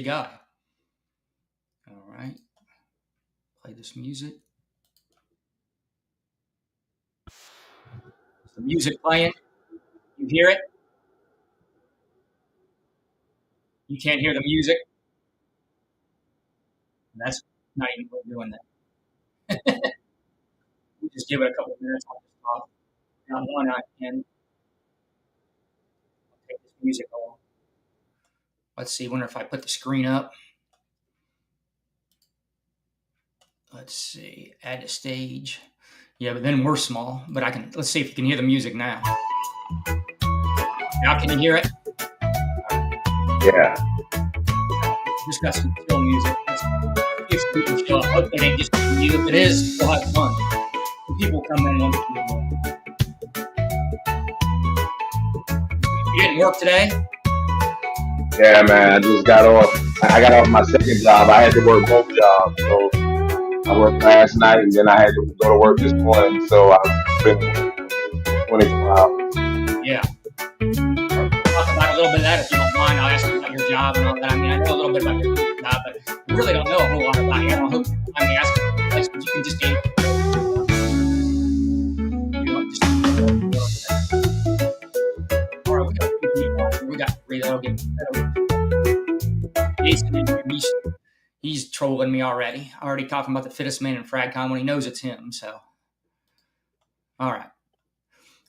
Guy. All right. Play this music. Is the music playing? You hear it? You can't hear the music? That's not even we're doing that. We just give it a couple of minutes. I'll just stop. Now one I can take this music off. Let's see. Wonder if I put the screen up. Let's see. Add to stage. Yeah, but then we're small. But I can. Let's see if you can hear the music now. Now can you hear it? Yeah. Just got some chill music. It's people show up. Hopefully they just you. If it is, we'll have fun. When people come in, you didn't work today? Yeah, man. I just got off. I got off my second job. I had to work both jobs. So I worked last night and then I had to go to work this morning. So I've been 24 hours. Yeah. Talk about a little bit of that if you don't mind. I'll ask you about your job and all that. I mean, I know a little bit about your job, but I really don't know a whole lot about you. I don't hope you mind me asking questions. You can just answer. All right, we got 3 people. We got 3. That'll get better. Jason, he's trolling me already. Already talking about the fittest man in FragCon when he knows it's him. So, all right.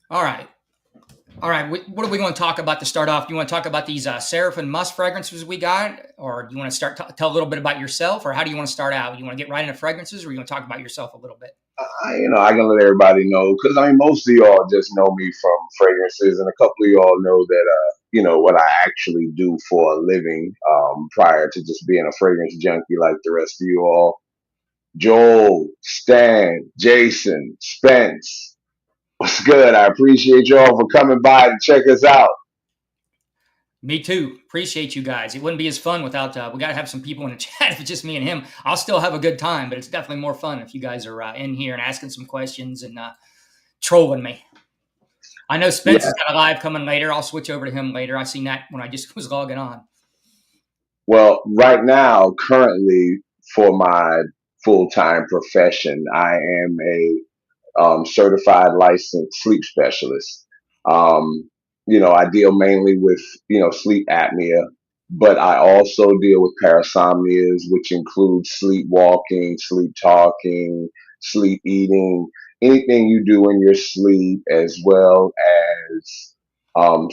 What are we going to talk about to start off? Do you want to talk about these Seraphim Musk fragrances we got, or do you want to tell a little bit about yourself, or how do you want to start out? You want to get right into fragrances, or you want to talk about yourself a little bit? I can let everybody know because most of y'all just know me from fragrances, and a couple of y'all know that what I actually do for a living prior to just being a fragrance junkie like the rest of you all. Joel, Stan, Jason, Spence, what's good? I appreciate y'all for coming by to check us out. Me too. Appreciate you guys. It wouldn't be as fun without, we got to have some people in the chat. If it's just me and him, I'll still have a good time, but it's definitely more fun if you guys are in here and asking some questions and trolling me. I know Spence has got a live coming later. I'll switch over to him later. I seen that when I just was logging on. Well, right now, currently, for my full-time profession, I am a certified licensed sleep specialist. I deal mainly with, sleep apnea, but I also deal with parasomnias, which include sleepwalking, sleep talking, sleep eating, anything you do in your sleep, as well as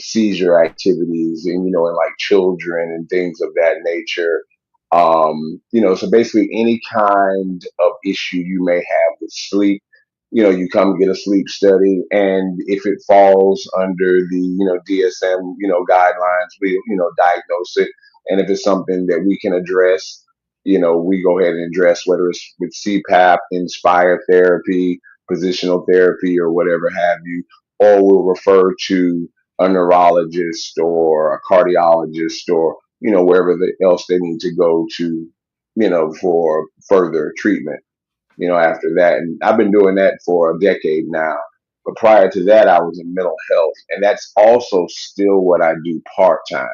seizure activities, and in like children and things of that nature. So basically any kind of issue you may have with sleep, you come get a sleep study, and if it falls under the, DSM, guidelines, we, diagnose it. And if it's something that we can address, we go ahead and address, whether it's with CPAP, Inspire therapy, positional therapy, or whatever have you, or we'll refer to a neurologist or a cardiologist or, wherever else they need to go to, for further treatment. After that. And I've been doing that for a decade now. But prior to that, I was in mental health. And that's also still what I do part time.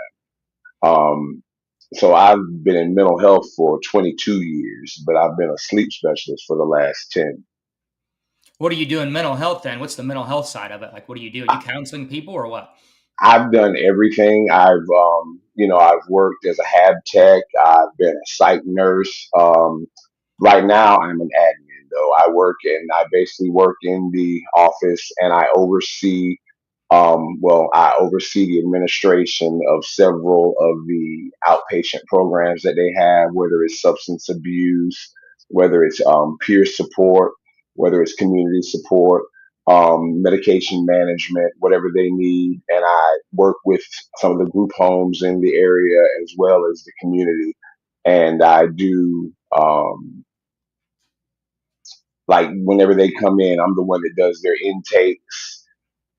So I've been in mental health for 22 years, but I've been a sleep specialist for the last 10. What do you do in mental health then? What's the mental health side of it? Like, what do you do? Are you counseling people or what? I've done everything. I've worked as a hab tech. I've been a psych nurse. Right now, I'm an admin, though. I basically work in the office, and I oversee, I oversee the administration of several of the outpatient programs that they have, whether it's substance abuse, whether it's peer support, whether it's community support, medication management, whatever they need. And I work with some of the group homes in the area as well as the community. And I do, like whenever they come in, I'm the one that does their intakes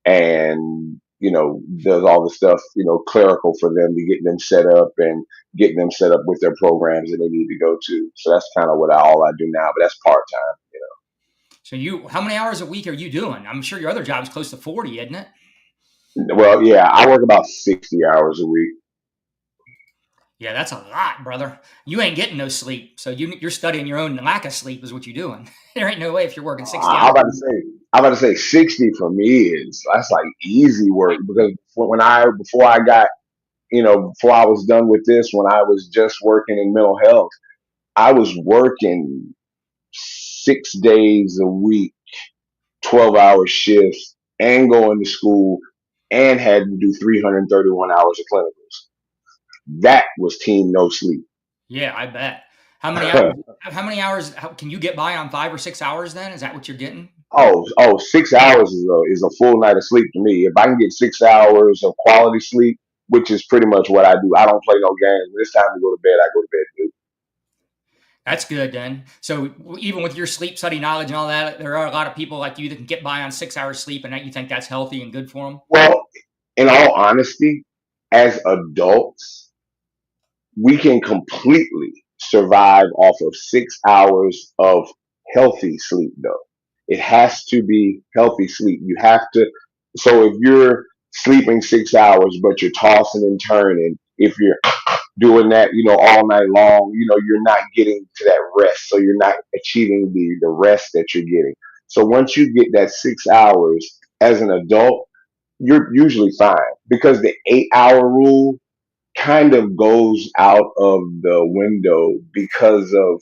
and, does all the stuff, clerical for them to get them set up and get them set up with their programs that they need to go to. So that's kind of all I do now, but that's part time. So how many hours a week are you doing? I'm sure your other job is close to 40, isn't it? Well, yeah, I work about 60 hours a week. Yeah, that's a lot, brother. You ain't getting no sleep, so you're studying your own lack of sleep, is what you're doing. There ain't no way if you're working 60 I'm hours. about to say, I'm about to say 60 for me is that's like easy work because when I before I got before I was done with this, when I was just working in mental health, I was working 6 days a week, 12-hour shifts, and going to school, and had to do 331 hours of clinicals. That was team no sleep. Yeah, I bet. How many hours? How many hours? Can you get by on 5 or 6 hours? Then is that what you're getting? Oh, 6 hours is a full night of sleep to me. If I can get 6 hours of quality sleep, which is pretty much what I do, I don't play no games. When it's time to go to bed, I go to bed too. That's good then. So even with your sleep study knowledge and all that, there are a lot of people like you that can get by on 6 hours sleep, and that you think that's healthy and good for them. Well, in all honesty, as adults, we can completely survive off of 6 hours of healthy sleep, though. It has to be healthy sleep. You have to. So if you're sleeping 6 hours, but you're tossing and turning, if you're doing that, all night long, you're not getting to that rest. So you're not achieving the rest that you're getting. So once you get that 6 hours as an adult, you're usually fine because the 8 hour rule kind of goes out of the window because of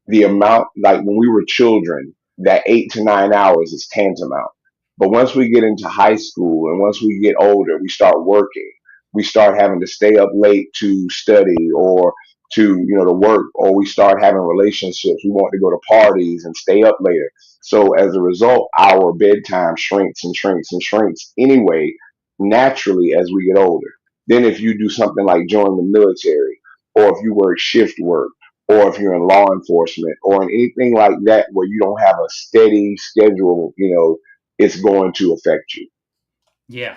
the amount, like when we were children, that 8 to 9 hours is tantamount. But once we get into high school and once we get older, we start working. We start having to stay up late to study or to work, or we start having relationships. We want to go to parties and stay up later. So as a result, our bedtime shrinks and shrinks and shrinks anyway, naturally as we get older. Then if you do something like join the military, or if you work shift work, or if you're in law enforcement or in anything like that where you don't have a steady schedule, it's going to affect you. Yeah.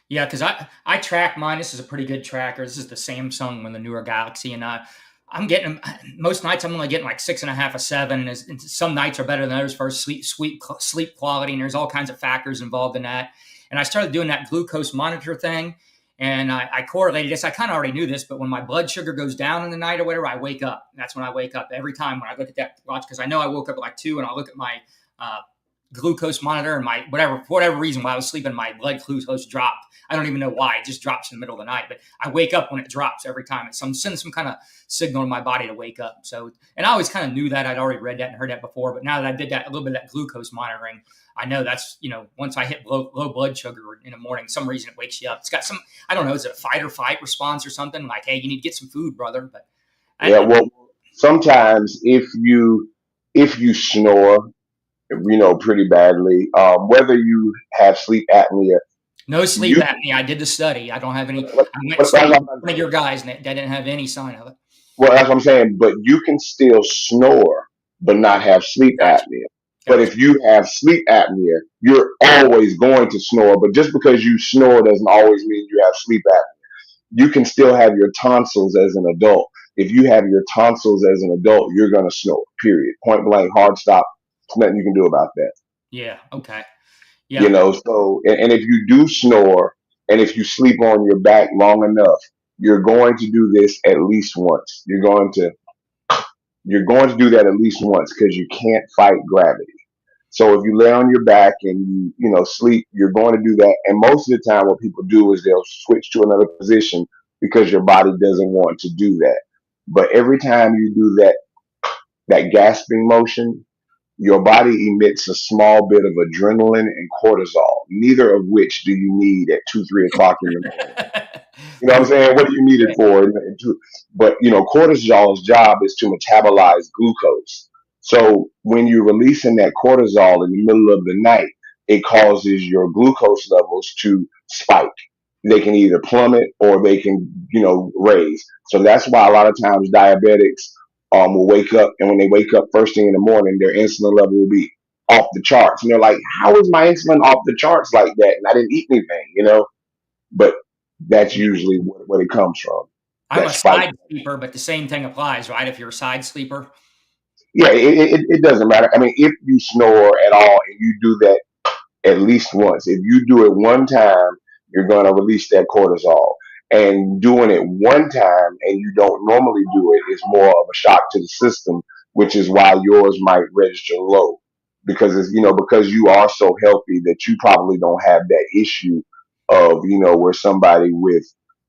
Yeah, because I track mine. This is a pretty good tracker. This is the Samsung with the newer Galaxy, and I'm getting most nights. I'm only getting like 6.5 or 7. And some nights are better than others for sleep quality, and there's all kinds of factors involved in that. And I started doing that glucose monitor thing, and I correlated this. I kind of already knew this, but when my blood sugar goes down in the night or whatever, I wake up. That's when I wake up every time when I look at that watch, because I know I woke up at like 2, and I'll look at my uh, glucose monitor, and my whatever for whatever reason while I was sleeping, my blood glucose dropped. I don't even know why. It just drops in the middle of the night, but I wake up when it drops every time. It's sending some kind of signal to my body to wake up. So, and I always kind of knew that. I'd already read that and heard that before, but now that I did that a little bit of that glucose monitoring, I know that's once I hit low blood sugar in the morning, some reason it wakes you up. It's got some, I don't know, is it a fight or flight response or something? Like, hey, you need to get some food, brother. But Yeah, I, well, sometimes if you snore, pretty badly, whether you have sleep apnea, no sleep you apnea. I did the study. I don't have any. what, I went and what, that's studied what with I'm one of your saying. guys, and they didn't have any sign of it. Well, that's what I'm saying. But you can still snore, but not have sleep Gotcha. apnea. But Gotcha. if you have sleep apnea, you're always going to snore. But just because you snore doesn't always mean you have sleep apnea. You can still have your tonsils as an adult. If you have your tonsils as an adult, you're going to snore, period. Point blank, hard stop. There's nothing you can do about that. Yeah. Okay. You Yeah. know, so, and if you do snore and if you sleep on your back long enough, you're going to do this at least once. You're going to do that at least once because you can't fight gravity. So if you lay on your back and sleep, you're going to do that. And most of the time, what people do is they'll switch to another position because your body doesn't want to do that. But every time you do that gasping motion, your body emits a small bit of adrenaline and cortisol, neither of which do you need at 2, 3 o'clock in the morning. You know what I'm Good. saying? What do you need it Yeah. for? But cortisol's job is to metabolize glucose. So when you're releasing that cortisol in the middle of the night, it causes your glucose levels to spike. They can either plummet or they can raise. So that's why a lot of times diabetics will wake up, and when they wake up first thing in the morning, their insulin level will be off the charts, and they're like, "How is my insulin off the charts like that? And I didn't eat anything." But that's Yeah. usually what it comes from. I'm That a spike. side sleeper, but the same thing applies, right? If you're a side sleeper. Yeah, it doesn't matter. I mean, if you snore at all and you do that at least once, if you do it one time, you're going to release that cortisol. And doing it one time and you don't normally do it is more of a shock to the system, which is why yours might register low. Because it's, because you are so healthy that you probably don't have that issue of, where somebody with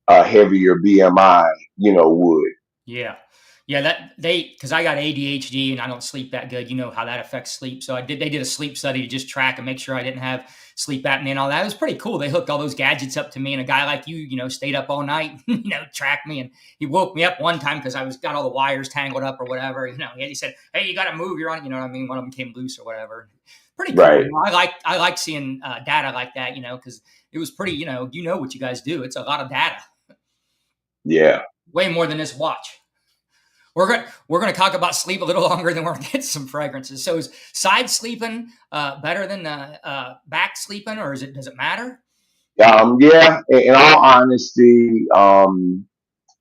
a heavier BMI, would. Yeah. Yeah, because I got ADHD and I don't sleep that good. You know how that affects sleep. So they did a sleep study to just track and make sure I didn't have sleep apnea and all that. It was pretty cool. They hooked all those gadgets up to me, and a guy like you, stayed up all night, tracked me, and he woke me up one time because I got all the wires tangled up or whatever. He said, "Hey, you got to move. You're on." You know what I mean? One of them came loose or whatever. Pretty cool. Right. I like seeing data like that. Because it was pretty. What you guys do. It's a lot of data. Yeah. Way more than this watch. We're gonna talk about sleep a little longer, than we're gonna get some fragrances. So is side sleeping better than back sleeping, or does it matter? Yeah. In all honesty,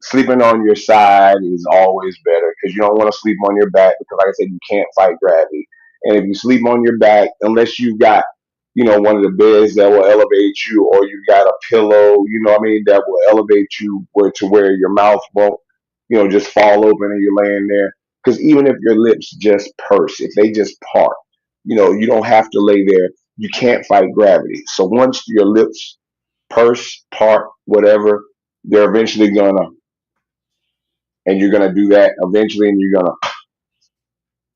sleeping on your side is always better because you don't want to sleep on your back because, like I said, you can't fight gravity. And if you sleep on your back, unless you've got, one of the beds that will elevate you, or you got a pillow, what I mean, that will elevate you where your mouth won't, just fall open and you're laying there. Because even if your lips just purse, if they just part, you don't have to lay there. You can't fight gravity. So once your lips purse, part, whatever, they're eventually gonna, and you're gonna do that eventually, and you're gonna,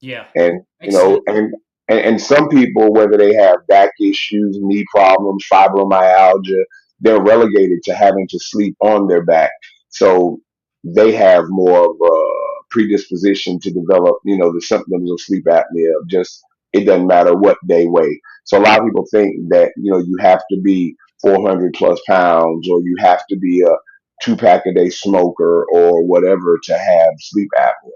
Yeah, and makes sense. and some people, whether they have back issues, knee problems, fibromyalgia, they're relegated to having to sleep on their back, so they have more of a predisposition to develop, the symptoms of sleep apnea. Just it doesn't matter what they weigh. So a lot of people think that you have to be 400 plus pounds, or you have to be a 2 pack a day smoker or whatever to have sleep apnea.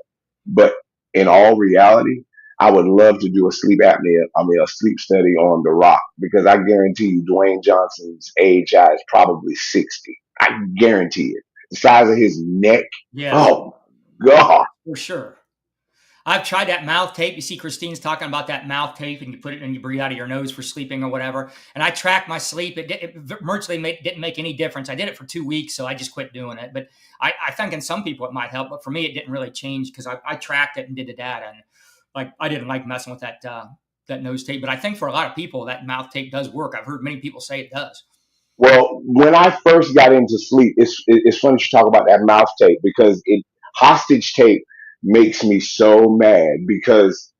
But in all reality, I would love to do a sleep study on The Rock, because I guarantee you Dwayne Johnson's age is probably 60. I guarantee it. The size of his neck. Yes, Oh God. for sure. I've tried that mouth tape. You see, Christine's talking about that mouth tape, and you put it and you breathe out of your nose for sleeping or whatever. And I track my sleep. It virtually didn't make any difference. I did it for 2 weeks, so I just quit doing it. But I think in some people it might help, but for me it didn't really change because I tracked it and did the data, and like I didn't like messing with that nose tape. But I think for a lot of people that mouth tape does work. I've heard many people say it does. Well, when I first got into sleep, it's funny you talk about that mouth tape, because it hostage tape makes me so mad, because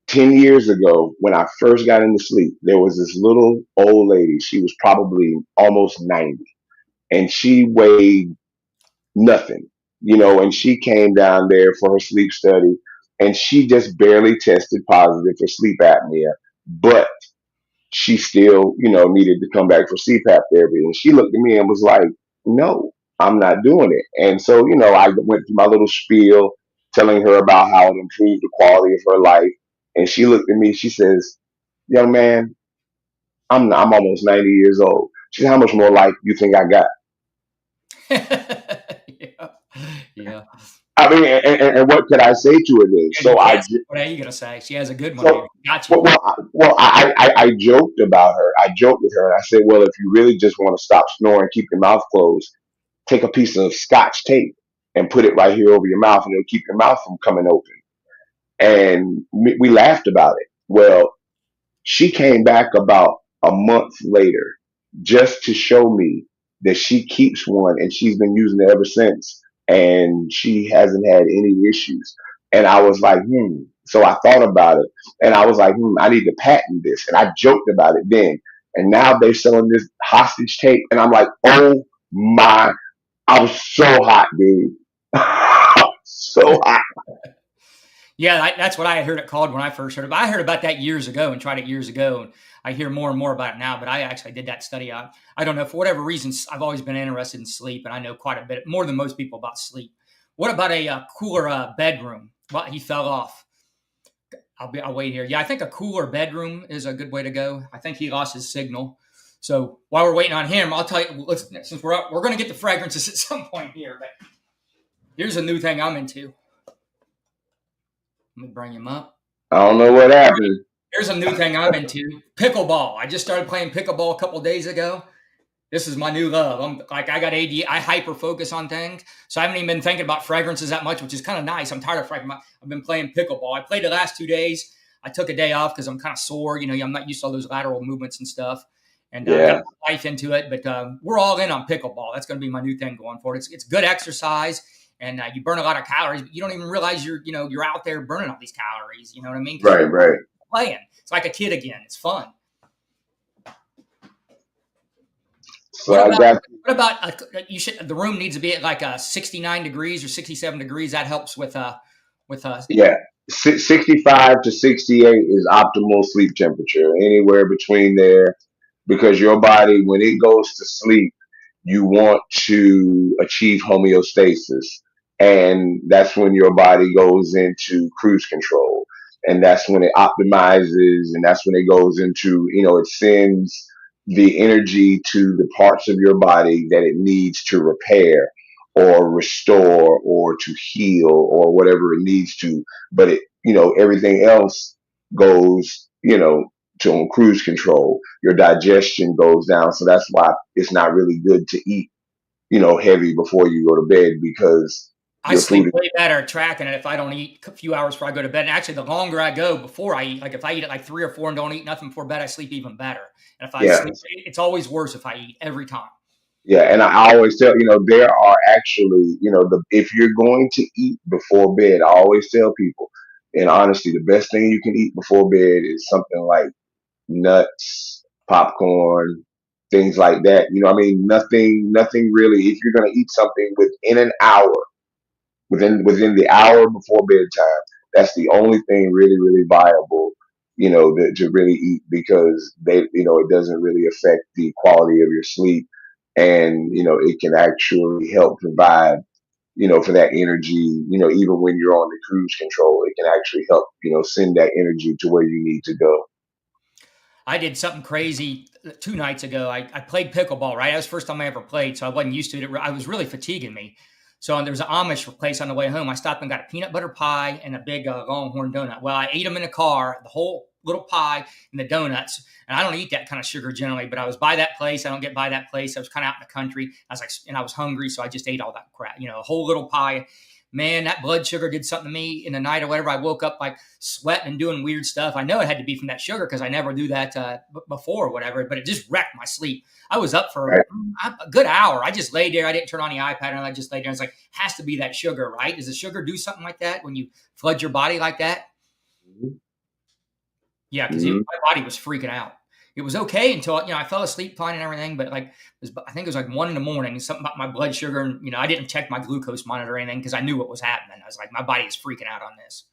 10 years ago, when I first got into sleep, there was this little old lady. She was probably almost 90, and she weighed nothing, and she came down there for her sleep study, and she just barely tested positive for sleep apnea, but she still, needed to come back for CPAP therapy. And she looked at me and was like, no, I'm not doing it. And so, I went through my little spiel telling her about how it improved the quality of her life. And she looked at me, she says, young man, I'm almost 90 years old. She said, how much more life do you think I got? Yeah, yeah. I mean, and what could I say to her then? Yeah, you can't. What are you gonna say? She has a good one here. So, Got you. I joked about her. I joked with her, and I said, well, if you really just want to stop snoring, keep your mouth closed, take a piece of scotch tape and put it right here over your mouth, and it'll keep your mouth from coming open. And we laughed about it. Well, she came back about a month later just to show me that she keeps one, and she's been using it ever since, and she hasn't had any issues. And I was like, So I thought about it, and I was like, I need to patent this. And I joked about it then. And now they're selling this hostage tape, and I'm like, oh my, I'm so hot, dude. So hot. Yeah, that's what I had heard it called when I first heard it. But I heard about that years ago and tried it years ago. And I hear more and more about it now. But I actually did that study. I don't know, for whatever reasons, I've always been interested in sleep. And I know quite a bit, more than most people, about sleep. What about a cooler bedroom? Well, he fell off. I'll wait here. Yeah, I think a cooler bedroom is a good way to go. I think he lost his signal. So while we're waiting on him, I'll tell you, since we're up, we're going to get the fragrances at some point here. But here's a new thing I'm into. Let me bring him up. I don't know what happened. Here's a new thing I'm into. Pickleball. I just started playing pickleball a couple days ago. This is my new love. I'm like, I got AD, I hyper focus on things. So I haven't even been thinking about fragrances that much, which is kind of nice. I'm tired of fragrance. I've been playing pickleball. I played the last 2 days. I took a day off because I'm kind of sore. You know, I'm not used to all those lateral movements and stuff. And got Yeah, my life into it. But we're all in on pickleball. That's going to be my new thing going forward. It's good exercise, and you burn a lot of calories. But you don't even realize you're out there burning all these calories. You know what I mean? Because right, you're right. playing. It's like a kid again. It's fun. So What I about got you should the room needs to be at like 69 degrees or 67 degrees. That helps with. 65 to 68 is optimal sleep temperature. Anywhere between there, because your body, when it goes to sleep, you want to achieve homeostasis. And that's when your body goes into cruise control. And that's when it optimizes, and that's when it goes into, it sends the energy to the parts of your body that it needs to repair or restore or to heal or whatever it needs to. But everything else goes, to on cruise control. Your digestion goes down. So that's why it's not really good to eat, heavy before you go to bed, because I your sleep food is way better tracking it if I don't eat a few hours before I go to bed. And actually, the longer I go before I eat, like if I eat at like 3 or 4 and don't eat nothing before bed, I sleep even better. And if I yeah. sleep, it's always worse if I eat every time. Yeah, and I always tell, there are actually, if you're going to eat before bed, I always tell people, and honestly, the best thing you can eat before bed is something like nuts, popcorn, things like that. I mean, nothing really. If you're going to eat something within an hour, within the hour before bedtime, that's the only thing really, really viable, to really eat, because it doesn't really affect the quality of your sleep, and it can actually help provide, for that energy. Even when you're on the cruise control, it can actually help, send that energy to where you need to go. I did something crazy 2 nights ago. I played pickleball, right? That was the first time I ever played, so I wasn't used to it. I was really fatiguing me. So there was an Amish place on the way home. I stopped and got a peanut butter pie and a big Longhorn donut. Well, I ate them in the car, the whole little pie and the donuts. And I don't eat that kind of sugar generally, but I was by that place. I don't get by that place. I was kind of out in the country. I was like, and I was hungry, so I just ate all that crap. A whole little pie. Man, that blood sugar did something to me in the night or whatever. I woke up like sweating and doing weird stuff. I know it had to be from that sugar because I never do that before or whatever, but it just wrecked my sleep. I was up for Right. a good hour. I just laid there. I didn't turn on the iPad, and I just laid there. It's like, has to be that sugar, right? Does the sugar do something like that when you flood your body like that? Yeah, because Mm-hmm. my body was freaking out. It was okay until I fell asleep fine and everything, but I think it was like 1 in the morning. Something about my blood sugar, and I didn't check my glucose monitor or anything because I knew what was happening. I was like, my body is freaking out on this.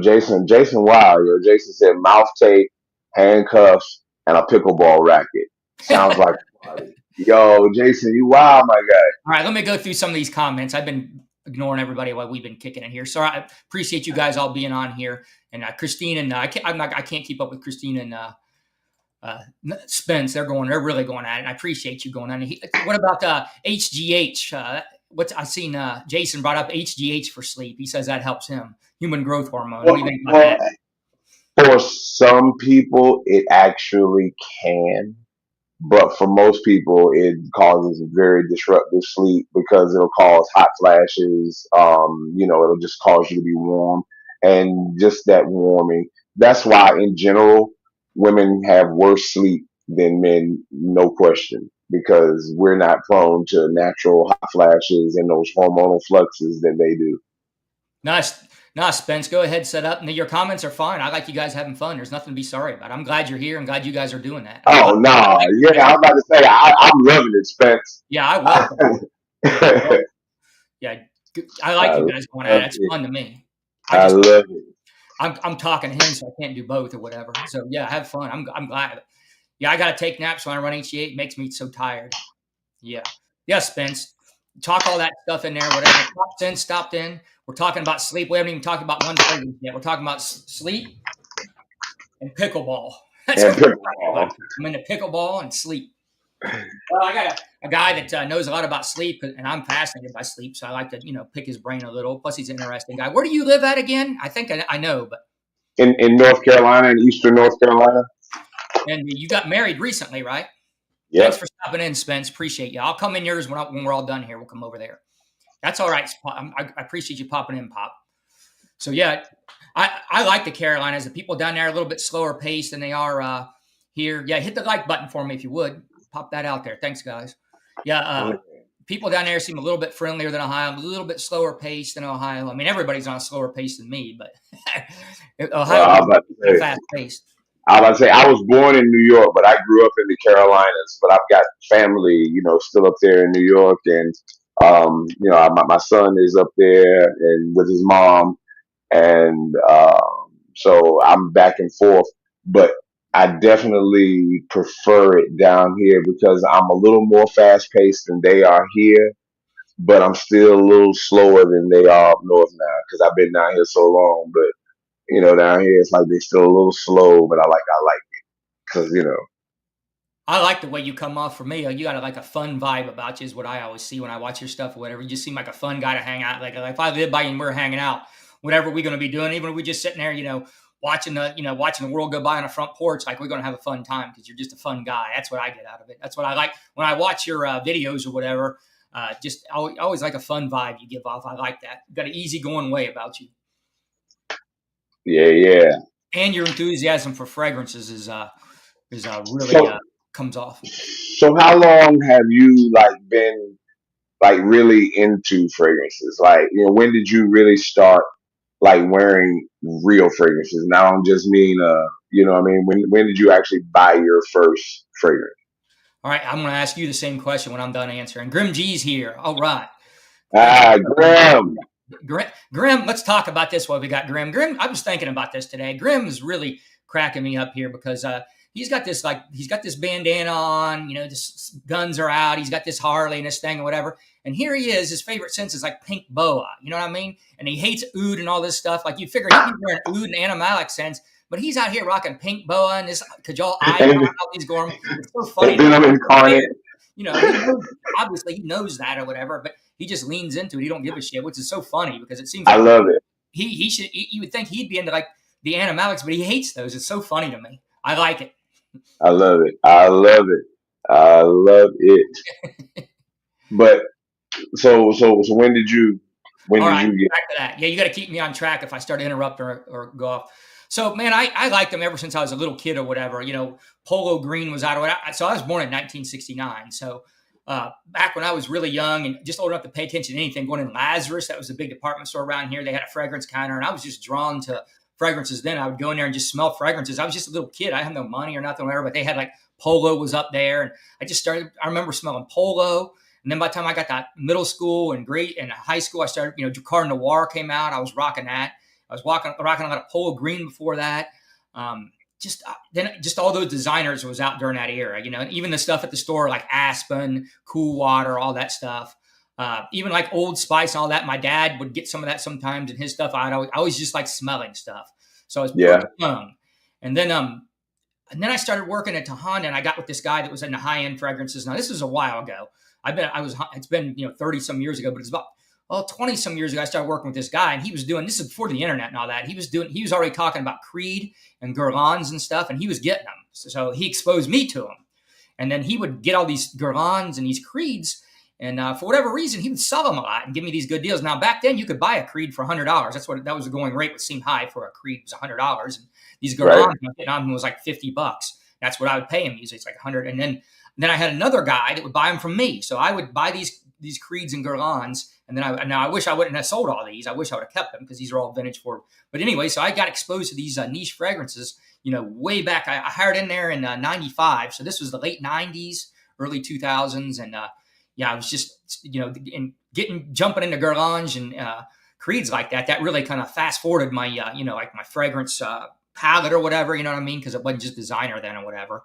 Jason, wow, Jason said mouth tape, handcuffs, and a pickleball racket. Sounds like a party. Yo, Jason, you wow, my guy. All right, let me go through some of these comments. I've been ignoring everybody while we've been kicking it here. So I appreciate you guys all being on here. And Christine and I can't keep up with Christine and Spence. They're really going at it. And I appreciate you going on. What about HGH? I seen Jason brought up HGH for sleep. He says that helps him. Human growth hormone. What do you think about Well, that? for some people, it actually can, but for most people, it causes very disruptive sleep, because it'll cause hot flashes. It'll just cause you to be warm, and just that warming. That's why, in general, women have worse sleep than men, no question, because we're not prone to natural hot flashes and those hormonal fluxes that they do. Nice. Nice, Spence. Go ahead, set up. Your comments are fine. I like you guys having fun. There's nothing to be sorry about. I'm glad you're here. I'm glad you guys are doing that. Oh no, yeah, I'm about to say I'm loving it, Spence. Yeah, I welcome. Yeah, I like I you love guys going at it. It's it. fun to me. I love it. I'm talking to him, so I can't do both or whatever. So yeah, have fun. I'm glad. Yeah, I got to take naps when I run HGH. It makes me so tired. Yeah. Yeah, Spence. Talk all that stuff in there, whatever. Stopped in. We're talking about sleep. We haven't even talked about one fragrance yet. We're talking about sleep and pickleball. That's And what we're talking about. pickleball. I'm into pickleball and sleep. Well, I got a guy that knows a lot about sleep, and I'm fascinated by sleep, so I like to, pick his brain a little. Plus, he's an interesting guy. Where do you live at again? I think I know, but In North Carolina, in Eastern North Carolina. and you got married recently, right? Yep. Thanks for stopping in, Spence. Appreciate you. I'll come in yours when we're all done here. We'll come over there. That's all right. I appreciate you popping in, Pop. So yeah, I like the Carolinas. The people down there are a little bit slower paced than they are here. Yeah, hit the like button for me if you would. Pop that out there. Thanks, guys. Yeah, people down there seem a little bit friendlier than Ohio, a little bit slower paced than Ohio. I mean, everybody's on a slower pace than me, but Well, Ohio kind of fast paced. I was born in New York, but I grew up in the Carolinas. But I've got family, still up there in New York, and my son is up there and with his mom, and so I'm back and forth. But I definitely prefer it down here because I'm a little more fast paced than they are here, but I'm still a little slower than they are up north now because I've been down here so long. But down here it's like they're still a little slow, but I like it because I like the way you come off for me. You got like a fun vibe about you is what I always see when I watch your stuff or whatever. You just seem like a fun guy to hang out. Like if I live by you and we're hanging out, whatever we're going to be doing, even if we're just sitting there, watching the world go by on a front porch, like we're going to have a fun time because you're just a fun guy. That's what I get out of it. That's what I like when I watch your videos or whatever. Just always like a fun vibe you give off. I like that. You got an easygoing way about you, yeah. and your enthusiasm for fragrances is really So comes off. so how long have you been really into fragrances? When did you really start wearing real fragrances? Now I don't just mean what I mean, when did you actually buy your first fragrance? All right, I'm going to ask you the same question when I'm done answering. Grim G's here. All right. Thank Ah, you. Graham. Grim, let's talk about this while we got Grim. Grim, I was thinking about this today. Grim is really cracking me up here because he's got this bandana on, just guns are out. He's got this Harley and this thing or whatever. And here he is, his favorite scent is like pink boa. You know what I mean? And he hates oud and all this stuff. Like you figure he'd be wearing oud and animalic scents, but he's out here rocking pink boa and this Kajal eyebrow, And, all these gorm. It's so funny and to then me. I'm incarnate. Obviously he knows that or whatever, but he just leans into it. He don't give a shit, which is so funny because it seems I like love it. he should. You would think he'd be into like the animalics, but he hates those. It's so funny to me. I like it. I love it. I love it. I love it. But so when All did right, you get back to that. Yeah, you got to keep me on track if I start to interrupt or go off. So, man, I liked them ever since I was a little kid or whatever. Polo green was out of it. So I was born in 1969. So back when I was really young and just old enough to pay attention to anything, going in Lazarus, that was a big department store around here. They had a fragrance counter, and I was just drawn to fragrances then. I would go in there and just smell fragrances. I was just a little kid. I had no money or nothing, whatever, but they had like Polo was up there. And I remember smelling Polo. And then by the time I got to middle school and high school, I started, Jacquard Noir came out. I was rocking that. I was rocking a lot of Polo Green before that. Just all those designers was out during that era, even the stuff at the store like Aspen, Cool Water, all that stuff. Even like Old Spice and all that. My dad would get some of that sometimes in his stuff. I always just like smelling stuff. So I was yeah. pretty young. And then I started working at Honda and I got with this guy that was in the high end fragrances. Now this was a while ago. It's been 30 some years ago, but it's about 20 some years ago, I started working with this guy and he was doing, this is before the internet and all that. He was already talking about Creed and Guerlains and stuff, and he was getting them. So he exposed me to them. And then he would get all these Guerlains and these Creeds. And for whatever reason, he would sell them a lot and give me these good deals. Now, back then, you could buy a Creed for $100. That was the going rate. Would seem high for a Creed was $100. And these Guerlains, Right. getting on them was like $50. That's what I would pay him. Usually, it's like 100. And then I had another guy that would buy them from me. So I would buy these Creeds and Guerlains. And then I wish I wouldn't have sold all these. I wish I would have kept them because these are all vintage for. But anyway, so I got exposed to these niche fragrances, way back. I hired in there in 95. So this was the late 90s, early 2000s. And I was just, jumping into Guerlains and Creeds like that. That really kind of fast forwarded my, like my fragrance palette or whatever, you know what I mean? Because it wasn't just designer then or whatever.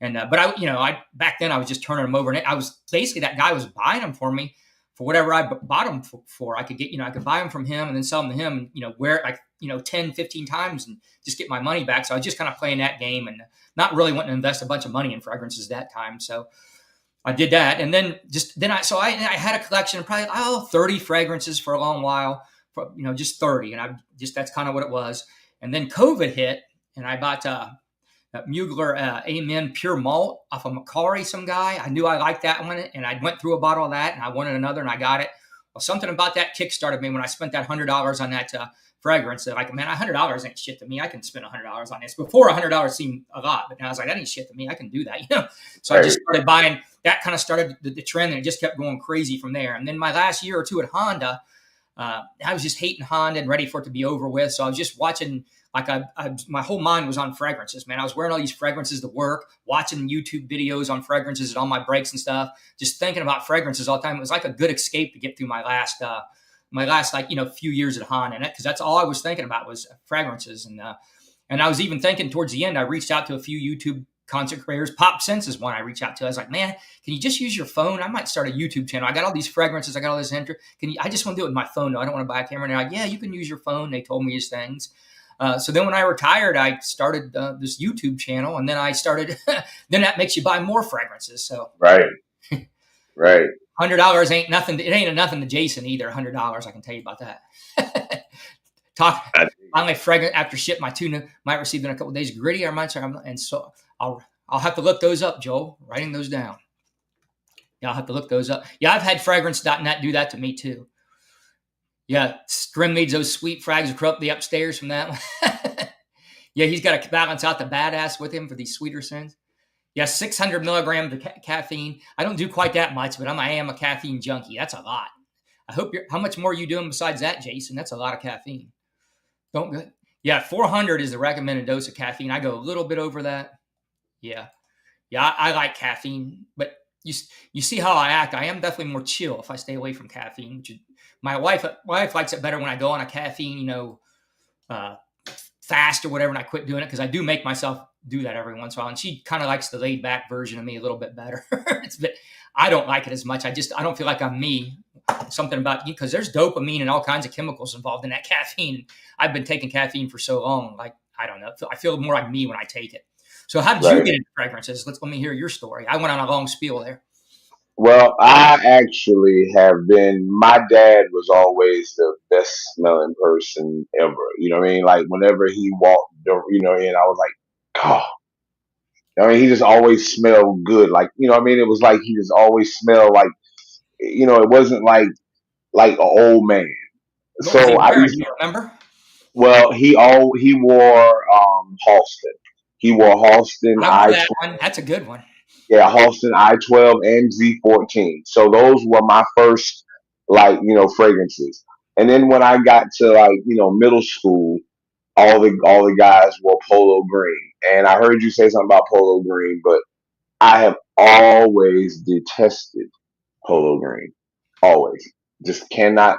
And, but I back then I was just turning them over. And I was basically, that guy was buying them for me for whatever I bought them for. I could get, I could buy them from him and then sell them to him and, wear it like, 10, 15 times and just get my money back. So I was just kind of playing that game and not really wanting to invest a bunch of money in fragrances that time. So I did that. And then I had a collection of probably 30 fragrances for a long while, just 30. And that's kind of what it was. And then COVID hit and I bought, Mugler Amen Pure Malt off of Macari, some guy. I knew I liked that one, and I went through a bottle of that, and I wanted another, and I got it. Well, something about that kickstarted me when I spent that $100 on that fragrance. That like, man, $100 ain't shit to me. I can spend $100 on this. Before $100 seemed a lot, but now I was like, that ain't shit to me. I can do that, So I just started buying. That kind of started the trend, and it just kept going crazy from there. And then my last year or two at Honda, I was just hating Honda and ready for it to be over with. So I was just watching. Like my whole mind was on fragrances, man. I was wearing all these fragrances to work, watching YouTube videos on fragrances and on my breaks and stuff, just thinking about fragrances all the time. It was like a good escape to get through my last few years at Honda, because that's all I was thinking about was fragrances. And I was even thinking towards the end, I reached out to a few YouTube content creators. VinceScents is one I reached out to. I was like, man, can you just use your phone? I might start a YouTube channel. I got all these fragrances. I got all this intro. I just want to do it with my phone. No, I don't want to buy a camera. And they're like, yeah, you can use your phone. They told me these things. So then when I retired, I started this YouTube channel, and then I started, then that makes you buy more fragrances. So right. $100 ain't nothing. It ain't nothing to Jason either. $100. I can tell you about that. Finally fragrance after ship, my two might receive in a couple of days. Gritty, and so I'll have to look those up, Joel. Writing those down. Yeah, I'll have to look those up. Yeah, I've had fragrance.net do that to me too. Yeah, Scrim needs those sweet frags to corrupt the upstairs from that one. Yeah, he's got to balance out the badass with him for these sweeter scents. Yeah, 600 milligrams of caffeine. I don't do quite that much, but I am a caffeine junkie. That's a lot. How much more are you doing besides that, Jason? That's a lot of caffeine. Yeah, 400 is the recommended dose of caffeine. I go a little bit over that. Yeah, I like caffeine, but you see how I act. I am definitely more chill if I stay away from caffeine. My wife likes it better when I go on a caffeine, fast or whatever, and I quit doing it, because I do make myself do that every once in a while. And she kind of likes the laid back version of me a little bit better. I don't like it as much. I don't feel like I'm me. Something about you, because there's dopamine and all kinds of chemicals involved in that caffeine. I've been taking caffeine for so long. Like, I don't know. I feel more like me when I take it. So how did you get into fragrances? Let me hear your story. I went on a long spiel there. Well, I actually have been. My dad was always the best smelling person ever. You know what I mean? Like whenever he walked, in, I was like, oh. I mean, he just always smelled good. Like, what I mean? It was like he just always smelled like, it wasn't like an old man. What was he So wearing? Do you remember? Well, he wore Halston. He wore Halston I wore that one. That's a good one. Yeah, Halston I-12 and Z-14. So those were my first fragrances. And then when I got to middle school, all the guys wore Polo Green. And I heard you say something about Polo Green, but I have always detested Polo Green. Always. I just cannot.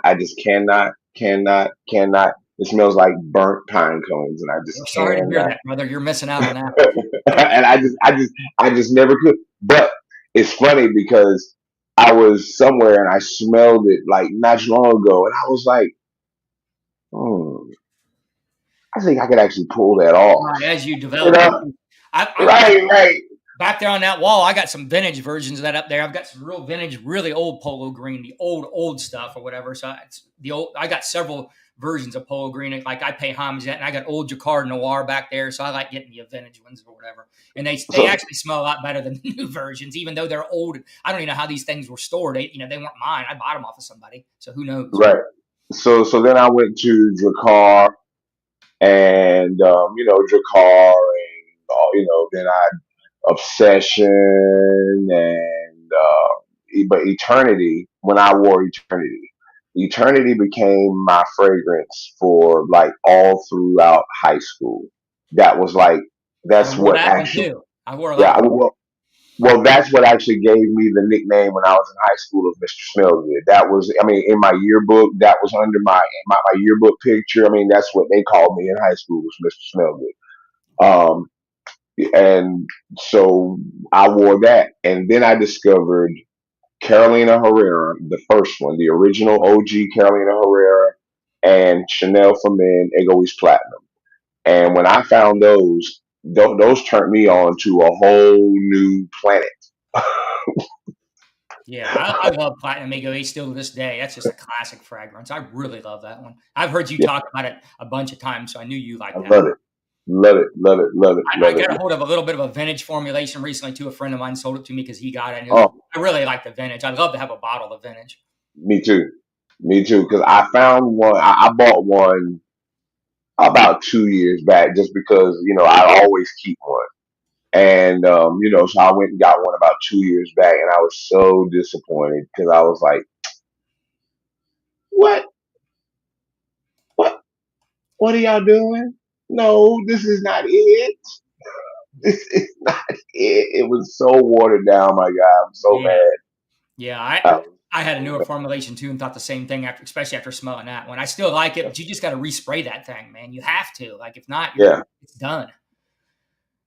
It smells like burnt pine cones, and I just I'm sorry to cannot. hear that, brother. You're missing out on that. And I just never could. But it's funny because I was somewhere and I smelled it like not too long ago, and I was like, I think I could actually pull that off. Right, as you develop, Right. Back there on that wall, I got some vintage versions of that up there. I've got some real vintage, really old Polo Green, the old stuff or whatever. So I got several versions of Polo Green. Like I pay homage to that, and I got old Jacquard Noir back there. So I like getting the vintage ones or whatever. And they actually smell a lot better than the new versions, even though they're old. I don't even know how these things were stored. They weren't mine. I bought them off of somebody. So who knows? Right. So then I went to Jacquard and Jacquard and then I Obsession and but Eternity. When I wore Eternity became my fragrance for like all throughout high school. That was like I that's wore what that one actually too. I wore a yeah. lot of Well, that's what actually gave me the nickname when I was in high school of Mr. Smellgood. That was, I mean, in my yearbook, that was under my yearbook picture. I mean, that's what they called me in high school was Mr. Smellgood. And so I wore that, and then I discovered Carolina Herrera, the first one, the original OG Carolina Herrera, and Chanel for Men Egoist Platinum. And when I found those turned me on to a whole new planet. Yeah, I love Platinum Ego still to this day. That's just a classic fragrance. I really love that one. I've heard you talk about it a bunch of times, so I knew you liked I that love one. it. Love it, love it, love it, I love it. got a hold of a little bit of a vintage formulation recently too. A friend of mine sold it to me because he got it. And Oh, I really like the vintage. I'd love to have a bottle of vintage. me too. Me too. Because I found one. I bought one about 2 years back, just because I always keep one, and so I went and got one about 2 years back, and I was so disappointed because I was like, "What? What? What are y'all doing? No, this is not it. This is not it." It was so watered down, my God. I'm so Yeah. mad. Yeah, I was I had a so newer mad. formulation too and thought the same thing after, especially after smelling that one. I still like it, but you just got to respray that thing, man. You have to. Like if not, Yeah, it's done.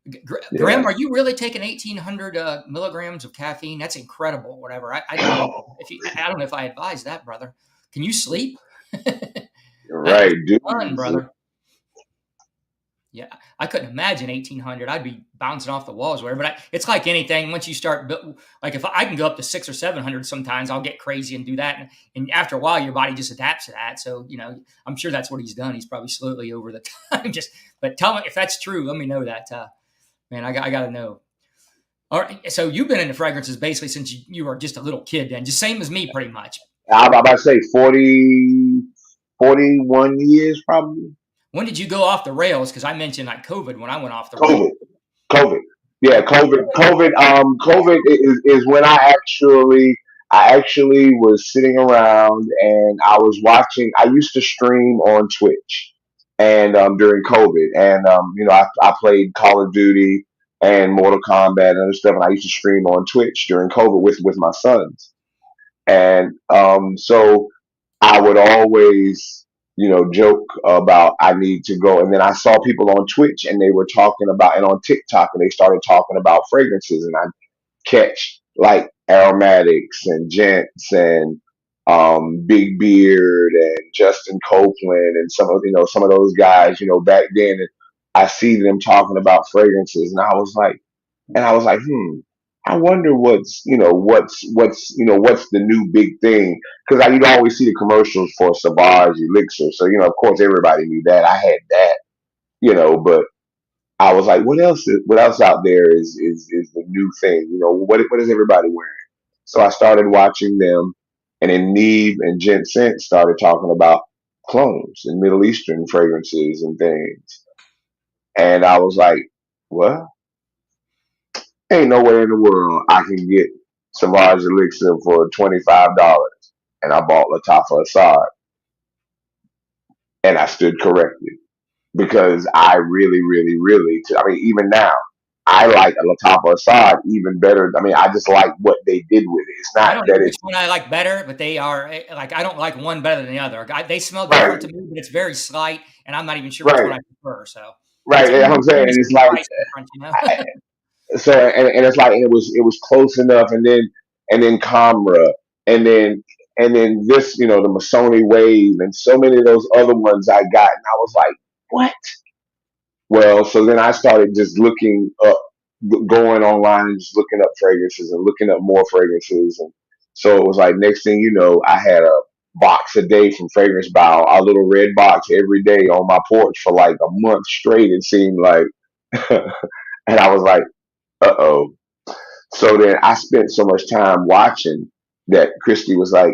yeah. Graham, are you really taking 1,800 milligrams of caffeine? That's incredible. Whatever. I don't know if you. I don't know if I advise that, brother. Can you sleep? You're That is right, dude. fun, brother. Yeah, I couldn't imagine 1,800. I'd be bouncing off the walls, or whatever. But it's like anything. Once you start, like if I can go up to 600 or 700, sometimes I'll get crazy and do that. And after a while, your body just adapts to that. So I'm sure that's what he's done. He's probably slowly over the time. But tell me if that's true. Let me know that, man. I got to know. All right. So you've been into fragrances basically since you were just a little kid, then, just same as me, pretty much. I'm about to say 41 years probably. When did you go off the rails? Because I mentioned like COVID when I went off the rails. COVID. COVID. Yeah, COVID. COVID. COVID is when I actually was sitting around and I was watching. I used to stream on Twitch, and during COVID, and I played Call of Duty and Mortal Kombat and other stuff, and I used to stream on Twitch during COVID with my sons, and so I would always, joke about I need to go. And then I saw people on Twitch and they were talking about, and on TikTok, and they started talking about fragrances. And I catch like aromatics and gents and Big Beard and Justin Copeland and some of those guys, back then. And I see them talking about fragrances, and I was like, I wonder what's the new big thing, because you'd always see the commercials for Savage Elixir, so of course everybody knew that. I had that, but I was like, what else out there is the new thing? What is everybody wearing? So I started watching them, and then Neve and VinceScents started talking about clones and Middle Eastern fragrances and things, and I was like, what? Ain't nowhere in the world I can get Savage Elixir for $25. And I bought Latafa Assad, and I stood corrected because I really, really, really, even now, I like Latafa Assad even better. I just like what they did with it. It's I not don't know that which it's one I like better, but they are like I don't like one better than the other. They smell right, different to me, but it's very slight, and I'm not even sure which one right, I prefer. So right. it's That's what I'm saying. almost It's a like price difference. so, and it's like, and it was close enough, and then Comra, and then this, the Masoni Wave, and so many of those other ones I got, and I was like, what? Well, so then I started just looking up, going online and just looking up fragrances and looking up more fragrances, and so it was like next thing you know, I had a box a day from Fragrance Bow, a little red box every day on my porch for like a month straight. It seemed like, and I was like, uh-oh. So then I spent so much time watching that Christy was like,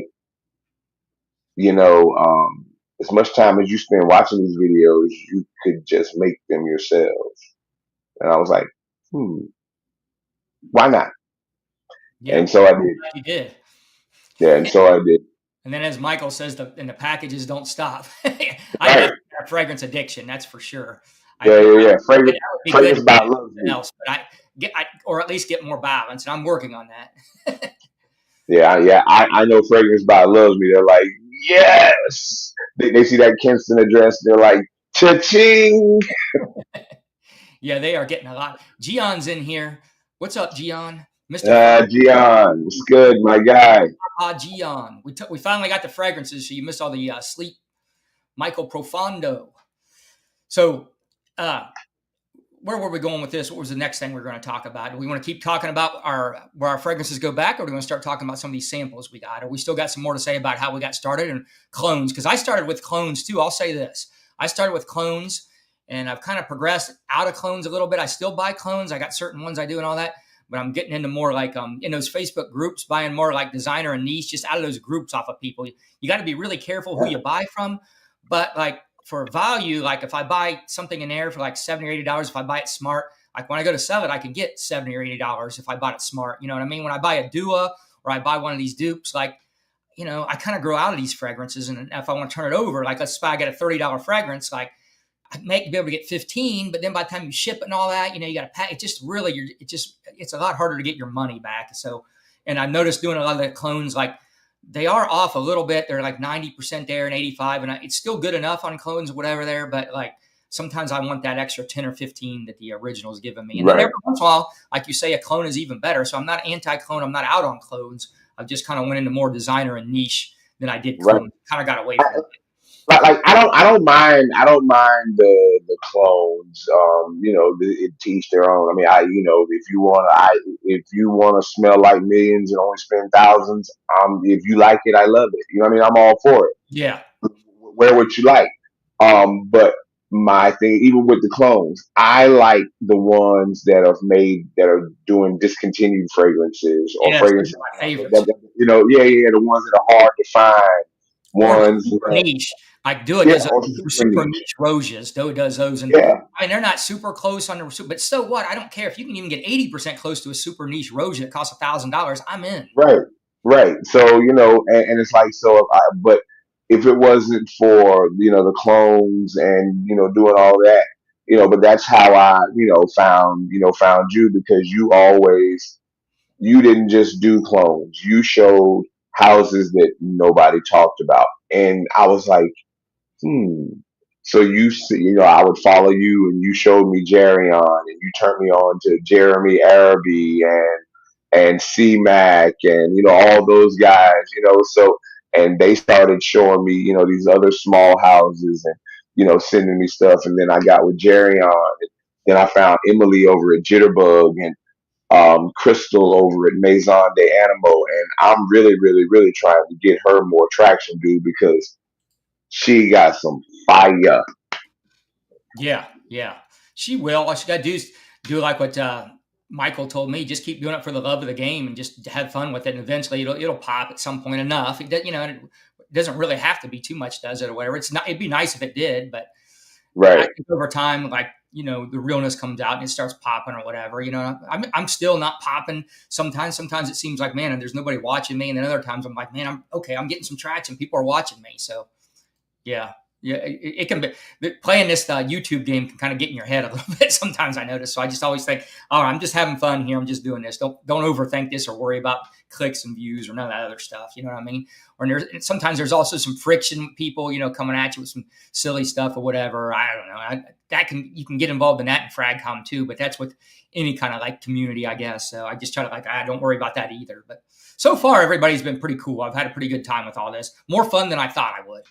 as much time as you spend watching these videos, you could just make them yourself. And I was like, why not? Yeah, And so I I'm did. glad you did. Yeah, and so I did. And then, as Michael says, and the packages don't stop. I Right. definitely have fragrance addiction. That's for sure. Yeah, yeah, yeah. That Fragrance, would be good Fragrance to by get loves something me. else, but or at least get more balance. And I'm working on that. Yeah, yeah. I know Fragrance by loves me. They're like, yes. They see that Kinston address. They're like, cha-ching. Yeah, they are getting a lot. Gion's in here. What's up, Gion? Mr. Fry. Gian, it's good, my guy. Gian. We finally got the fragrances, so you missed all the sleep. Michael Profondo. So, where were we going with this? What was the next thing we are going to talk about? Do we want to keep talking about where our fragrances go back, or do we want to start talking about some of these samples we got? Or we still got some more to say about how we got started and clones? Because I started with clones too. I'll say this: I started with clones, and I've kind of progressed out of clones a little bit. I still buy clones. I got certain ones I do and all that, but I'm getting into more like in those Facebook groups, buying more like designer and niche, just out of those groups off of people. You got to be really careful who you buy from, but like for value, like if I buy something in there for like $70 or $80, if I buy it smart, like when I go to sell it, I can get $70 or $80 if I bought it smart. You know what I mean? When I buy a Dua or I buy one of these dupes, like, you know, I kind of grow out of these fragrances. And if I want to turn it over, like let's say I get a $30 fragrance, like I may be able to get 15, but then by the time you ship it and all that, you know, you got to pack. It just really, it's a lot harder to get your money back. So, and I've noticed doing a lot of the clones, like they are off a little bit. They're like 90% there and 85, and it's still good enough on clones or whatever there. But like sometimes I want that extra 10 or 15 that the original is giving me. And then every once in a while, like you say, a clone is even better. So I'm not anti-clone. I'm not out on clones. I've just kind of went into more designer and niche than I did clone. Kind of got away from it. Like I don't mind the clones. You know, it teach their own. I mean, if you want to smell like millions and only spend thousands, if you like it, I love it. You know what I mean? I'm all for it. Yeah. Wear what you like. But my thing, even with the clones, I like the ones that are doing discontinued fragrances or fragrances. My favorites. You know, the ones that are hard to find. Or Ones super that, niche. Like Dua does super niche. niche roses. Dua does those. And Yeah. I mean, they're not super close on the, but so what? I don't care if you can even get 80% close to a super niche rose that costs $1,000. I'm in. Right. So, you know, and it's like, but if it wasn't for, the clones and, doing all that, but that's how I, found you, because you didn't just do clones. You showed houses that nobody talked about. And I was like, hmm. So you see, I would follow you, and you showed me Jerry on, and you turned me on to Jeremy Araby and C Mac, and all those guys, So, and they started showing me, these other small houses, and sending me stuff, and then I got with Jerry on. And then I found Emily over at Jitterbug, and Crystal over at Maison de Animo, and I'm really, really, really trying to get her more traction, dude, because she got some fire. Yeah. Yeah. She will. All she got to do like what Michael told me. Just keep doing it for the love of the game and just have fun with it. And eventually it'll pop at some point enough. It doesn't really have to be too much, does it, or whatever. It'd be nice if it did, but I think over time, like, the realness comes out and it starts popping or whatever. I'm still not popping. Sometimes it seems like, man, and there's nobody watching me. And then other times I'm like, man, I'm getting some traction. People are watching me. So yeah. Yeah, it can be playing this YouTube game can kind of get in your head a little bit sometimes, I notice. So I just always think, oh, I'm just having fun here. I'm just doing this. Don't overthink this or worry about clicks and views or none of that other stuff. You know what I mean? Or sometimes there's also some friction with people, coming at you with some silly stuff or whatever. I don't know. You can get involved in that in FragCom too, but that's with any kind of like community, I guess. So I just try to don't worry about that either. But so far, everybody's been pretty cool. I've had a pretty good time with all this. More fun than I thought I would.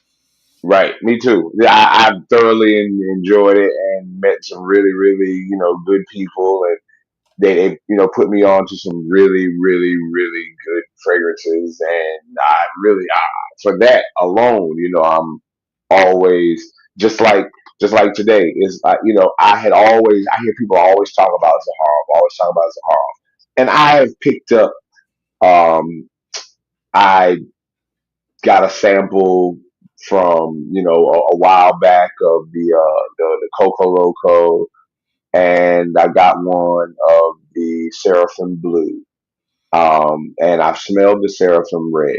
Right, me too. Yeah, I've thoroughly enjoyed it and met some really, really, good people, and they put me on to some really, really, really good fragrances, and for that alone, I'm always just like today is, I hear people always talk about Zahara, and I have picked up, um, I got a sample from a while back of the Coco Loco, and I got one of the Seraphim Blue, and I've smelled the Seraphim Red,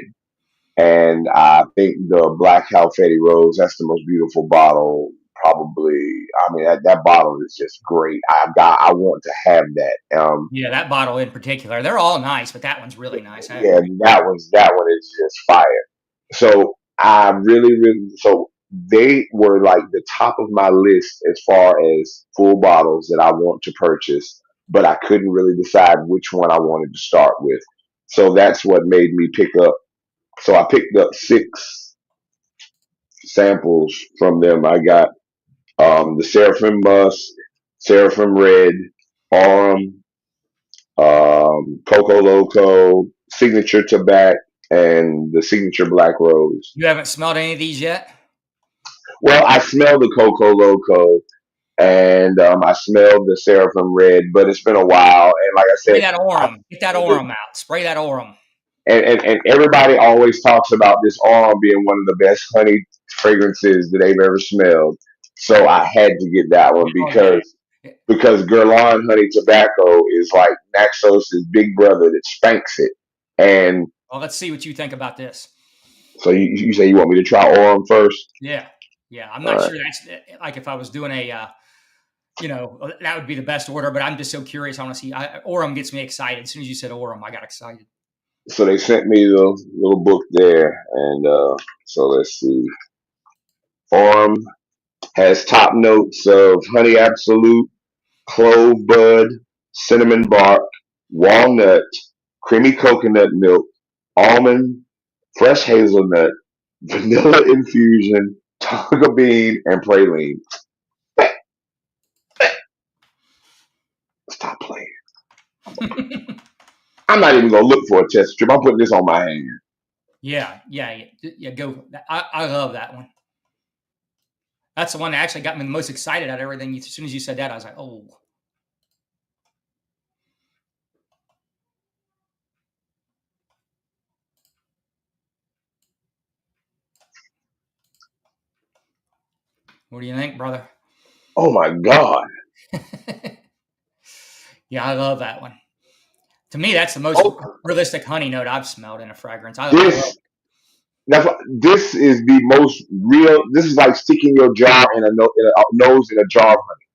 and I think the Black Halfeti Rose. That's the most beautiful bottle. Probably, I mean that bottle is just great. I want to have that. Yeah, that bottle in particular. They're all nice, but that one's really nice. Yeah, that one is just fire. So so they were like the top of my list as far as full bottles that I want to purchase, but I couldn't really decide which one I wanted to start with. So that's what made me pick up. So I picked up 6 samples from them. I got the Seraphim Musk, Seraphim Red, Aurum, Coco Loco, Signature Tobacco, and the Signature Black Rose. You haven't smelled any of these yet? Well, I smell the Coco Loco, and I smelled the seraphim red, but it's been a while. And like I Spray said, that I Orem. Get that Orem out. Spray that Orem. and everybody always talks about this arm being one of the best honey fragrances that they've ever smelled. So I had to get that one Oh yeah. because Guerlain honey tobacco is like Naxos's big brother that spanks it. And Well, let's see what you think about this. so you say you want me to try Orem first? Yeah. Yeah. I'm All not right. sure that's like if I was doing a, that would be the best order, but I'm just so curious. I want to see. Orem gets me excited. As soon as you said Orem, I got excited. So they sent me the little book there, and so let's see. Orem has top notes of honey absolute, clove bud, cinnamon bark, walnut, creamy coconut milk, almond, fresh hazelnut, vanilla infusion, tonka bean, and praline. Stop playing. I'm not even gonna look for a test strip. I'm putting this on my hand. Yeah. Go. I love that one. That's the one that actually got me the most excited at everything. As soon as you said that, I was like, oh. What do you think, brother? Oh my god. Yeah, I love that one. To me, that's the most Oh, realistic honey note I've smelled in a fragrance. I love this it. this is the most real. This is like sticking your jaw in a nose in a jar of honey,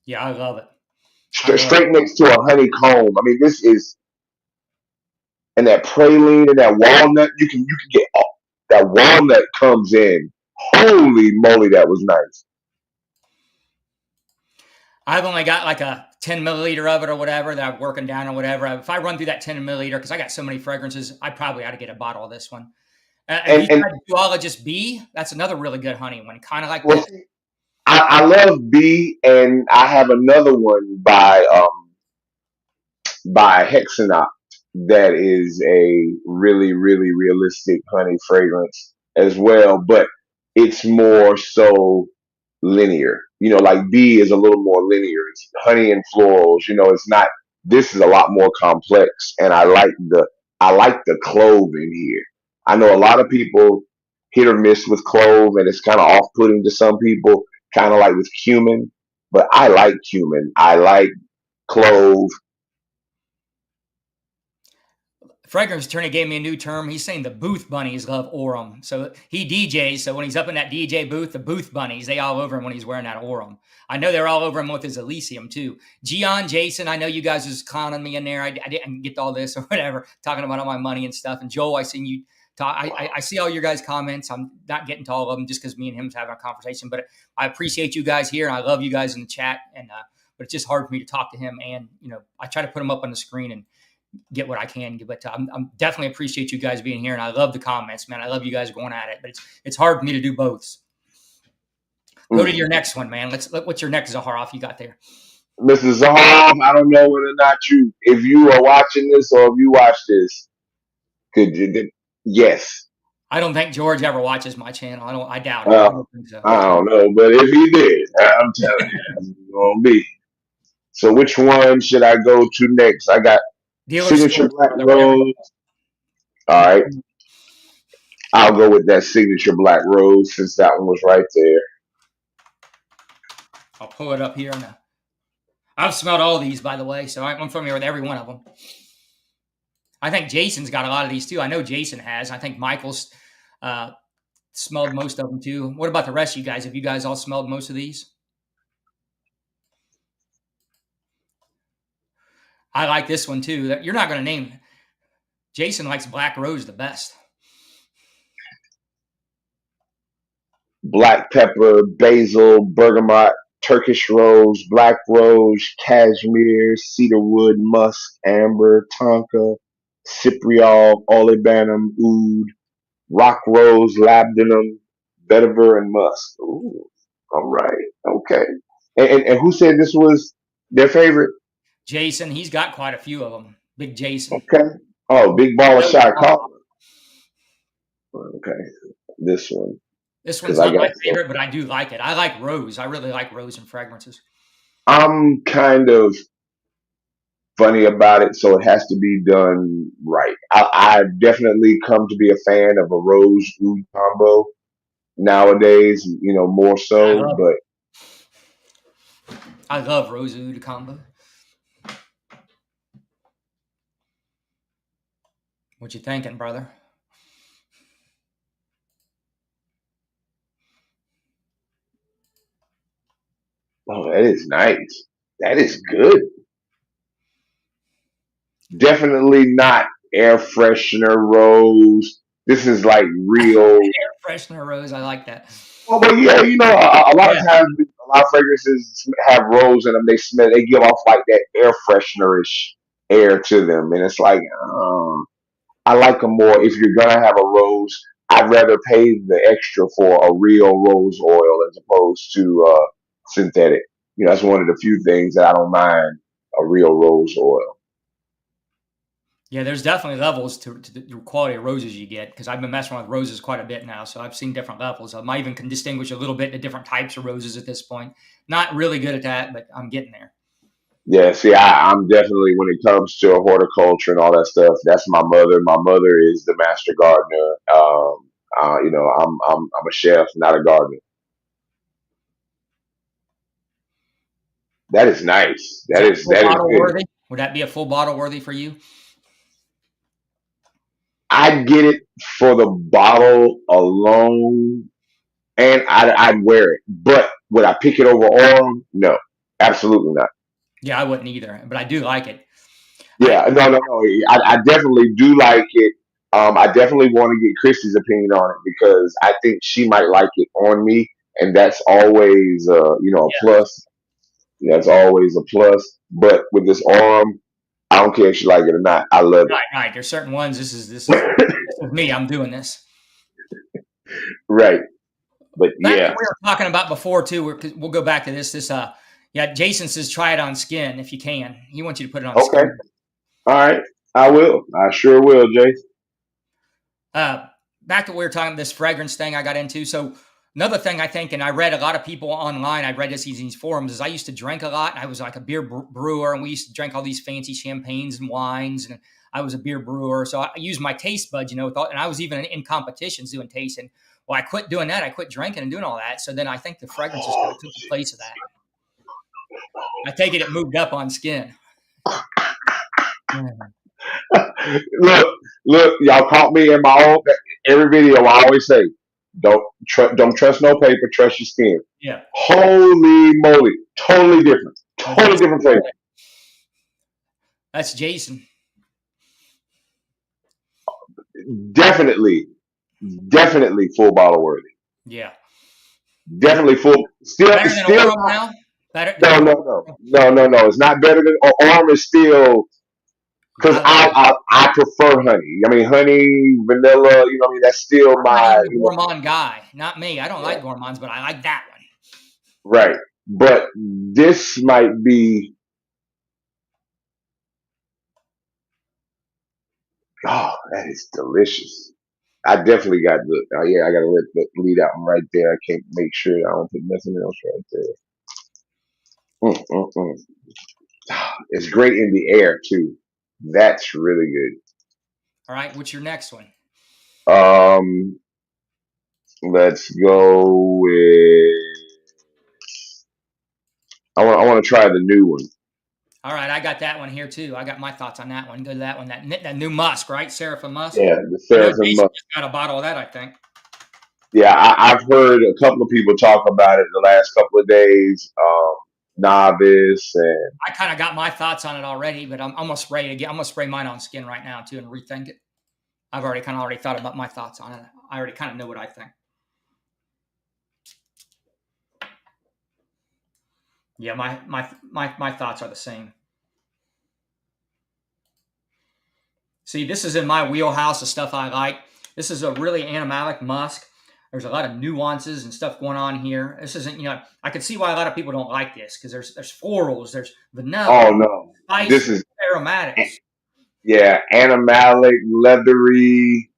Yeah, I love it. I love it. straight next to a honeycomb. I mean, this is and that praline and that walnut. You can get that walnut comes in. Holy moly, that was nice. I've only got like a 10 milliliter of it or whatever that I'm working down or whatever. If I run through that 10 milliliter, because I got so many fragrances, I probably ought to get a bottle of this one. Have you And tried Duologist B? That's another really good honey one, kind of like well, this. see, I love B, and I have another one by Hexanaut that is a really, really realistic honey fragrance as well, but it's more so linear. Like B is a little more linear. It's honey and florals. It's not. This is a lot more complex, and I like the clove in here. I know a lot of people hit or miss with clove, and it's kind of off-putting to some people, kind of like with cumin. But I like cumin. I like clove. Fragrance attorney gave me a new term. He's saying the booth bunnies love Orem. So he DJs. So when he's up in that DJ booth, the booth bunnies, they all over him when he's wearing that Orem. I know they're all over him with his Elysium too. Gian, Jason, I know you guys was clowning me in there. I didn't get all this or whatever, talking about all my money and stuff. And Joel, I seen you talk. I see all your guys' comments. I'm not getting to all of them just because me and him's having a conversation. But I appreciate you guys here, and I love you guys in the chat. And but it's just hard for me to talk to him. And I try to put him up on the screen and get what I can. But I'm definitely appreciate you guys being here, and I love the comments, man. I love you guys going at it, but it's hard for me to do both. Go to your next one, man. What's your next Zaharoff you got there? Mr. Zaharoff, I don't know whether or not if you are watching this or if you watch this, could you? Yes. I don't think George ever watches my channel. I doubt it. I Well, don't think so. I don't know, but if he did, I'm telling you, it's gonna be. So, which one should I go to next? I got Dealer Signature store, Black whatever. Rose. All right, I'll go with that Signature Black Rose since that one was right there. I'll pull it up here now. I've smelled all these, by the way, so I'm familiar with every one of them. I think Jason's got a lot of these too. I know Jason has. I think Michael's smelled most of them too. What about the rest of you guys? Have you guys all smelled most of these? I like this one too. You're not going to name it. Jason likes Black Rose the best. Black pepper, basil, bergamot, Turkish rose, black rose, cashmere, cedarwood, musk, amber, tonka, cypriol, olibanum, oud, rock rose, labdanum, vetiver, and musk. Ooh, all right, okay. And who said this was their favorite? Jason, he's got quite a few of them. Big Jason. Okay. Oh, big ball of shot caller. Okay, this one. This one's because I not my got so. favorite, but I do like it. I like rose. I really like rose and fragrances. I'm kind of funny about it, so it has to be done right. I've definitely come to be a fan of a rose oud combo nowadays, more I so. love But I love rose oud combo. What you thinking, brother? oh, that is nice. That is good. Definitely not air freshener rose. This is like real. Air freshener rose. I like that. Oh, but yeah, a lot of Yeah. times, a lot of fragrances have rose in them. They give off like that air freshenerish air to them, and it's like, I like them more. If you're gonna have a rose, I'd rather pay the extra for a real rose oil as opposed to synthetic. That's one of the few things that I don't mind a real rose oil. Yeah, there's definitely levels to the quality of roses you get because I've been messing with roses quite a bit now, so I've seen different levels. I even can distinguish a little bit the different types of roses at this point. Not really good at that, but I'm getting there. Yeah, see, I'm definitely when it comes to horticulture and all that stuff. That's my mother. My mother is the master gardener. I'm a chef, not a gardener. That is nice. Is That that is full that is bottle good. worthy? Would that be a full bottle worthy for you? I'd get it for the bottle alone, and I'd wear it. But would I pick it over oil? No, absolutely not. Yeah, I wouldn't either, but I do like it. I Yeah, no, no, no. I definitely do like it. I definitely want to get Christy's opinion on it because I think she might like it on me, and that's always, a yeah, plus. That's always a plus. But with this arm, I don't care if she like it or not. I love it. right. There's certain ones. This is me. I'm doing this. Right. But Back to yeah. what we were talking about before too. We'll go back to this. Yeah. Jason says try it on skin if you can. He wants you to put it on Okay. skin. All right. I will. I sure will, Jace. Uh, Back to what we were talking this fragrance thing I got into. So another thing I think, and I read a lot of people online. I read this in these forums. Is I used to drink a lot. I was like a beer brewer, and we used to drink all these fancy champagnes and wines. And I was a beer brewer, so I used my taste buds, and I was even in competitions doing tasting. Well, I quit doing that. I quit drinking and doing all that. So then I think the fragrances kind of took the place of that. I take it moved up on skin. look, look, y'all caught me in my own every video. I always say, don't trust no paper, trust your skin. Yeah. Holy moly, totally different, Well, totally different flavor. That's Jason. Definitely, definitely full bottle worthy. Yeah. Definitely full. Better than Still Orem not. now. Better. No, no, no. It's not better than Arm is still Yeah, because I prefer honey. I mean, honey, vanilla. I mean, that's still I'm not my even a gourmand guy. Not me. I don't like gourmands, but I like that one. right. But this might be. Oh, that is delicious. I definitely got the. Yeah, I got to leave that one right there. I can't make sure I don't put nothing else right there. Mm. It's great in the air too. That's really All right. What's your next one? good. Let's go with. I want to try the new one. All right. I got that one here too. I got my thoughts on that one. Go to that one. That new musk, right? Seraphim musk. Yeah, the I know Seraphim. Jason just got a bottle of that, I think. Yeah, I've heard a couple of people talk about it the last couple of days. Novice and I kind of got my thoughts on it already, but I'm going to spray it again. I'm going to spray mine on skin right now too and rethink it. I've already thought about my thoughts on it. I already kind of know what I think. Yeah, my thoughts are the same. See, this is in my wheelhouse of stuff I like. This is a really animalic musk. There's a lot of nuances and stuff going on here. This isn't, I can see why a lot of people don't like this because there's florals, there's vanilla, oh no, this spice, is aromatics. yeah, animalic, leathery.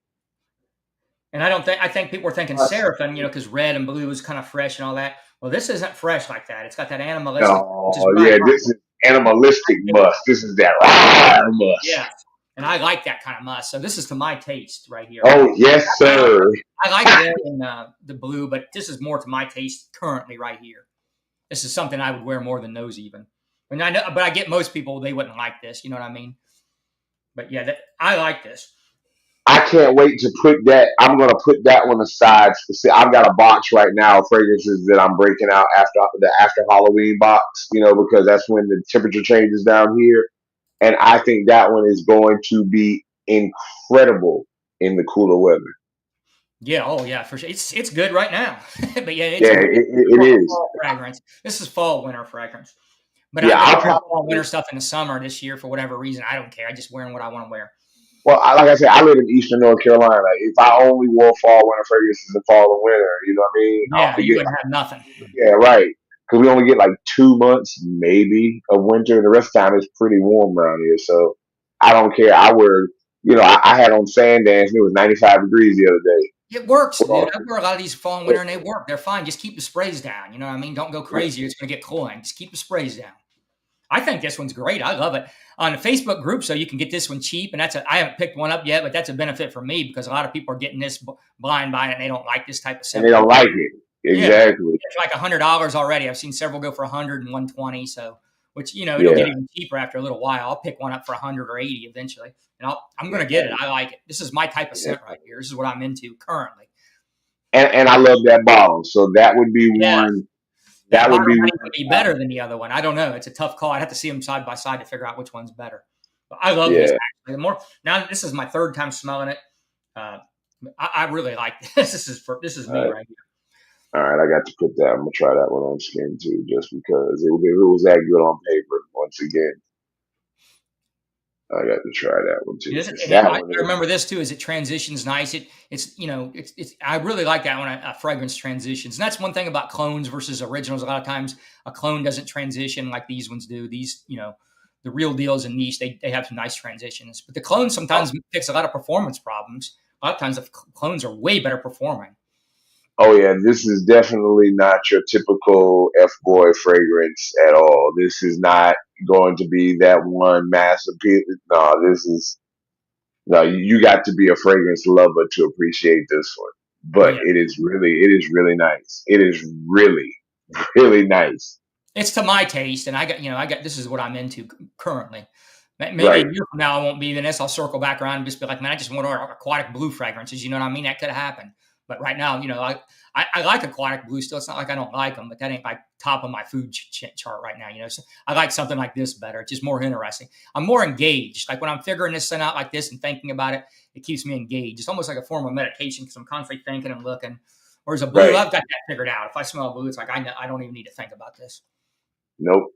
And I think people were thinking seraphim, because red and blue is kind of fresh and all that. Well, this isn't fresh like that. It's got that animalistic, which is Oh what I yeah, like. this is animalistic musk. This is that musk. Yes, and I like that kind of musk. So this is to my taste right here. Oh yes, I like sir. I like red and the blue, but this is more to my taste currently right here. This is something I would wear more than those even. And I know, but I get most people they wouldn't like this. You know what I mean? But yeah, I like this. I can't wait to put that. I'm gonna put that one aside. See, I've got a box right now of fragrances that I'm breaking out after Halloween box. Because that's when the temperature changes down here, and I think that one is going to be incredible in the cooler weather. Yeah, oh yeah, for sure. It's good right now. But yeah, it's Yeah, more it of a is. fall fragrance. This is fall winter fragrance. But Yeah, I've been I'll wearing fall probably. winter stuff in the summer this year for whatever reason. I don't care. I just wearing what I want to wear. Well, like I said, I live in Eastern North Carolina. If I only wore fall winter fragrances in fall and winter, you know what I mean? I Yeah, only you get wouldn't have nothing. Yeah, right. Because we only get like 2 months, maybe, of winter. And the rest of the time, it's pretty warm around here. So I don't care. I wear, I had on sand dance and it was 95 degrees the other day. It works, dude. Well, I wear a lot of these fall and winter and they work. They're fine. Just keep the sprays down. You know what I mean? Don't go yeah, crazy. It's going to get cloying. Just keep the sprays down. I think this one's great. I love it. On the Facebook group, so you can get this one cheap. And I haven't picked one up yet, but that's a benefit for me because a lot of people are getting this blind buying it and they don't like this type of and they scent. don't like it. Yeah, Exactly. it's like $100 already. I've seen several go for 100 and 120. So, which it'll get Yeah. even cheaper after a little while. I'll pick one up for 100 or 80 eventually, and I'm gonna get it. I like it. This is my type of Yeah. scent right here. This is what I'm into currently. And I love that bottle. So that would be Yeah, one. that That would bottle be might one. even be better than the other one. I don't know. It's a tough call. I'd have to see them side by side to figure out which one's better. But I love this Yeah. actually. The more now, this is my third time smelling it. Uh, I really like this. This is All me right. right here. All right. I got to put that. I'm going to try that one on skin too, just because it was that good on paper. Once again, I got to try that one too. Because that I one is. remember this too. Is it transitions nice? It's. I really like that when a fragrance transitions. And that's one thing about clones versus originals. A lot of times, a clone doesn't transition like these ones do. These, the real deals and niche, they have some nice transitions. But the clone sometimes fix a lot of performance problems. A lot of times, the clones are way better performing. Oh yeah, this is definitely not your typical F boy fragrance at all. This is not going to be that one mass appeal. No, this is no. You got to be a fragrance lover to appreciate this one. But Yeah, it is really nice. It is really, really nice. it's to my taste, and I got this is what I'm into currently. Maybe a Right. year from now, I won't be in this. I'll circle back around and just be like, man, I just want aquatic blue fragrances. You know what I mean? That could happen. But right now, I like aquatic blue still. It's not like I don't like them, but that ain't like top of my food chart right now. So I like something like this better. It's just more interesting. I'm more engaged. Like when I'm figuring this thing out like this and thinking about it, it keeps me engaged. It's almost like a form of meditation because I'm constantly thinking and looking. Whereas a blue, Right. I've got that figured out. If I smell a blue, it's like I don't even need to think about this. Nope.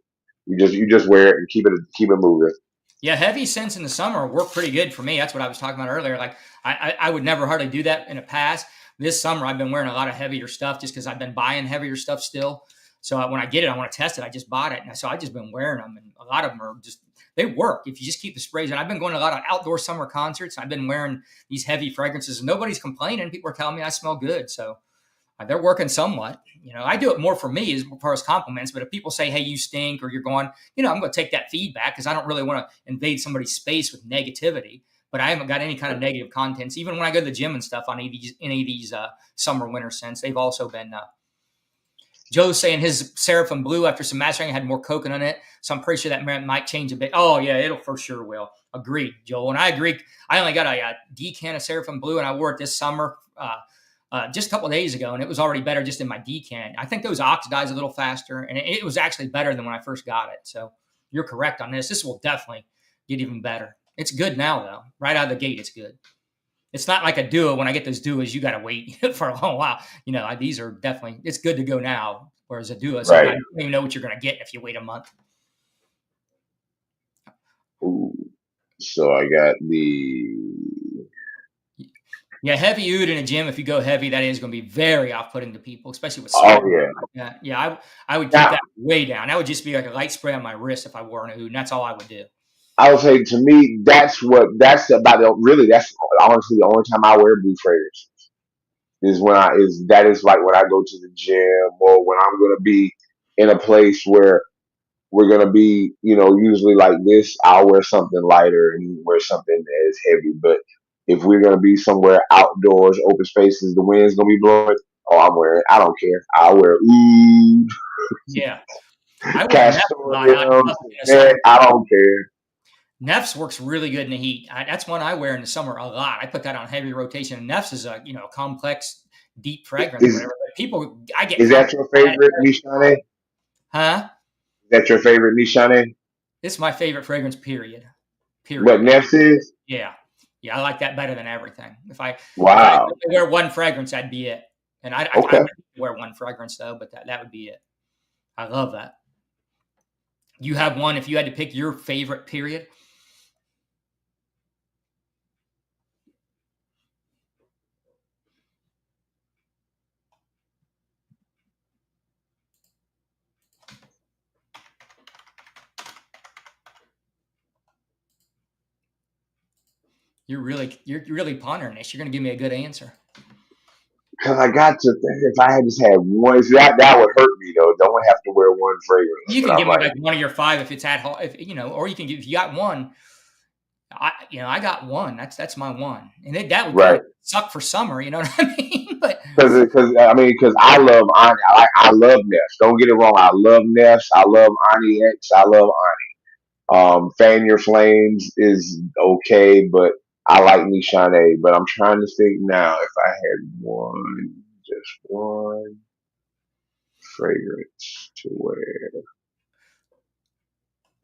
You just wear it and keep it moving. Yeah, heavy scents in the summer work pretty good for me. That's what I was talking about earlier. Like I would never hardly do that in the past. This summer, I've been wearing a lot of heavier stuff just because I've been buying heavier stuff still. So when I get it, I want to test it. I just bought it, and so I just been wearing them, and a lot of them are just they work if you just keep the sprays. And I've been going to a lot of outdoor summer concerts. I've been wearing these heavy fragrances, and nobody's complaining. People are telling me I smell good, so they're working somewhat. I do it more for me as far as compliments. But if people say, "Hey, you stink," or "You're going," I'm going to take that feedback because I don't really want to invade somebody's space with negativity. But I haven't got any kind of negative contents. Even when I go to the gym and stuff on any of these summer winter scents, they've also been. Joe's saying his Seraphim Blue after some mastering had more coconut in it, so I'm pretty sure that might change a bit. Oh yeah, it'll for sure will. Agreed, Joel, and I agree. I only got a decant of Seraphim Blue, and I wore it this summer. Just a couple of days ago, and it was already better just in my decant. I think those oxidize a little faster, and it was actually better than when I first got it. So you're correct on this. This will definitely get even better. It's good now, though. Right out of the gate, it's good. It's not like a duo. When I get those duos, you got to wait for a long while. These are definitely, it's good to go now. Whereas a duo, Right. sometimes you don't even know what you're going to get if you wait a month. Ooh. So I got the. Yeah, heavy oud in a gym, if you go heavy, that is going to be very off-putting to people, especially with Oh sweat. yeah. Yeah, I would keep Now that way down. That would just be like a light spray on my wrist if I wore an oud, and that's all I would do. I would say to me that's about the really that's honestly the only time I wear blue fragrance. is when that is like when I go to the gym or when I'm gonna be in a place where we're gonna be, usually like this, I'll wear something lighter and wear something as heavy. But if we're gonna be somewhere outdoors, open spaces, the wind's gonna be blowing. Oh, I don't care. I'll wear oud, Yeah. I wear Neff a lot. I Castoreum, love it in the Net, summer. I don't care. Neff's works really good in the heat. That's one I wear in the summer a lot. I put that on heavy rotation. And Neff's is a complex, deep fragrance or Is whatever. But people, I get is that your compliments on that. favorite Nishane? Is Huh? that your favorite Nishane? It's my favorite fragrance. Period. What Period. Neff's is? Yeah. Yeah, I like that better than everything. If I had Wow. to wear one fragrance, that'd be it. And I Okay. would wear one fragrance though, but that would be it. I love that. You have one if you had to pick your favorite. Period. You're really pondering this. You're going to give me a good answer. Because I got to think if I had just had one, see, that would hurt me though. Don't have to wear one fragrance, You but can I'm give me like, like one of your five if it's at home, or you can give if you got one. I got one. That's my one, and that would kind right. of suck for summer. You know what I mean? But Because I love Ani. I love Nest. Don't get it wrong. I love Nest. I love Ani X. I love Fan Your Flames is okay, but I like Nishane. But I'm trying to think now if I had just one fragrance to wear.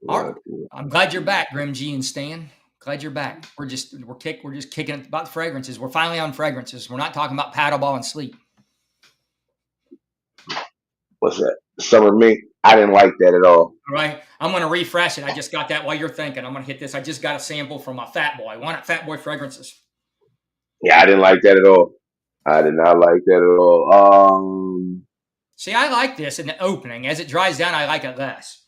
all right, What would I'm glad you're be? back, Grim G and Stan. Glad you're back. We're just kicking it about the fragrances. We're finally on fragrances. We're not talking about paddleball and sleep. What's that? Summer Mink. I didn't like that at all. All right, I'm going to refresh it. I just got that while you're thinking. I'm going to hit this. I just got a sample from my Fat Boy. Why not Fat Boy fragrances? Yeah, I didn't like that at all. I did not like that at all. See, I like this in the opening. As it dries down, I like it less.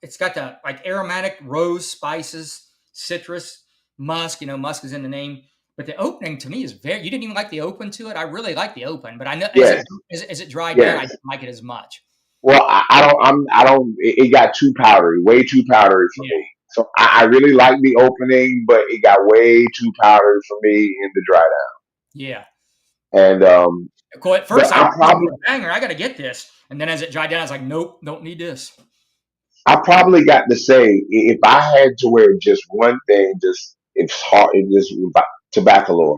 It's got the like aromatic rose spices, citrus, musk. Musk is in the name. But the opening to me is very. You didn't even like the open to it. I really like the open, but I know Yes, as it dried down, I yes. didn't like it as much. Well, I don't. I don't. It got too powdery, way too powdery for Yeah, me. So I really like the opening, but it got way too powdery for me in the dry yeah. down. And Cool. At but first, I thought this was a banger. I got to get this, and then as it dried down, I was like, nope, don't need this. I probably got to say if I had to wear just one thing, just it's hard. It just tobacco.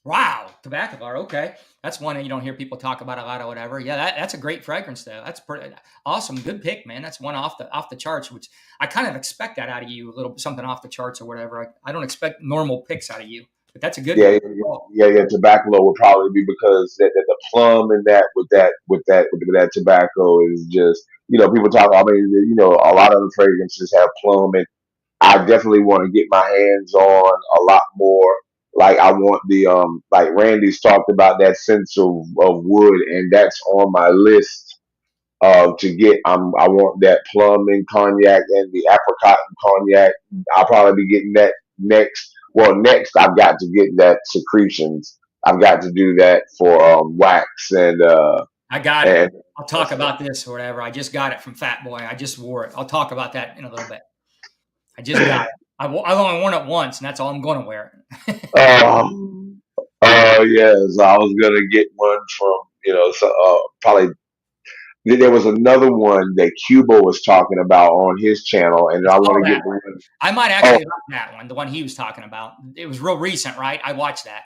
Wow, tobacco bar. Okay, that's one that you don't hear people talk about a lot or whatever. Yeah, that's a great fragrance though. That's pretty awesome. Good pick, man. That's one off the charts, which I kind of expect that out of you. A little something off the charts or whatever. I don't expect normal picks out of you, but that's a good Yeah, one. yeah, Oh, yeah. Tobacco would probably be because that the plum and that with that tobacco is just people talk. I mean, a lot of the fragrances have plum, and I definitely want to get my hands on a lot more. Like I want the like Randy's talked about that sense of wood, and that's on my list to get. I want that plum and cognac and the apricot and cognac. I'll probably be getting that next. Well, next I've got to get that secretions. I've got to do that for wax I got it. and I'll talk about this or whatever. I just got it from Fat Boy. I just wore it. I'll talk about that in a little bit. I just got it. I've only worn it once, and that's all I'm going to wear it. oh yes, I was gonna get one from probably. There was another one that Cuba was talking about on his channel, and I I saw want to that get the one. one. I might Oh actually like that one, the one he was talking about. It was real recent, right? I watched that.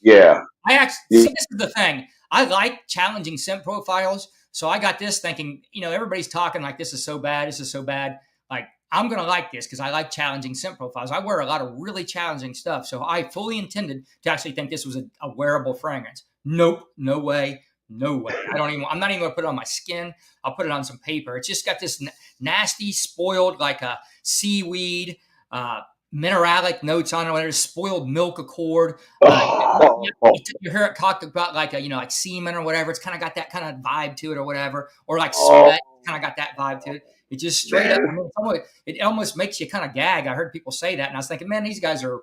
yeah, I actually yeah. see this is the thing. I like challenging scent profiles. So I got this thinking, everybody's talking like this is so bad, this is so bad. Like I'm gonna like this because I like challenging scent profiles. I wear a lot of really challenging stuff. So I fully intended to actually think this was a wearable fragrance. Nope, no way. No way. I'm not even gonna put it on my skin. I'll put it on some paper. It's just got this nasty, spoiled, like a seaweed, uh, mineralic notes on it, whatever, spoiled milk accord. You hear it talked about like like semen or whatever. It's kind of got that kind of vibe to it or whatever, or like oh, sweat. Kind of got that vibe to it. It just straight up. man. I mean, it almost makes you kind of gag. I heard people say that, and I was thinking, man, these guys are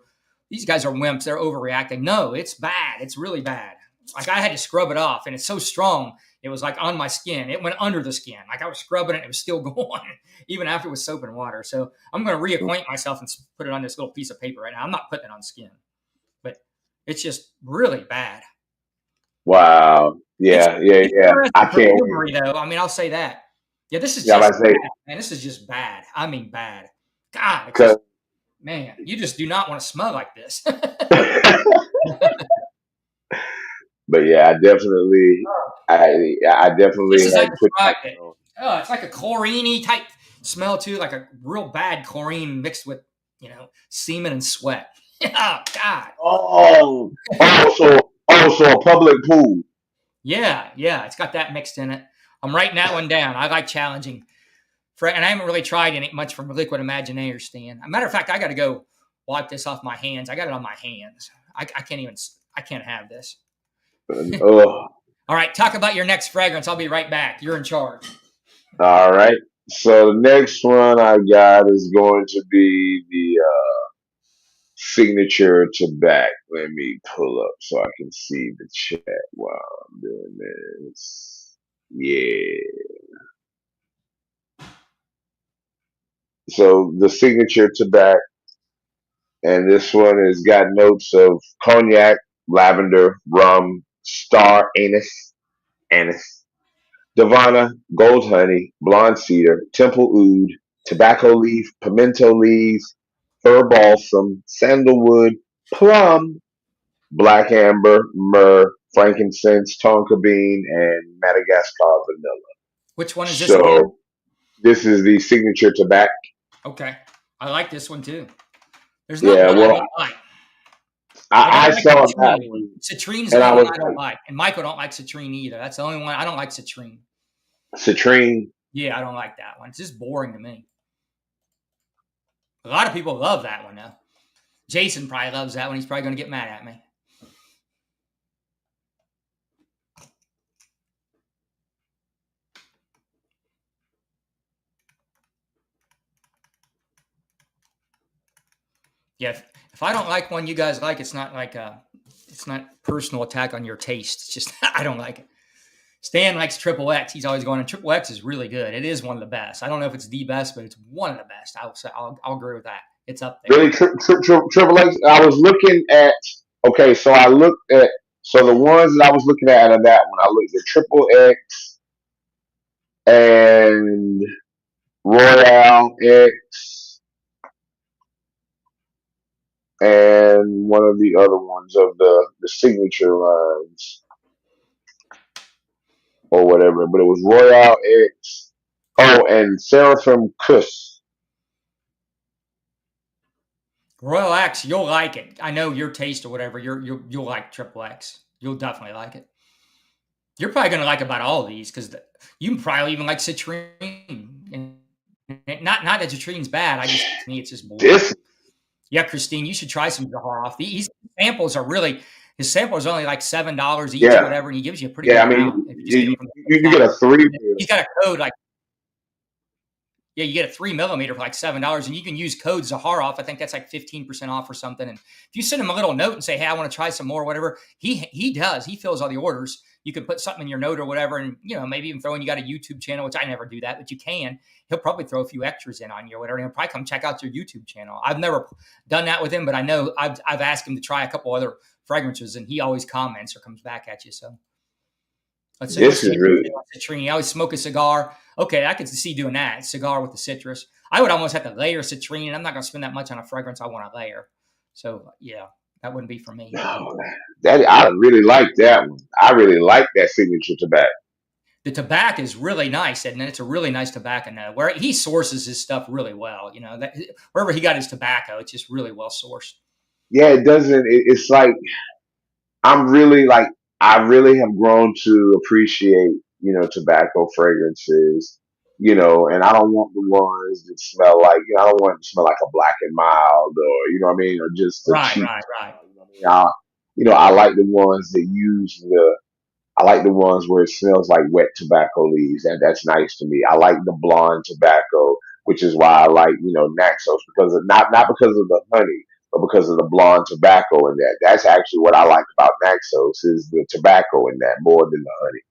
these guys are wimps. They're overreacting. No, it's bad. It's really bad. Like I had to scrub it off, and it's so strong. It was like on my skin. It went under the skin. Like I was scrubbing it, it was still going, even after it was soap and water. So I'm going to reacquaint myself and put it on this little piece of paper right now. I'm not putting it on skin, but it's just really bad. Wow. It's, Yeah, yeah, it's yeah. I interesting for can't wait. memory, though. I mean, I'll say that. Yeah, this is Yeah, just like I say, bad, man. This is just bad. I mean, bad. God, it's because just man. You just do not want to smell like this. but yeah, I definitely Just as I had put that described it. one on. Oh, it's like a chlorine type smell too, like a real bad chlorine mixed with semen and sweat. Oh God. Oh, also a public pool. Yeah, yeah. It's got that mixed in it. I'm writing that one down. I like challenging. And I haven't really tried any much from Liquid Imaginator, Stan. As a matter of fact, I got to go wipe this off my hands. I got it on my hands. I can't even. I can't have this. Ugh. All right, talk about your next fragrance. I'll be right back. You're in charge. All right. So the next one I got is going to be the signature to back. Let me pull up so I can see the chat while I'm doing this. Yeah. So the signature to back, and this one has got notes of cognac, lavender, rum, star anise, Davana, gold honey, blonde cedar, temple oud, tobacco leaf, pimento leaves, fir balsam, sandalwood, plum, black amber, myrrh, frankincense, tonka bean, and Madagascar vanilla. Which one is this again? So this is the signature tobacco. Okay, I like this one too. There's not Yeah, one I well, don't like. I I don't like saw that citrine. one Citrine's the and I only one was I don't like, like, and Michael don't like citrine either. That's the only one I don't like. Citrine. citrine. Yeah, I don't like that one. It's just boring to me. A lot of people love that one though. Jason probably loves that one. He's probably going to get mad at me. Yeah, if I don't like one you guys like, it's not like it's not personal attack on your taste. It's just I don't like it. Stan likes Triple X. He's always going, and Triple X is really good. It is one of the best. I don't know if it's the best, but it's one of the best. I'll say I'll agree with that. It's up there. Really, Triple X. I was looking at. Okay, so I looked at. So the ones that I was looking at out of that one, I looked at Triple X and Royale X and one of the other ones of the signature lines or whatever. But it was Royale X. Oh, and Seraphim Kuss. Royal X, you'll like it. I know your taste or whatever. You'll like Triple X. You'll definitely like it. You're probably going to like about all of these because you probably even like citrine. And not that citrine's bad. I just to me it's just boring. This. Yeah, Christine, you should try some Zahar. These samples are really his sample is only like $7 each or Yeah, whatever, and he gives you a pretty yeah. good I mean, amount if you just get them from the you get a supplier. three. He's got a code like yeah, you get a 3 millimeter for like $7, and you can use code Zahar off. I think that's like 15% off or something. And if you send him a little note and say, "Hey, I want to try some more," or whatever, he does. He fills all the orders. You can put something in your note or whatever, and maybe even throw in you got a YouTube channel, which I never do that, but you can. He'll probably throw a few extras in on you or whatever. And he'll probably come check out your YouTube channel. I've never done that with him, but I know I've asked him to try a couple other fragrances, and he always comments or comes back at you. So. So you'll This see is really. citrine. I always smoke a cigar. Okay, I could see doing that. Cigar with the citrus. I would almost have to layer citrine, and I'm not going to spend that much on a fragrance I want to layer. So, yeah, that wouldn't be for me. Oh, that I really like that one. I really like that signature tobacco. The tobacco is really nice, and it's a really nice tobacco note. Where he sources his stuff really well. Wherever he got his tobacco, it's just really well sourced. Yeah, it doesn't. It's like I'm really like I really have grown to appreciate tobacco fragrances. And I don't want the ones that smell like I don't want it to smell like a Black and Mild or you know what I mean or just a Right, cheap. right, right. You know what I mean? I like the ones that use the I like the ones where it smells like wet tobacco leaves, and that's nice to me. I like the blonde tobacco, which is why I like Naxos because not because of the honey, because of the blonde tobacco in that. That's actually what I like about Naxos is the tobacco in that more than the honey.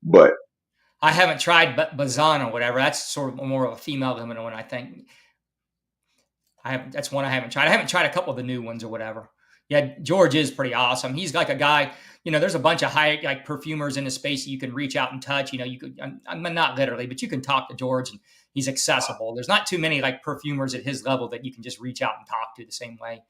But I haven't tried Bazan or whatever. That's sort of more of a female limited one, I think. That's one I haven't tried. I haven't tried a couple of the new ones or whatever. Yeah, George is pretty awesome. He's like a guy, there's a bunch of high like perfumers in the space that you can reach out and touch. You could, I'm not literally, but you can talk to George and he's accessible. There's not too many like perfumers at his level that you can just reach out and talk to the same way.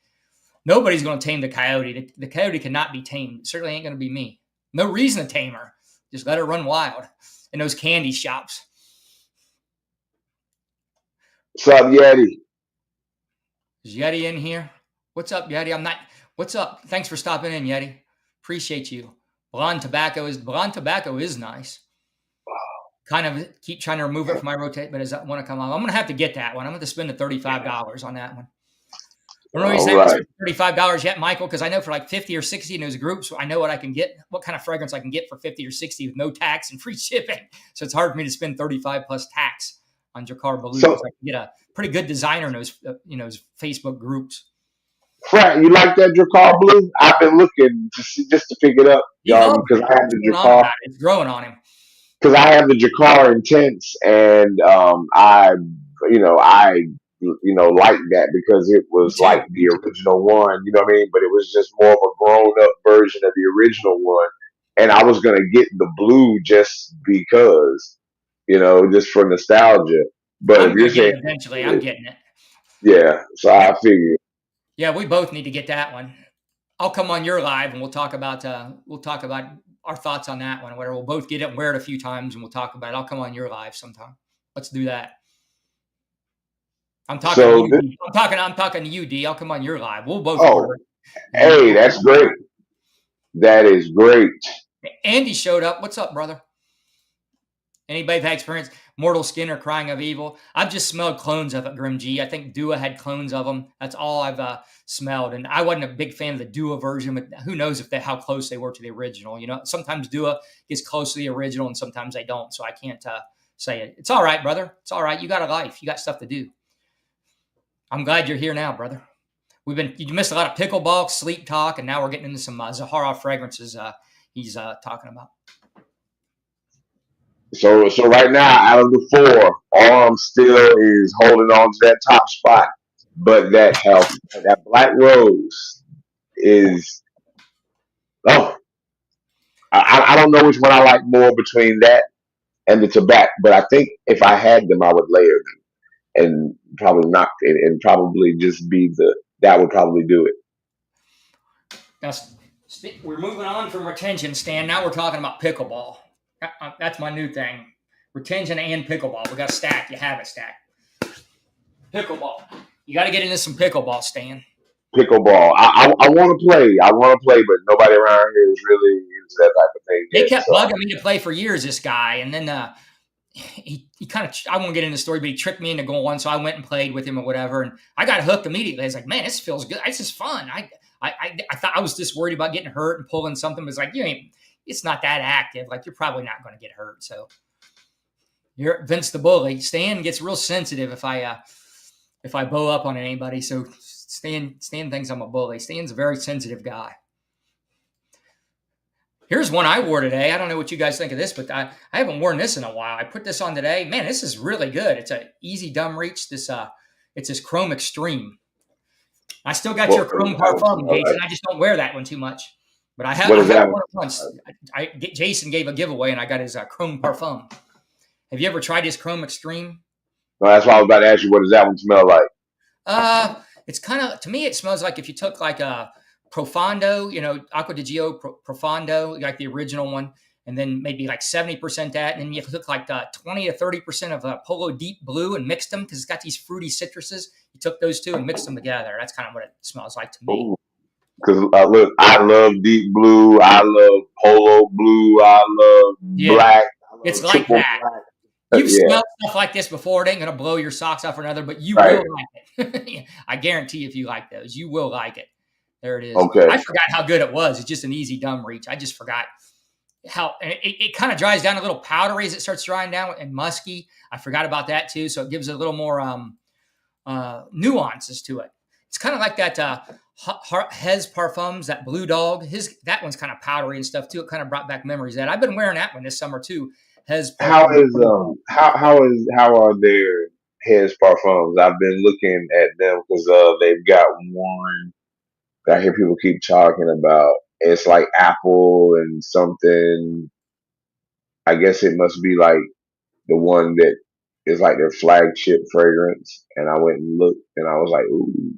Nobody's going to tame the coyote. The coyote cannot be tamed. It certainly ain't going to be me. No reason to tame her. Just let her run wild in those candy shops. What's up, Yeti? Is Yeti in here? What's up, Yeti? What's up? Thanks for stopping in, Yeti. Appreciate you. Blonde tobacco is nice. Kind of keep trying to remove it from my rotate, but does that want to come on? I'm going to have to get that one. I'm going to spend the $35 on that one. I don't know if he's saying $35 yet, Michael, because I know for like 50 or 60 in those groups, I know what I can get, what kind of fragrance I can get for 50 or 60 with no tax and free shipping. So it's hard for me to spend 35 plus tax on Jacquard Baloo because I can get a pretty good designer in those, those Facebook groups. Frank, you like that Jacquard Blue? I've been looking to see, just to pick it up, because I have the Jacquard. It's growing on him. Because I have the Jacquard Intense, and I like that because it was like the original one, you know what I mean? But it was just more of a grown up version of the original one. And I was gonna get the blue just because, just for nostalgia. But I'm gonna get it eventually, I'm getting it. Yeah, so I figured. Yeah, we both need to get that one. I'll come on your live and we'll talk about our thoughts on that one. Where we'll both get it and wear it a few times and we'll talk about it. I'll come on your live sometime. Let's do that. I'm talking to you, D. I'm talking to you, D. I'll come on your live. We'll both. Hey, that's great. That is great. Andy showed up. What's up, brother? Anybody had experience? Mortal Skin or Crying of Evil? I've just smelled clones of it, Grim G. I think Dua had clones of them. That's all I've smelled. And I wasn't a big fan of the Dua version, but who knows how close they were to the original. Sometimes Dua gets close to the original and sometimes they don't. So I can't say it. It's all right, brother. It's all right. You got a life. You got stuff to do. I'm glad you're here now, brother. You missed a lot of pickleball, sleep talk, and now we're getting into some Zahara fragrances he's talking about. So right now, out of the four, Arm still is holding on to that top spot, but that Black Rose is I don't know which one I like more between that and the tobacco, but I think if I had them, I would layer them and probably not, and probably just be that would probably do it. Now, we're moving on from retention, Stan. Now we're talking about pickleball. That's my new thing. Retention and pickleball. We got a stack. You have it stacked. Pickleball. You got to get into some pickleball, Stan. Pickleball. I want to play. But nobody around here is really into that type of thing. They kept bugging me to play for years, this guy. And then he kind of, I won't get into the story, but he tricked me into going one. So I went and played with him or whatever. And I got hooked immediately. I was like, man, this feels good. This is fun. I thought I was just worried about getting hurt and pulling something. But it's like, it's not that active. Like, you're probably not going to get hurt. So you're Vince the Bully. Stan gets real sensitive if I bow up on anybody. So Stan thinks I'm a bully. Stan's a very sensitive guy. Here's one I wore today. I don't know what you guys think of this, but I haven't worn this in a while. I put this on today. Man, this is really good. It's an easy dumb reach. It's this Chrome Extreme. I still got your Chrome Parfum, Jason. I just don't wear that one too much. But I have worn it once. Jason gave a giveaway, and I got his Chrome Parfum. Have you ever tried his Chrome Extreme? No, that's why I was about to ask you, what does that one smell like? It's kind of, to me, it smells like if you took like a Profondo, Acqua di Gio Profondo, like the original one, and then maybe like 70% that, and then you took like 20 to 30% of Polo Deep Blue and mixed them because it's got these fruity citruses. You took those two and mixed them together. That's kind of what it smells like to me. Because look, I love Deep Blue, I love Polo Blue, I love Black. It's like that. You've smelled stuff like this before. It ain't going to blow your socks off or another, but you will like it. I guarantee if you like those, you will like it. There it is. Okay. I forgot how good it was. It's just an easy dumb reach. I just forgot how it kind of dries down a little powdery as it starts drying down and musky. I forgot about that too. So it gives it a little more nuances to it. It's kind of like that Hez Parfums, that Blue Dog. That one's kind of powdery and stuff too. It kind of brought back memories of that. I've been wearing that one this summer too. Hez How Parfum. is how are their Heads parfums? I've been looking at them because they've got one that I hear people keep talking about. It's like apple and something. I guess it must be like the one that is like their flagship fragrance. And I went and looked, and I was like, "Ooh,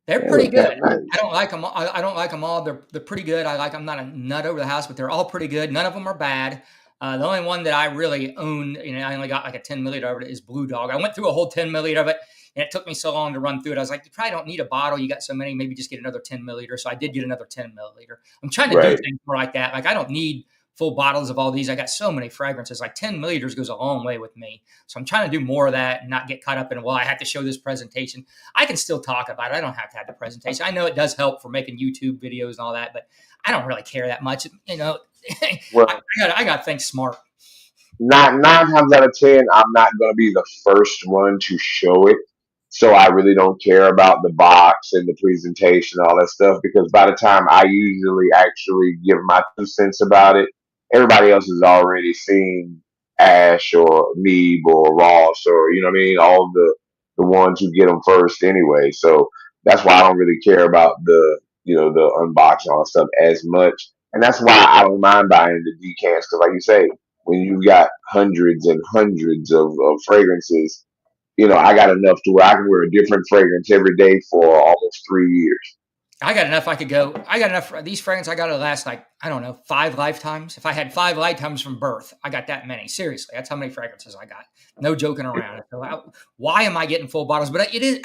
They're they pretty look kind good. of I nice." don't like them. I don't like them all. They're pretty good. I'm not a nut over the house, but they're all pretty good. None of them are bad. The only one that I really own, I only got like a 10 milliliter of it, is Blue Dog. I went through a whole 10 milliliter of it, and it took me so long to run through it. I was like, you probably don't need a bottle. You got so many, maybe just get another 10 milliliter. So I did get another 10 milliliter. I'm trying to do Right, things more like that. Like I don't need full bottles of all these. I got so many fragrances. Like 10 milliliters goes a long way with me. So I'm trying to do more of that and not get caught up in, well, I have to show this presentation. I can still talk about it. I don't have to have the presentation. I know it does help for making YouTube videos and all that, but I don't really care that much. well, I got to think smart. not 9 times out of 10, I'm not going to be the first one to show it. So I really don't care about the box and the presentation, all that stuff, because by the time I usually actually give my 2 cents about it, everybody else has already seen Ash or Meeb or Ross or, you know what I mean? All the ones who get them first anyway. So that's why I don't really care about the unboxing, all that stuff as much. And that's why I don't mind buying the decants, because like you say, when you've got hundreds and hundreds of fragrances, I got enough to where I can wear a different fragrance every day for almost 3 years. I got enough. I got enough. These fragrances I got to last like, I don't know, 5 lifetimes. If I had 5 lifetimes from birth, I got that many. Seriously, that's how many fragrances I got. No joking around. So why am I getting full bottles? But it is.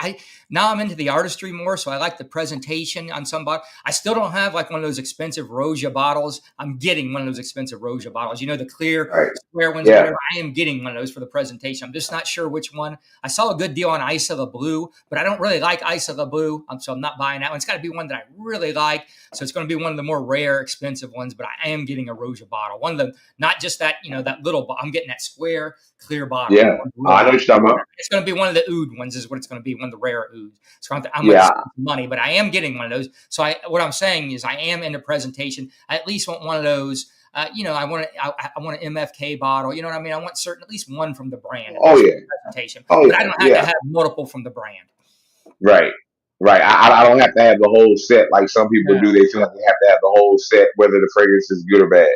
Now I'm into the artistry more, so I like the presentation on some bottle. I still don't have like one of those expensive Roja bottles. I'm getting one of those expensive Roja bottles. The clear Right. square ones or Yeah. whatever. I am getting one of those for the presentation. I'm just not sure which one. I saw a good deal on Ice of the Blue, but I don't really like Ice of the Blue, so I'm not buying that one. It's got to be one that I really like. So it's going to be one of the more rare, expensive ones, but I am getting a Roja bottle. One of them, not just that, that little, I'm getting that square, clear bottle. Yeah. I know what you're talking about. It's going to be one of the oud ones is what it's going to be, one of the rare ouds. So I'm going to Yeah. spend money, but I am getting one of those. So what I'm saying is I am in the presentation. I at least want one of those. I want an MFK bottle. You know what I mean? I want at least one from the brand at Oh least yeah. for the presentation. Oh But I yeah. don't have to Yeah. have multiple from the brand. Right. Right. I don't have to have the whole set like some people do. No. They feel like they have to have the whole set, whether the fragrance is good or bad.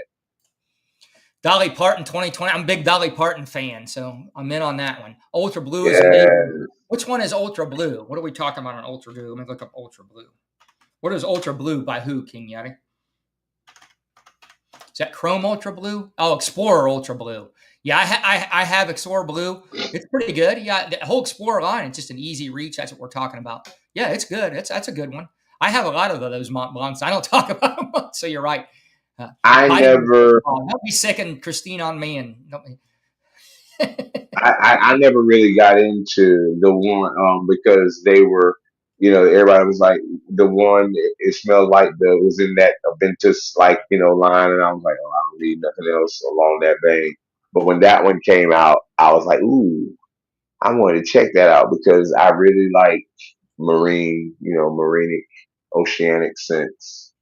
Dolly Parton 2020. I'm a big Dolly Parton fan, so I'm in on that one. Ultra Blue is amazing. Yeah. Which one is Ultra Blue? What are we talking about on Ultra Blue? Let me look up Ultra Blue. What is Ultra Blue by who, King Yeti? Is that Chrome Ultra Blue? Oh, Explorer Ultra Blue. Yeah, I have Explorer Blue. It's pretty good. Yeah, the whole Explorer line, it's just an easy reach. That's what we're talking about. Yeah, it's good. That's a good one. I have a lot of those Mont Blancs. I don't talk about them much, so you're right. I never Don't be sicking Christine on me and I never really got into the one because they were, everybody was like the one. It smelled like it was in that Aventus line, and I was like, oh, I don't need nothing else along that vein. But when that one came out, I was like, ooh, I wanted to check that out because I really like marinic, oceanic scents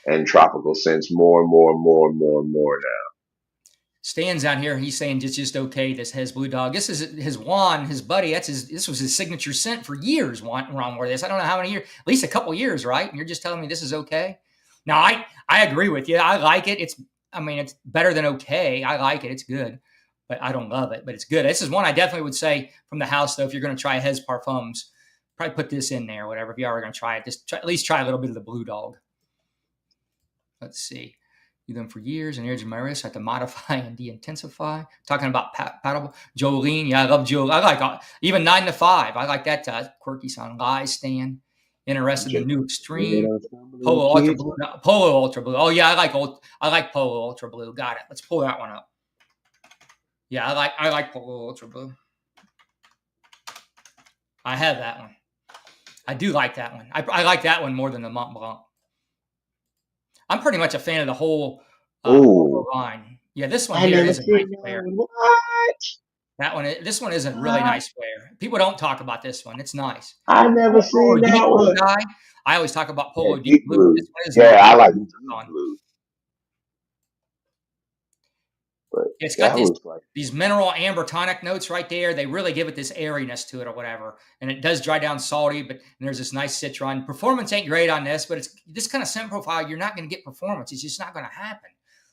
and tropical scents more and more and more and more and more now. Stan's out here. He's saying it's just okay. This has Blue Dog. This is his Juan, his buddy. This was his signature scent for years. Ron wore this. I don't know how many years, at least a couple years, right? And you're just telling me this is okay. Now I agree with you. I like it. It's better than okay. I like it. It's good, but I don't love it. But it's good. This is one I definitely would say from the house though. If you're going to try Hez Parfums, probably put this in there. Whatever. If you are going to try it, at least try a little bit of the Blue Dog. Let's see. Do them for years and edge of my wrist. I have to modify and de-intensify. Talking about paddle. Jolene. Yeah, I love Jolene. I like even 9 to 5. I like that quirky sound. Lies stand. Interested in the new extreme. Polo Ultra Blue. No, Polo Ultra Blue. Oh yeah, I like Polo Ultra Blue. Got it. Let's pull that one up. Yeah, I like Polo Ultra Blue. I have that one. I do like that one. I like that one more than the Mont Blanc. I'm pretty much a fan of the whole line. Yeah, this one here is a nice pair. What? This one is a really nice flare. People don't talk about this one. It's nice. I never Polo seen Deep that Blue one. guy. I always talk about Yeah, Polo Deep deep Blue. blue. This one is Yeah, nice. I like deep blue. But It's got that was like, these mineral amber tonic notes right there. They really give it this airiness to it or whatever. And it does dry down salty, but there's this nice citron. Performance ain't great on this, but it's this kind of scent profile. You're not going to get performance. It's just not going to happen.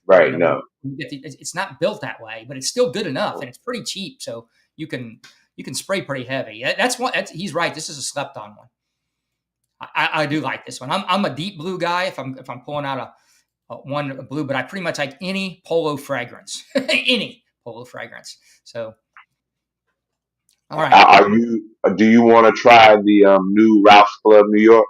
right, no. It's not built that way, but it's still good enough, and it's pretty cheap. So you can spray pretty heavy. He's right. This is a slept on one. I do like this one. I'm a deep blue guy if I'm pulling out one blue, but I pretty much like any polo fragrance, any polo fragrance. So, all right. Do you want to try the new Ralph's Club New York?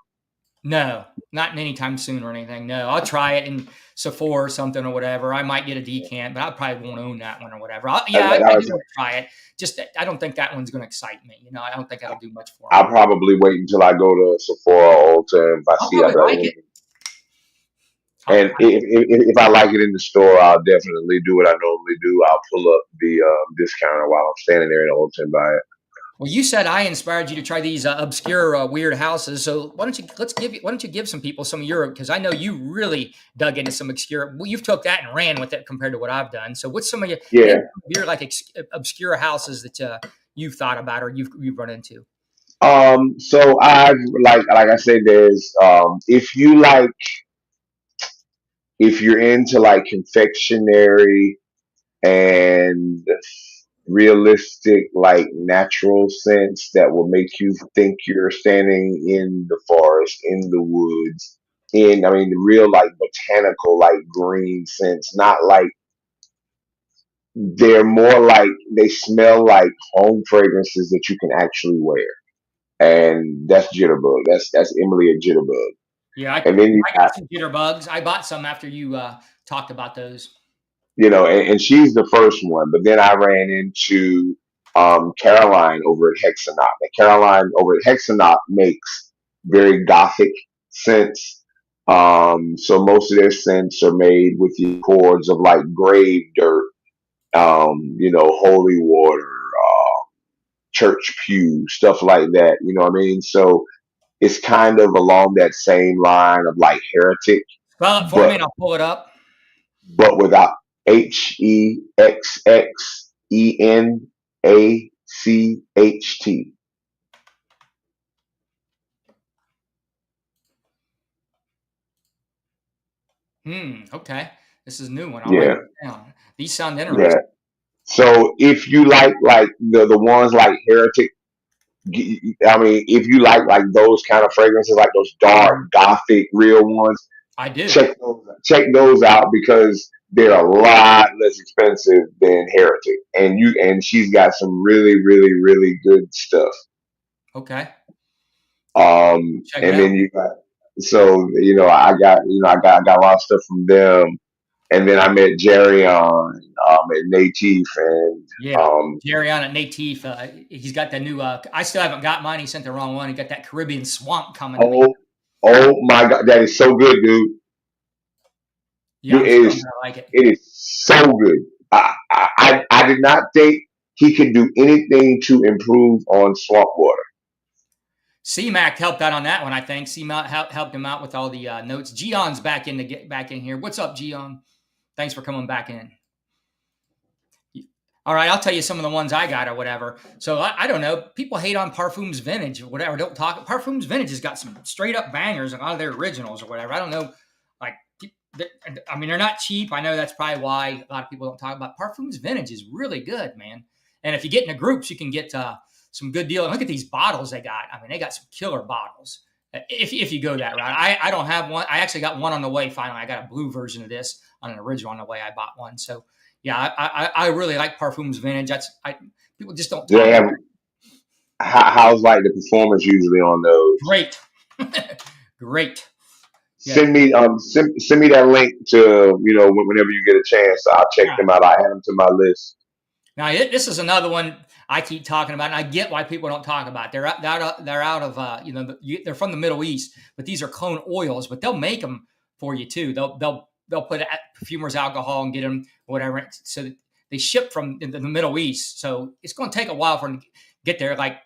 No, not anytime soon or anything. No, I'll try it in Sephora or something or whatever. I might get a decant, but I probably won't own that one or whatever. I do want to try it. Just I don't think that one's going to excite me. I don't think that'll do much for me. I'll probably wait until I go to Sephora or Ulta, and if I I'll see I probably like it. And if I like it in the store, I'll definitely do what I normally do. I'll pull up the discounter while I'm standing there in Ulta and buy it. Well, you said I inspired you to try these obscure, weird houses. So why don't you give some people some of your, because I know you really dug into some obscure. Well, you've took that and ran with it compared to what I've done. So what's some of your like obscure houses that you've thought about or you've run into? So I like I said, there's if you're into like confectionery and realistic, like natural scents that will make you think you're standing in the forest, in the woods, I mean, the real like botanical, like green scents, not like they're more like they smell like home fragrances that you can actually wear. And that's Jitterbug. That's Emily at Jitterbug. Yeah, And then you I got some jitterbugs. I bought some after you talked about those. and she's the first one. But then I ran into Caroline over at Hexanaut. And Caroline over at Hexanaut makes very gothic scents. So most of their scents are made with the accords of like grave dirt, holy water, church pew, stuff like that. You know what I mean? So it's kind of along that same line of like heretic, Spell it for me but and I'll pull it up. without HEXXENACHT. Okay. This is a new one. I'll write Yeah, it down. These sound yeah. interesting. So if you like the ones like heretic, I mean, if you like those kind of fragrances, like those dark gothic real ones, I do. check those out because they're a lot less expensive than Heretic, and she's got some really really really good stuff. Okay. Check it And out. then you got I got a lot of stuff from them, and then I met Jerry on at Natif, and Yeah. Jerry on at Natif. He's got the new, I still haven't got mine. He sent the wrong one. He got that Caribbean swamp coming to me. oh oh my God, that is so good, dude. Yeah, Dude, I'm still gonna like it. it is so good. I did not think he could do anything to improve on Swamp Water. C-Mac helped out on that one, I think. C-Mac helped him out with all the notes. Gion's back in to get back in here. What's up, Gion? Thanks for coming back in. All right, I'll tell you some of the ones I got or whatever. So I don't know. People hate on Parfums Vintage or whatever. Don't talk. Parfums Vintage has got some straight up bangers, a lot of their originals or whatever. I don't know. Like, I mean, they're not cheap. I know that's probably why a lot of people don't talk about Parfums Vintage is really good, man. And if you get into groups, you can get some good deal. And look at these bottles they got. I mean, they got some killer bottles. If you go that route, I don't have one. I actually got one on the way. Finally, I got a blue version of this on an original on the way. I bought one. So yeah, I really like Parfums Vintage. People just don't talk about it. How's like the performance usually on those? Great, great. Yeah. Send me that link to whenever you get a chance. I'll check them out. I add them to my list. Now this is another one I keep talking about, and I get why people don't talk about it. They're out of they're from the Middle East, but these are clone oils. But they'll make them for you too. They'll put perfumers alcohol and get them whatever. So they ship from the Middle East, so it's going to take a while for them to get there. Like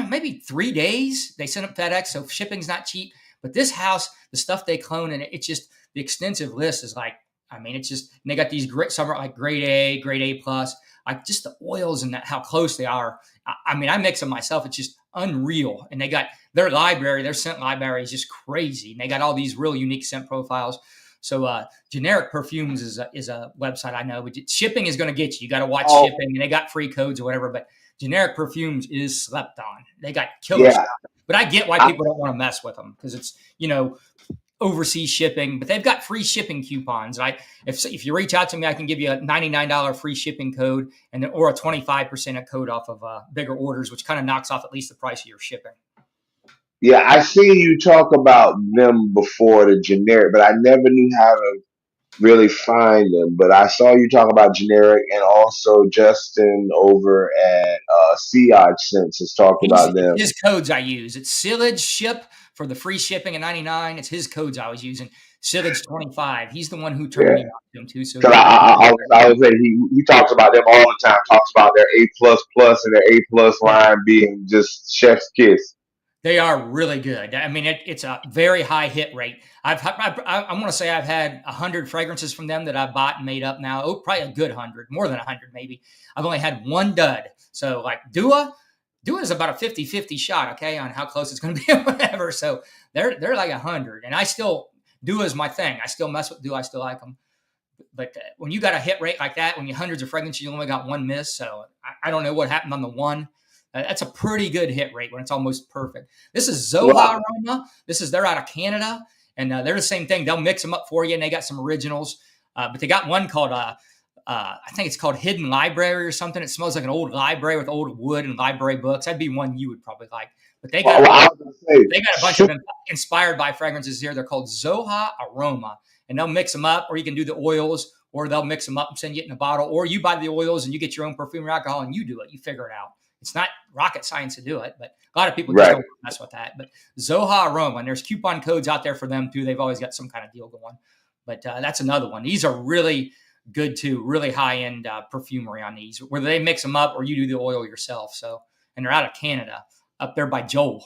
maybe 3 days. They send up FedEx, so shipping's not cheap. But this house, the stuff they clone, and it's just the extensive list is like, I mean, it's just, and they got these great, some are like grade A plus, like just the oils and that, how close they are. I mean, I mix them myself. It's just unreal. And they got their library, their scent library is just crazy. And they got all these real unique scent profiles. So Generic Perfumes is a website I know, but shipping is going to get you. You got to watch shipping, and they got free codes or whatever. But Generic Perfumes is slept on. They got killer stuff. But I get why people don't want to mess with them, because it's, overseas shipping, but they've got free shipping coupons. If you reach out to me, I can give you a $99 free shipping code or a 25% code off of bigger orders, which kind of knocks off at least the price of your shipping. Yeah, I see you talk about them before, the generic, but I never knew how to really find them. But I saw you talk about generic, and also Justin over at Sea Sense has talked about them. His codes I use. It's Sillage Ship for the free shipping at 99. It's his codes I was using. Sillage 25. He's the one who turned me on to them too. So I would say he talks about them all the time. Talks about their A++ and their A+ line being just chef's kiss. They are really good. I mean, it's a very high hit rate. I want to say I've had 100 fragrances from them that I bought and made up now. Oh, probably a good 100, more than 100 maybe. I've only had one dud. So like Dua is about a 50-50 shot, okay, on how close it's going to be or whatever. So they're like 100. And Dua is my thing. I still mess with Dua. I still like them. But when you got a hit rate like that, when you hundreds of fragrances, you only got one miss. So I don't know what happened on the one. That's a pretty good hit rate when it's almost perfect. This is Zoha Aroma. They're out of Canada, and they're the same thing. They'll mix them up for you, and they got some originals. But they got one called, I think it's called Hidden Library or something. It smells like an old library with old wood and library books. That'd be one you would probably like. But they got a bunch of inspired by fragrances here. They're called Zoha Aroma, and they'll mix them up, or you can do the oils, or they'll mix them up and send you it in a bottle, or you buy the oils and you get your own perfume or alcohol and you do it. You figure it out. It's not rocket science to do it, but a lot of people just don't mess with that. But Zoha Aroma, and there's coupon codes out there for them too. They've always got some kind of deal going. But that's another one. These are really good too, really high-end perfumery on these, whether they mix them up or you do the oil yourself. So, and they're out of Canada, up there by Joel.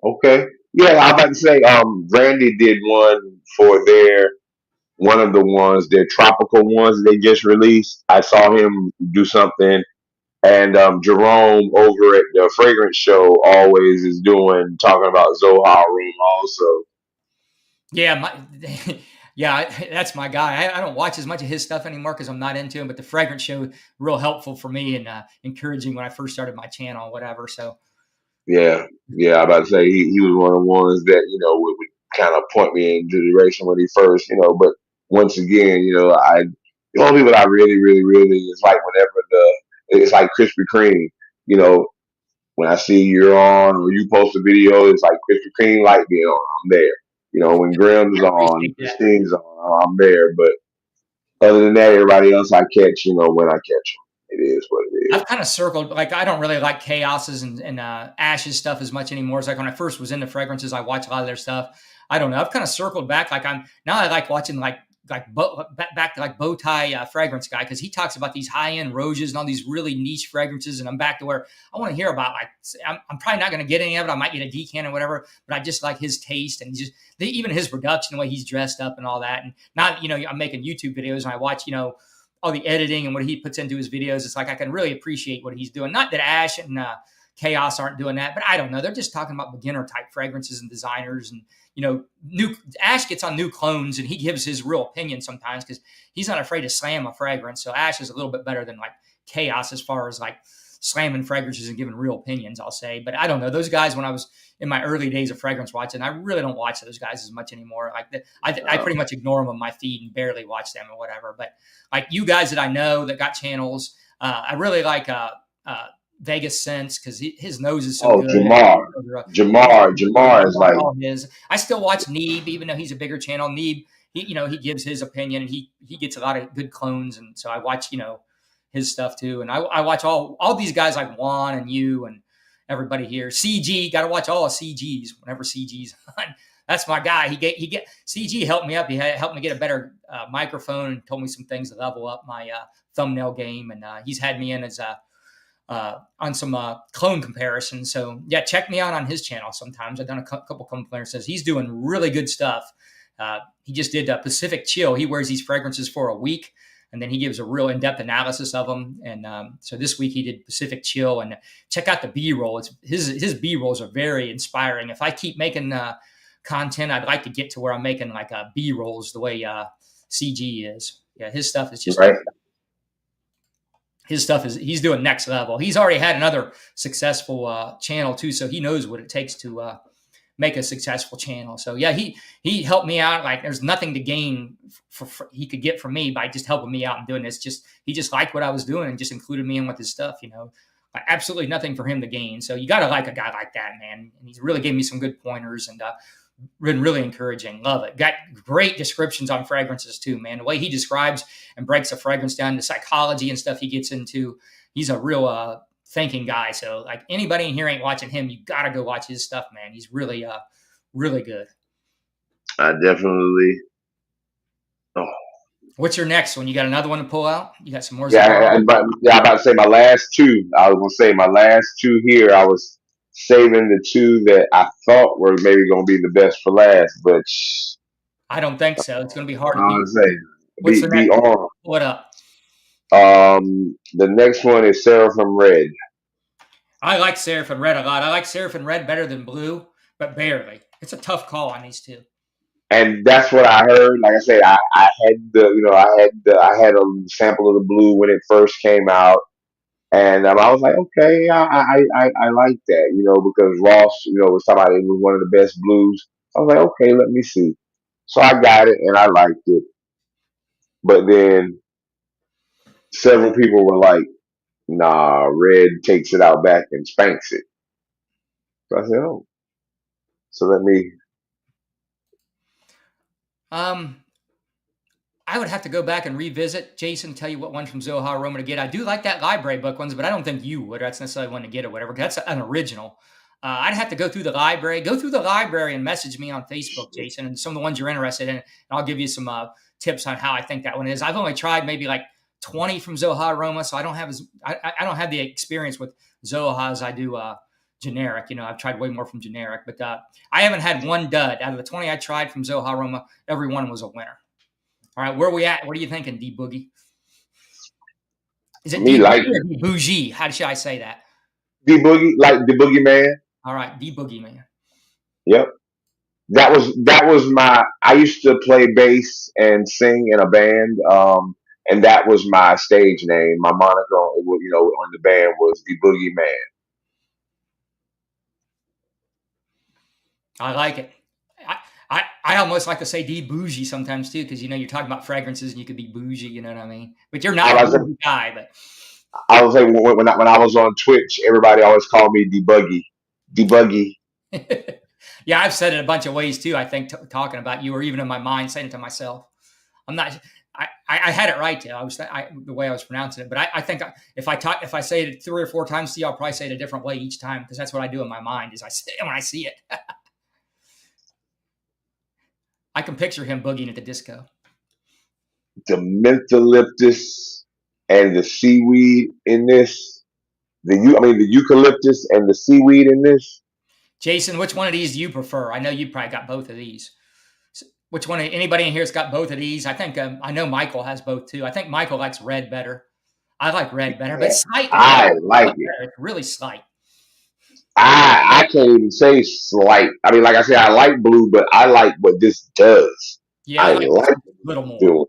Okay. Yeah, I was about to say, Randy did one for one of the ones, their tropical ones they just released. I saw him do something. And Jerome over at the Fragrance Show always is talking about Zoha Room also. Yeah, that's my guy. I don't watch as much of his stuff anymore because I'm not into him. But the Fragrance Show, real helpful for me and encouraging when I first started my channel, or whatever. So. Yeah. I'm about to say he was one of the ones that would kind of point me in the direction when he first, But once again, the only people I really, really, really is like whenever it's like Krispy Kreme, when I see you're on or you post a video, it's like Krispy Kreme light being on, I'm there. When Grimm's on, Christine's on, I'm there. But other than that, everybody else I catch, when I catch them. It is what it is. I've kind of circled, like, I don't really like Chaos's and Ash's stuff as much anymore. It's like when I first was into fragrances, I watched a lot of their stuff. I don't know. I've kind of circled back. Like I like watching back to like Bowtie Fragrance Guy, because he talks about these high-end roses and all these really niche fragrances, and I'm back to where I want to hear about, like, I'm probably not going to get any of it. I might get a decant or whatever, but I just like his taste and even his production, the way he's dressed up and all that. And not, I'm making YouTube videos and I watch, all the editing and what he puts into his videos. It's like I can really appreciate what he's doing. Not that Ash and Chaos aren't doing that, but I don't know. They're just talking about beginner type fragrances and designers, and new Ash gets on new clones and he gives his real opinion sometimes because he's not afraid to slam a fragrance. So Ash is a little bit better than like Chaos as far as like slamming fragrances and giving real opinions, I'll say. But I don't know, those guys, when I was in my early days of fragrance watching, I really don't watch those guys as much anymore. Like I pretty much ignore them on my feed and barely watch them or whatever. But like you guys that I know that got channels, I really like VinceScents, because his nose is so good. Jamar is like I still watch Neeb, even though he's a bigger channel. Neeb, he gives his opinion and he gets a lot of good clones, and so I watch his stuff too. And I watch all these guys like Juan and you and everybody here. CG, got to watch all of CG's whenever CG's on. That's my guy. CG helped me up. He helped me get a better microphone and told me some things to level up my thumbnail game. And he's had me in as on some clone comparisons. So yeah, check me out on his channel sometimes. I've done a couple comparisons. He's doing really good stuff. He just did Pacific Chill. He wears these fragrances for a week, and then he gives a real in-depth analysis of them. And so this week he did Pacific Chill, and check out the B-roll. His B-rolls are very inspiring. If I keep making content, I'd like to get to where I'm making like B-rolls the way CG is. Yeah, his stuff is just right. His stuff he's doing next level. He's already had another successful channel too, so he knows what it takes to make a successful channel. So yeah, he helped me out. Like there's nothing to gain he could get from me by just helping me out and doing this. He just liked what I was doing and just included me in with his stuff. Like, absolutely nothing for him to gain. So you got to like a guy like that, man. And he's really gave me some good pointers and been really encouraging. Love it. Got great descriptions on fragrances too, man. The way he describes and breaks a fragrance down, the psychology and stuff he gets into. He's a real thinking guy. So like anybody in here ain't watching him, you got to go watch his stuff, man. He's really, really good. I definitely. Oh. What's your next one? You got another one to pull out? You got some more? I'm about to say my last two. I was going to say my last two here. I was saving the two that I thought were maybe going to be the best for last, but I don't think so. It's going to be hard to beat. Be on. What up? The next one is Seraphim Red. I like Seraphim Red a lot. I like Seraphim Red better than Blue, but barely. It's a tough call on these two. And that's what I heard. Like I said, I had a sample of the Blue when it first came out, and I was like, okay, I like that, because Ross, was talking about it was one of the best blues. I was like, okay, let me see. So I got it and I liked it, but then several people were like, nah, Red takes it out back and spanks it. So I said, oh. So let me. I would have to go back and revisit, Jason, tell you what one from Zohar Aroma to get. I do like that library book ones, but I don't think you would. That's necessarily one to get or whatever. That's an original. I'd have to go through the library and message me on Facebook, Jason, and some of the ones you're interested in. And I'll give you some tips on how I think that one is. I've only tried maybe like 20 from Zohar Aroma, so I don't have the experience with Zohar as I do generic. I've tried way more from generic, but I haven't had one dud. Out of the 20 I tried from Zohar Aroma, every one was a winner. All right, where are we at? What are you thinking, Dbugi? Is it Dbugi or Dbugi? How should I say that? Dbugi, like the Boogeyman. All right, Dbugi man. Yep, that was my. I used to play bass and sing in a band, and that was my stage name. My moniker, on the band was the Boogeyman. I like it. I almost like to say Dbugi sometimes too, because you're talking about fragrances and you could be bougie, you know what I mean? But you're not a bougie guy. But I was like, when I was on Twitch, everybody always called me Dbugi. Yeah, I've said it a bunch of ways too. I think talking about you, or even in my mind, saying it to myself. I'm not. I had it right too. The way I was pronouncing it, but I think if I say it 3 or 4 times to you, I'll probably say it a different way each time, because that's what I do in my mind. Is I say it when I see it. I can picture him boogieing at the disco. The mentholyptus and the seaweed in this. The eucalyptus and the seaweed in this. Jason, which one of these do you prefer? I know you probably got both of these. Which one? Anybody in here's got both of these? I think I know Michael has both too. I think Michael likes red better. I like red better, but slightly. I like it. It's really slight. I can't even say slight. I mean, like I said, I like blue, but I like what this does. Yeah, I like a little more.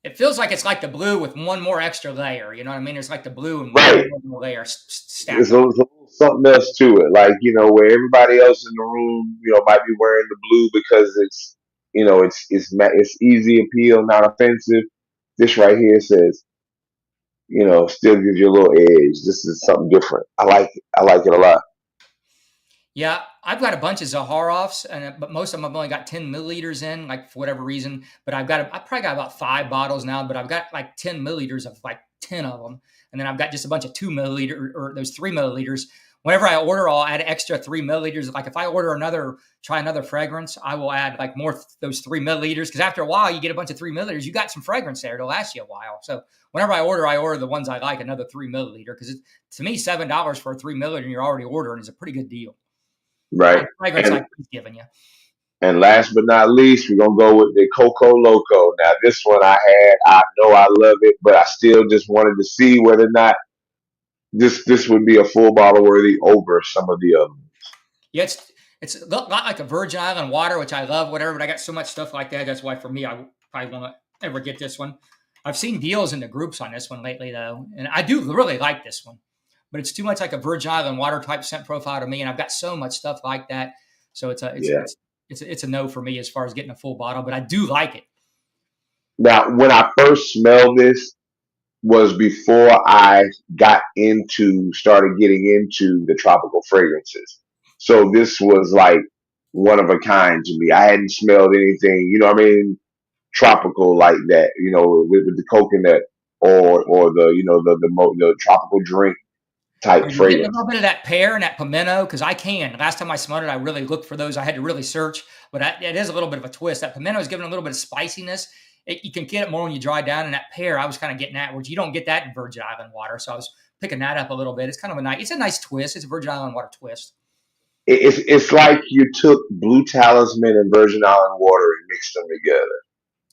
It feels like it's like the blue with one more extra layer. You know what I mean? It's like the blue and one more layer stacked. There's something else to it, like where everybody else in the room, might be wearing the blue because it's, it's easy appeal, not offensive. This right here says, still gives you a little edge. This is something different. I like it. I like it a lot. Yeah, I've got a bunch of Zaharoffs, but most of them I've only got 10 milliliters in, like for whatever reason. But I probably got about 5 bottles now, but I've got like 10 milliliters of like 10 of them. And then I've got just a bunch of 2 milliliter or those 3 milliliters whenever I order, I'll add extra 3 milliliters. Like if I order try another fragrance, I will add like more those 3 milliliters. Cause after a while you get a bunch of 3 milliliters, you got some fragrance there. It'll last you a while. So whenever I order the ones I like, another 3 milliliter. Cause to me, $7 for a 3 milliliter and you're already ordering is a pretty good deal. Right. Fragrance like he's giving you. And last but not least, we're gonna go with the Coco Loco. Now, this one I know I love it, but I still just wanted to see whether or not this would be a full bottle worthy over some of the others. Yeah, it's a lot like a Virgin Island water, which I love, whatever. But I got so much stuff like that. That's why for me, I probably won't ever get this one. I've seen deals in the groups on this one lately, though, and I do really like this one. But it's too much like a Virgin Island water type scent profile to me, and I've got so much stuff like that. So it's a no for me as far as getting a full bottle. But I do like it. Now, when I first smelled this, was before I started getting into the tropical fragrances. So this was like one of a kind to me. I hadn't smelled anything, you know what I mean, tropical like that, with the coconut or the tropical drink type You're getting a fragrance. little bit of that pear and that pimento because I can. Last time I smelled it, I really looked for those. I had to really search, but it is a little bit of a twist. That pimento is giving a little bit of spiciness. You can get it more when you dry down, and that pear I was kind of getting at, which you don't get that in Virgin Island water. So I was picking that up a little bit. It's kind of it's a nice twist. It's a Virgin Island water twist. It's like you took Blue Talisman and Virgin Island water and mixed them together.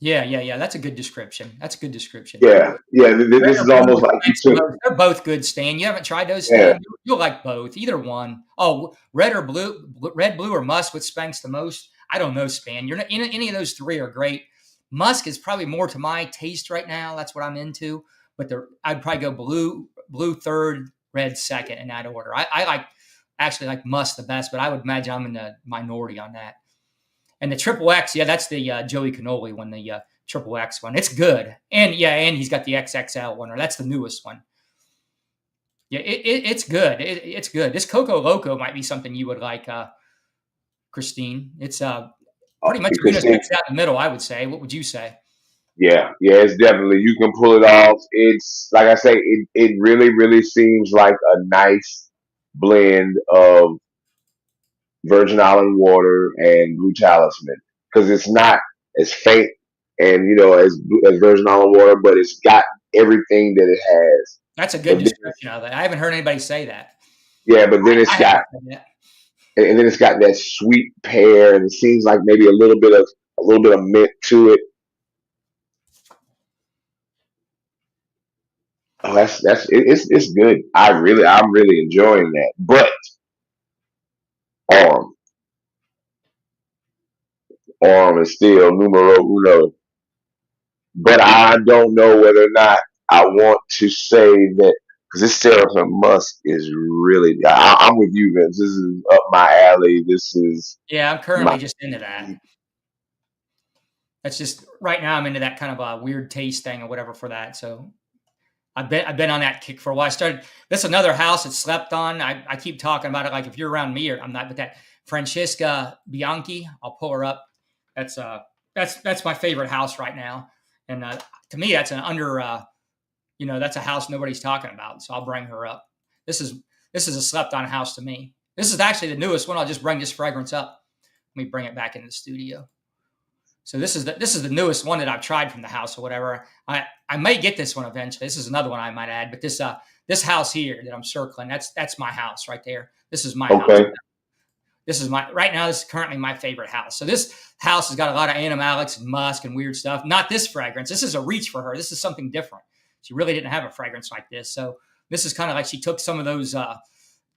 Yeah. That's a good description. Yeah. This is almost like you took. They're both good, Stan. You haven't tried those, Yeah. Stan? You'll like both. Either one. Oh, red, blue, or musk. What spanks the most? I don't know, Stan. You're not, any of those three are great. Musk is probably more to my taste right now. That's what I'm into. But I'd probably go blue third, red second in that order. I actually like musk the best, but I would imagine I'm in the minority on that. And the triple X, yeah, that's the Joey Cannoli one, the triple X one. It's good. And he's got the XXL one, or that's the newest one. Yeah, it's good. It's good. This Coco Loco might be something you would like, Christine. It's pretty much mixed out in the middle, I would say. What would you say? Yeah, it's definitely, you can pull it off. It's like I say, it really, really seems like a nice blend of Virgin Island water and Blue Talisman because it's not as faint and as Virgin Island water, but it's got everything that it has. That's a good description of it. I haven't heard anybody say that. Yeah, but then it's got that sweet pear, and it seems like maybe a little bit of mint to it. Oh, it's good. I'm really enjoying that. But arm is still numero uno. But I don't know whether or not I want to say that because this Seraphim Musk is really. I'm with you, Vince. This is up my alley. I'm currently just into that. That's just right now. I'm into that kind of a weird taste thing or whatever for that. So I've been on that kick for a while. This is another house that's slept on. I keep talking about it. Like if you're around me, or I'm not, but that Francesca Bianchi, I'll pull her up. That's my favorite house right now. And to me, that's that's a house nobody's talking about. So I'll bring her up. This is a slept on house to me. This is actually the newest one. I'll just bring this fragrance up. Let me bring it back into the studio. So this is the newest one that I've tried from the house or whatever. I may get this one eventually. This is another one I might add, but this house here that I'm circling, that's my house right there. This is my house. This is this is currently my favorite house. So this house has got a lot of animalics and musk and weird stuff. Not this fragrance. This is a reach for her. This is something different. She really didn't have a fragrance like this. So this is kind of like she took some of those,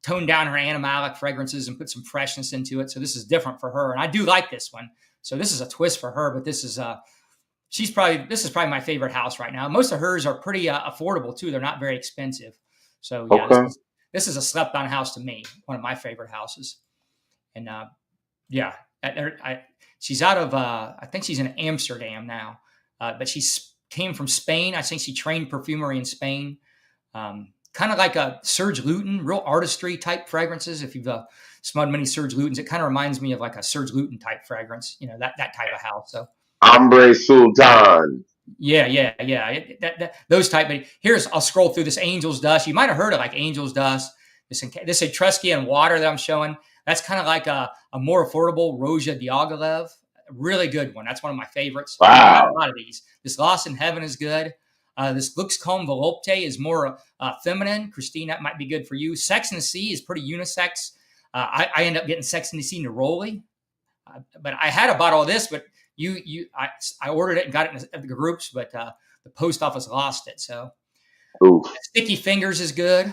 toned down her animalic fragrances and put some freshness into it. So this is different for her. And I do like this one. So this is a twist for her, but this is probably my favorite house right now. Most of hers are pretty affordable too. They're not very expensive. So yeah, this is a slept on house to me. One of my favorite houses. And she's out of I think she's in Amsterdam now, but she came from Spain. I think she trained perfumery in Spain. Kind of like a Serge Lutens, real artistry type fragrances. If you've smelled many Serge Lutens, it kind of reminds me of like a Serge Lutens type fragrance. That type of house. So Ombre Sultan. Yeah. Those type. But I'll scroll through this Angel's Dust. You might have heard of like Angel's Dust. This Etruscan water that I'm showing. That's kind of like a more affordable Roja Diaghilev. Really good one. That's one of my favorites. I got a Wow. lot of these. This Lost in Heaven is good. This Lux Comme Volupte is more feminine. Christine, that might be good for you. Sex and the Sea is pretty unisex. I end up getting Sex and the Sea Neroli. But I had a bottle of this, but I ordered it and got it in the groups, but the post office lost it. So Oof. Sticky Fingers is good.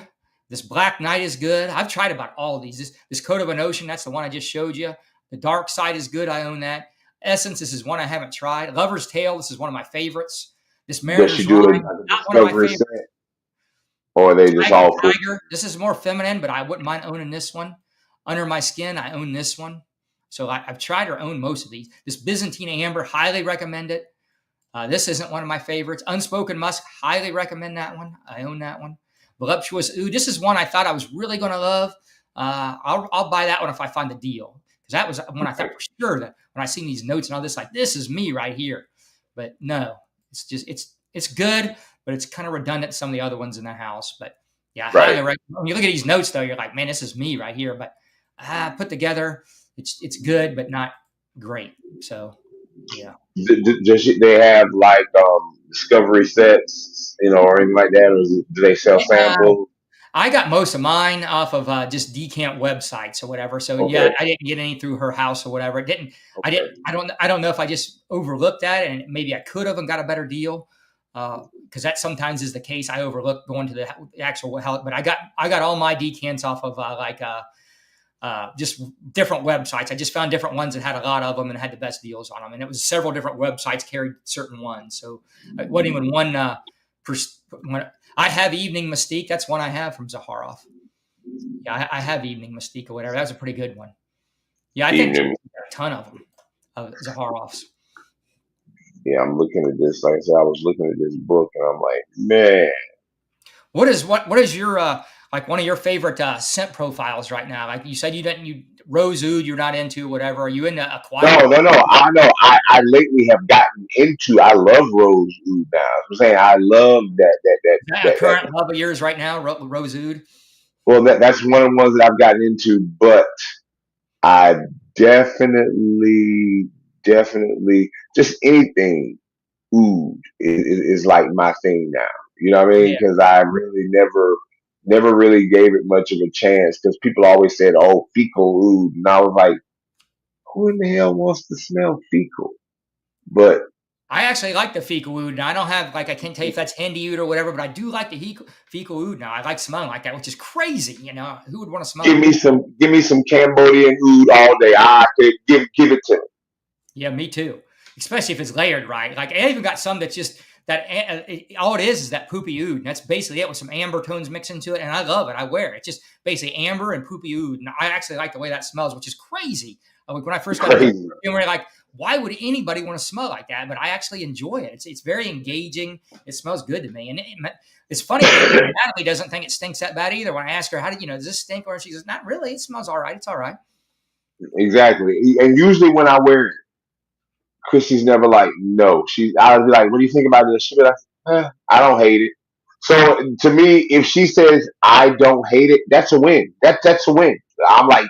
This Black Knight is good. I've tried about all of these. This Code of an Ocean, that's the one I just showed you. The Dark Side is good. I own that. Essence, this is one I haven't tried. Lover's Tale, this is one of my favorites. This Does she Mariner's do Rhyme, it like a not one of my discovery favorites. set, or are they just Tiger all full? Tiger, this is more feminine, but I wouldn't mind owning this one. Under My Skin, I own this one. So I've tried or own most of these. This Byzantine Amber, highly recommend it. This isn't one of my favorites. Unspoken Musk, highly recommend that one. I own that one. Voluptuous Oud, this is one I thought I was really going to love. I'll buy that one if I find the deal. Because that was one I thought for sure that when I seen these notes and all this, like, this is me right here. But no, it's good, but it's kind of redundant to some of the other ones in the house. But yeah, I highly recommend. When you look at these notes, though, you're like, man, this is me right here. But put together, it's good, but not great. So yeah. They have like discovery sets, or anything like that, or do they sell Yeah, samples? I got most of mine off of just decant websites or whatever. So yeah, Okay. I didn't get any through her house or whatever. It didn't. I Okay. didn't. I don't know if I just overlooked that and maybe I could have and got a better deal. Because that sometimes is the case. I overlook going to the actual help, but I got all my decants off of just different websites. I just found different ones that had a lot of them and had the best deals on them. And it was several different websites carried certain ones. So it wasn't even one. When I have Evening Mystique. That's one I have from Zaharoff. Yeah, I have Evening Mystique or whatever. That was a pretty good one. Yeah, I think Evening. a ton of them of Zaharoffs. Yeah, I'm looking at this. Like I said, I was looking at this book, and I'm like, man. What is your like one of your favorite scent profiles right now? Like you said, you rose oud you're not into, whatever. Are you into acquired? No. I know. I lately have gotten into. I love rose oud now. I'm saying I love Is that a current love of yours right now, rose oud? Well, that's one of the ones that I've gotten into, but I definitely, just anything oud is like my thing now. You know what I mean? Yeah, Because I really never really gave it much of a chance. Because people always said, "Oh, fecal oud," and I was like, "Who in the hell wants to smell fecal?" But I actually like the fecal oud. Now I don't have I can't tell you if that's handy oud or whatever, but I do like the fecal oud now. I like smelling like that, which is crazy. Who would want to smell give like me that? some Cambodian oud all day. I could give it to me. Yeah, me too. Especially if it's layered right. Like I even got some that's just that all it is that poopy oud. And that's basically it with some amber tones mixed into it. And I love it. I wear it. It's just basically amber and poopy oud. And I actually like the way that smells, which is crazy. Like when I first got into Crazy. perfume, like, why would anybody want to smell like that? But I actually enjoy it. It's very engaging. It smells good to me. And it's funny. Natalie doesn't think it stinks that bad either. When I ask her, how did does this stink? Or she says, not really. It smells all right. It's all right. Exactly. And usually when I wear it, Chrissy's never like, no. I'll be like, what do you think about this? She'll be like, I don't hate it. So to me, if she says I don't hate it, that's a win. That's a win. I'm like,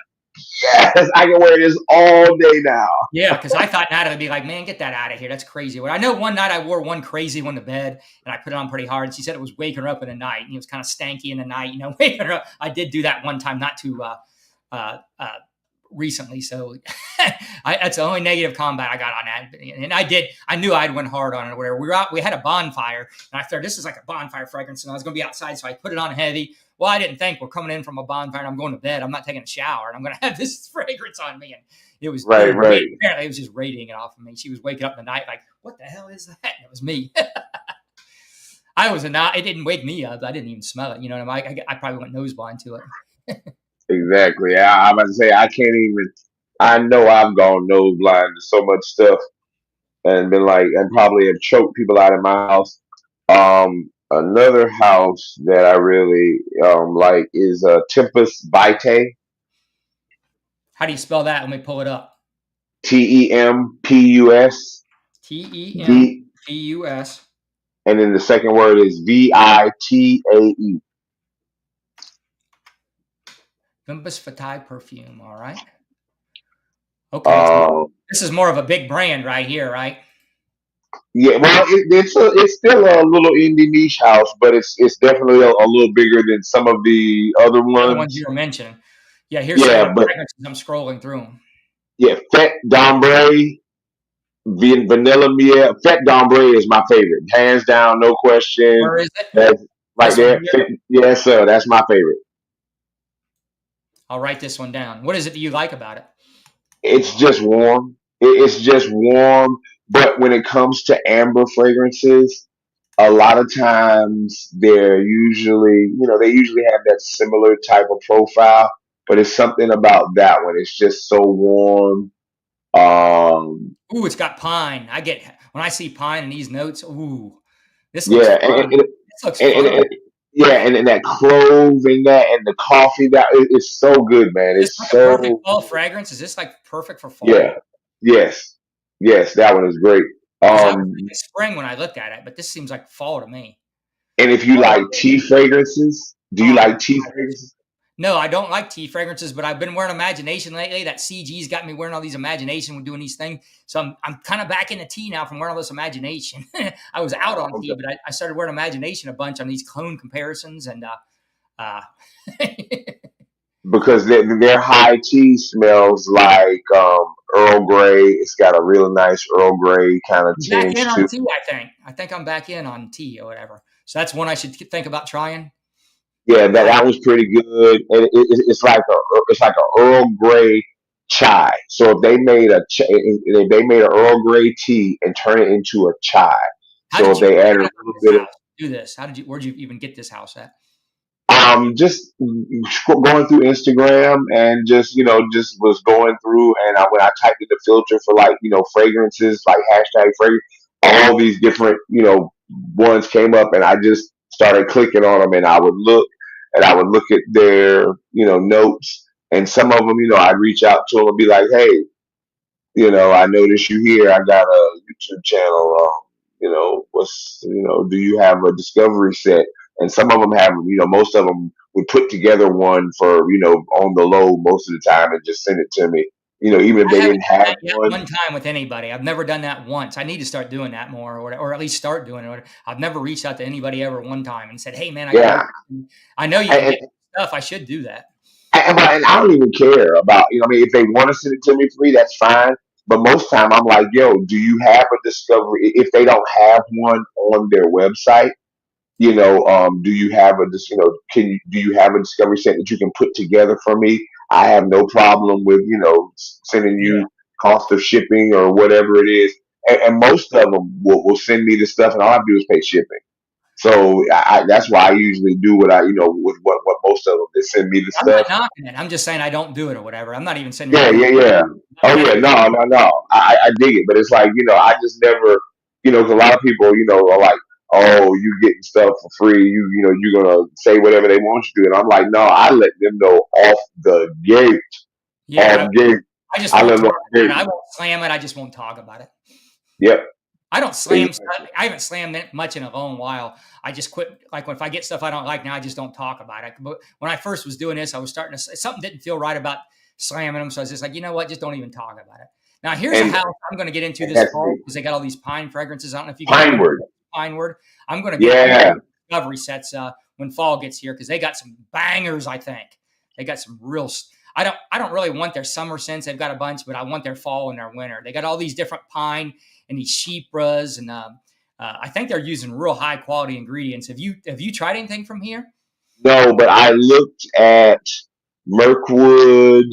yes, I can wear this all day now. Yeah, because I thought Natalie would be like, man, get that out of here. That's crazy. Well, I know one night I wore one crazy one to bed and I put it on pretty hard. And she said it was waking her up in the night. And it was kind of stanky in the night, waking her up. I did do that one time, not too recently. So that's the only negative combat I got on that. And I knew I'd went hard on it or whatever. We had a bonfire and I thought this is like a bonfire fragrance and I was going to be outside. So I put it on heavy. Well, I didn't think we're coming in from a bonfire and I'm going to bed. I'm not taking a shower and I'm going to have this fragrance on me. And it was Right. apparently it was just radiating it off of me. She was waking up in the night like, what the hell is that? And it was me. It didn't wake me up. I didn't even smell it. You know what I mean? I probably went nose blind to it. Exactly. I'm about to say I can't even. I know I've gone nose blind to so much stuff and been like, and probably have choked people out of my house. Another house that I really like is Tempest Vitae. How do you spell that? Let me pull it up. Tempus. V, Tempus. and then the second word is Vitae. Vimbus Fatai perfume. All right. Okay. So Um, this is more of a big brand right here, right? yeah, well, it's still a little indie niche house, but it's definitely a little bigger than some of the other The other ones you ones. were mentioning. Yeah, here's some of Yeah, the but fragrances. I'm scrolling through them. yeah, Fat Dombre, Vanilla Mia. Fat Dombre is my favorite, hands down, no question. Where is it? That's right This one there. here. Yes, sir. That's my favorite. I'll write this one down. What is it that you like about it? It's just warm. It's just warm. But when it comes to amber fragrances, a lot of times they're usually, they usually have that similar type of profile. But it's something about that one. It's just so warm. Um, Ooh, it's got pine. I get when I see pine in these notes. Ooh, this looks yeah, fun. This looks and, fun. and- yeah, and that clove in that and the coffee it's so good, man. Is this It's like a perfect so fall fragrance? Is this like perfect for yeah, fall? yes, yes. That one is great. Because I was Um, thinking spring when I looked at it, but this seems like fall to me. and if you Oh, like tea fragrances, do oh, you I love like tea fragrances. fragrances? No, I don't like tea fragrances, but I've been wearing imagination lately. That CG's got me wearing all these imagination, doing these things. So I'm kind of back into tea now from wearing all this imagination. I was out on tea, Okay. but I started wearing imagination a bunch on these clone comparisons, and uh, Because their high tea smells like Earl Grey. It's got a real nice Earl Grey kind of back in tinge on to. tea. I think I'm back in on tea or whatever. So that's one I should think about trying. Yeah, High. that was pretty good, and it's like a Earl Grey chai. So if they made an Earl Grey tea and turn it into a chai. How So did if you they find added a out about little this bit of house? Do this. How did you? Where'd you even get this house at? just going through Instagram and just was going through and when I typed in the filter for like fragrances like hashtag fragrance, all these different ones came up and I just started clicking on them and I would look at their notes and some of them I'd reach out to them and be like, hey, I noticed you here. I got a YouTube channel. Do you have a discovery set? And some of them have, most of them would put together one for, on the low most of the time and just send it to me. Even if I they haven't didn't done have that yet one. one time with anybody. I've never done that once. I need to start doing that more, or at least start doing it. I've never reached out to anybody ever one time and said, "Hey, man, I got Yeah. all." I know you can And, get stuff. I should do that. and I don't even care about, I mean, if they want to send it to me free, that's fine. But most time I'm like, yo, do you have a discovery? If they don't have one on their website, do you have a do you have a discovery set that you can put together for me? I have no problem with sending Yeah, you cost of shipping or whatever it is, and most of them will send me the stuff, and all I have to do is pay shipping. So that's why I usually do what I with what most of them they send me the I'm not stuff. knocking it. I'm just saying I don't do it or whatever. I'm not even sitting here Yeah, doing yeah, it. yeah. I Oh got yeah, to. no. I dig it, but it's like I just never 'cause a lot of people are like, oh, you getting stuff for free. You're gonna say whatever they want you to, and I'm like, no, I let them know off the gate, Yeah, off gate. I just I won't let them talk off the about gate. it. I won't slam it. I just won't talk about it. Yep, I don't slam exactly. stuff. I haven't slammed it much in a long while. I just quit. Like if I get stuff I don't like now, I just don't talk about it. But when I first was doing this, I was starting to something didn't feel right about slamming them, so I was just like, you know what, just don't even talk about it. Now here's a And, house I'm going to get into and this that's fall me. because they got all these pine fragrances. I don't know if you can remember Pinewood. pine word. I'm going to get all Yeah, the discovery sets when fall gets here because they got some bangers. I think they got some real. I don't really want their summer scents. They've got a bunch, but I want their fall and their winter. They got all these different pine and these sheepras and I think they're using real high quality ingredients. Have you tried anything from here? no, but I looked at Mirkwood,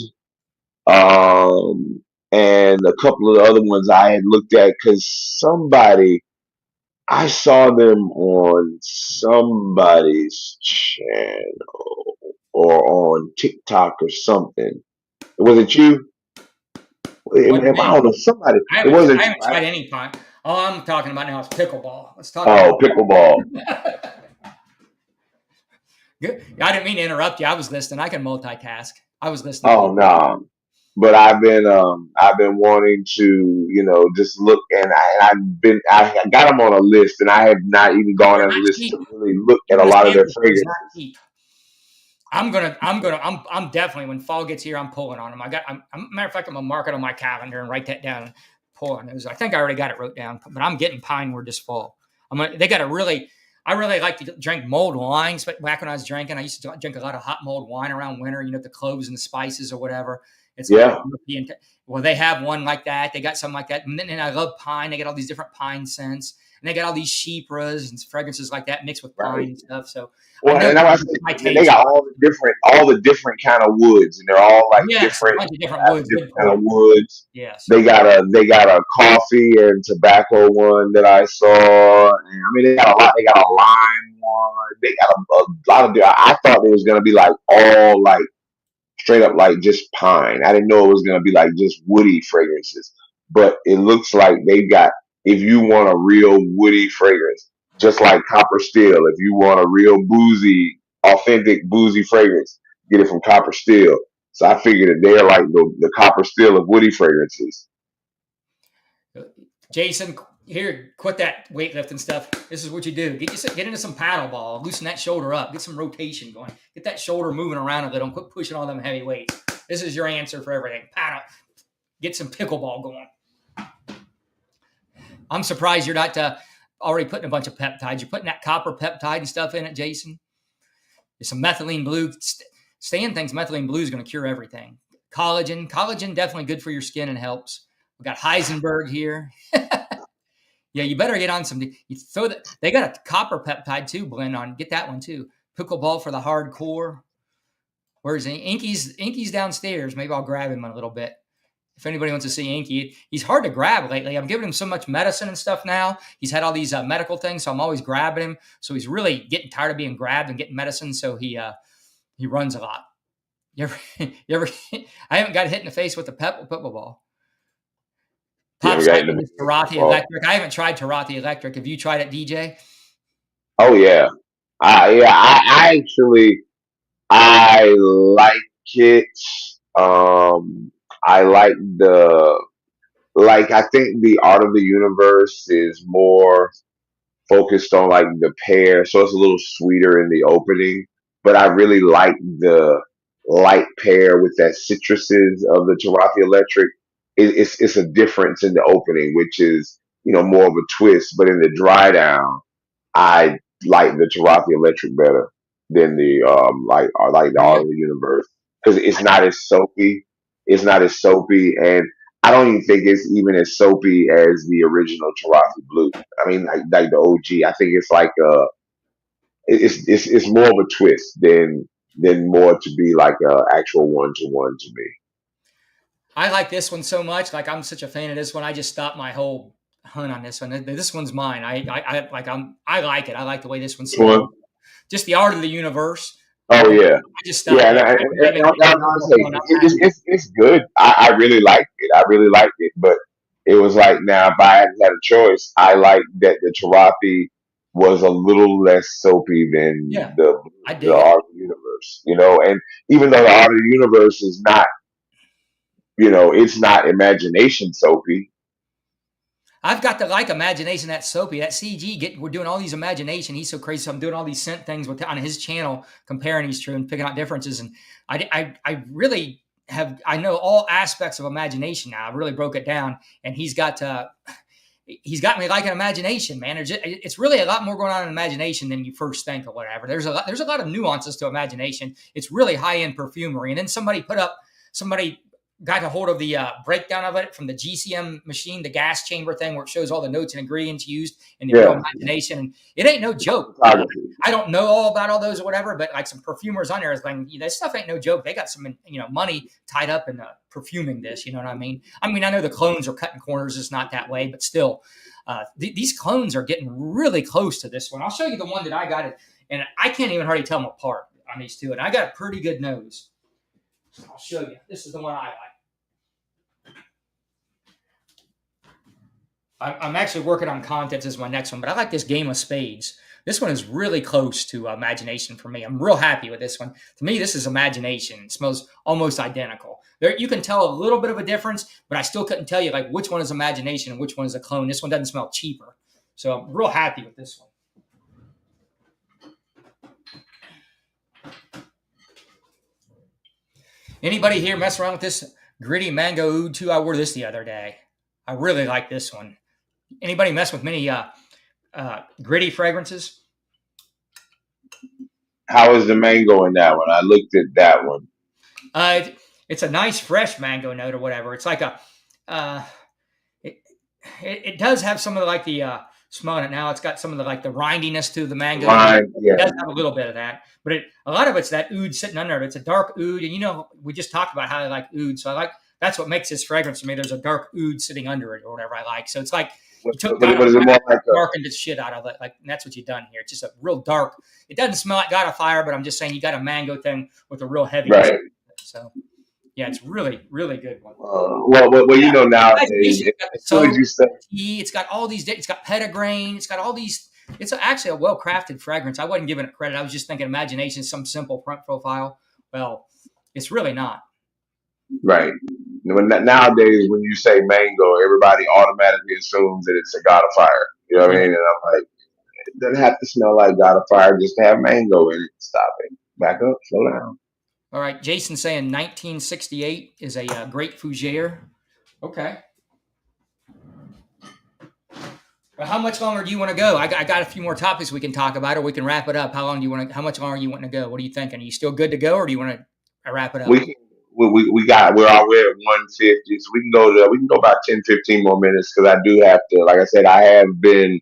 and a couple of the other ones I had looked at because I saw them on somebody's channel or on TikTok or something. Was it you? Wasn't I me. don't know. Somebody. I It haven't I wasn't you, haven't right? tried any pine. All I'm talking about now is pickleball. Let's talk about Oh, pickleball. good. I didn't mean to interrupt you. I was listening. I can multitask. I was listening to you. Oh no. But I've been wanting to just look and I got them on a list and I have not even gone They're on a not list cheap. to really look at a Even the lot of their sample stuff is not fragrances. cheap. I'm definitely, when fall gets here, I'm pulling on them. Matter of fact, I'm gonna mark it on my calendar and write that down and pull on those. I think I already got it wrote down, but I'm getting pineward this fall. I really like to drink mulled wines. But back when I was drinking, I used to drink a lot of hot mulled wine around winter. You know, the cloves and the spices or whatever. It's like a Yeah. European. Well, they have one like that. They got something like that, and then I love pine. They got all these different pine scents, and they got all these chypras and fragrances like that mixed with pine Right. and stuff. So I Well, know and I was my they taste. got all the different kind of woods, and they're all like Yes, a different, bunch of different have woods, good different kind of point. woods. Yes. They got a coffee and tobacco one that I saw. And, I mean, they got a lot. They got a lime one. They got a lot of. I thought it was gonna be like all like straight up like just pine. I didn't know it was gonna be like just woody fragrances, but it looks like they've got. If you want a real woody fragrance, just like Copper Steel. If you want a real boozy, authentic boozy fragrance, get it from Copper Steel. So I figured that they're like the Copper Steel of woody fragrances. Jason, here, quit that weightlifting stuff. This is what you do. Get into some paddle ball, loosen that shoulder up, get some rotation going, get that shoulder moving around a little, and quit pushing all them heavy weights. This is your answer for everything. Paddle, get some pickleball going. I'm surprised you're not already putting a bunch of peptides. You're putting that copper peptide and stuff in it, Jason. There's some methylene blue. Stan thinks methylene blue is going to cure everything. Collagen definitely good for your skin and helps. We got Heisenberg here. Yeah, you better get on some. You throw that. They got a copper peptide too. Blend on. Get that one too. Pickleball for the hardcore. Where's Inky's? Inky's downstairs. Maybe I'll grab him a little bit. If anybody wants to see Inky, he's hard to grab lately. I'm giving him so much medicine and stuff now. He's had all these medical things, so I'm always grabbing him. So he's really getting tired of being grabbed and getting medicine. So he runs a lot. You ever? I haven't got hit in the face with a pickleball. Yeah, Pop we got in cycling the is Tarati Electric. I haven't tried Tarati Electric. Have you tried it, DJ? Oh yeah, I actually I like it. Um, I like the like. I think the art of the universe is more focused on like the pear, so it's a little sweeter in the opening. But I really like the light pear with that citruses of the Terrafi Electric. It's a difference in the opening, which is more of a twist. But in the dry down, I like the Terrafi Electric better than the like the Art Really? of the Universe because it's not as soapy. It's not as soapy, and I don't even think it's even as soapy as the original Tarafi Blue. I mean, like the OG. I think it's like it's more of a twist than more to be like a actual one to one to me. I like this one so much. Like I'm such a fan of this one. I just stopped my whole hunt on this one. This one's mine. I like it. I like the way this one Which one? smells. Just the art of the universe. Oh I yeah, just stopped yeah. there. I haven't And got honestly, going. I'm happy. it's good. I really liked it. I really liked it, but it was like now if I hadn't had a choice, I liked that the Tarafi was a little less soapy than Yeah, the I the dig it. art of the universe. And even though the art of the universe is not, it's not imagination soapy. I've got the like imagination that Soapy, that CG. We're doing all these imagination. He's so crazy. So I'm doing all these scent things on his channel, comparing these two and picking out differences. And I really have. I know all aspects of imagination now. I really broke it down, and he's got me liking imagination, man. It's really a lot more going on in imagination than you first think or whatever. There's a lot of nuances to imagination. It's really high end perfumery. And then somebody got a hold of the breakdown of it from the GCM machine, the gas chamber thing where it shows all the notes and ingredients used in the real Yeah, imagination. And it ain't no joke. photography. I don't know all about all those or whatever, but like some perfumers on there is like, this stuff ain't no joke. They got some, money tied up in perfuming this. You know what I mean? I mean, I know the clones are cutting corners. It's not that way, but still, these clones are getting really close to this one. I'll show you the one that I got, and I can't even hardly tell them apart on these two. And I got a pretty good nose. I'll show you. This is the one I like. I'm actually working on contents as my next one, but I like this Game of Spades. This one is really close to imagination for me. I'm real happy with this one. To me, this is imagination. It smells almost identical. There, you can tell a little bit of a difference, but I still couldn't tell you like which one is imagination and which one is a clone. This one doesn't smell cheaper, so I'm real happy with this one. Anybody here mess around with this gritty mango oud too? I wore this the other day. I really like this one. Anybody mess with many gritty fragrances? How is the mango in that one? I looked at that one. It's a nice fresh mango note or whatever. It's like a uh, it, it does have some of the, like the smelling it now. It's got some of the like the rindiness to the mango. Right, It yeah, does have a little bit of that, but a lot of it's that oud sitting under it. It's a dark oud, and we just talked about how I like oud, so I like that's what makes this fragrance to me. There's a dark oud sitting under it or whatever I like. So it's like you took God of but is it more like darkened the shit out of it, like and that's what you've done here. It's just a real dark. It doesn't smell like God of Fire, but I'm just saying you got a mango thing with a real heaviness. right? So yeah, it's really, really good one. You Yeah, know nice nowadays, It's got the as soon as you say tea. It's got all these. It's got petitgrain. It's got all these. It's actually a well crafted fragrance. I wasn't giving it credit. I was just thinking imagination, some simple front profile. Well, it's really not. right. Nowadays, when you say mango, everybody automatically assumes that it's a God of Fire. You know what I Yeah. mean? And I'm like, it doesn't have to smell like God of Fire just to have mango in it. Stop it. Back up. Slow down. All right. Jason saying 1968 is a great fougere. Okay. Well, how much longer do you want to go? I got a few more topics we can talk about, or we can wrap it up. How long do you want to? How much longer you want to go? What are you thinking? Are you still good to go, or do you want to wrap it We up? can. We're already at 150, so we can go about 10, 15 more minutes because I do have to. Like I said, I have been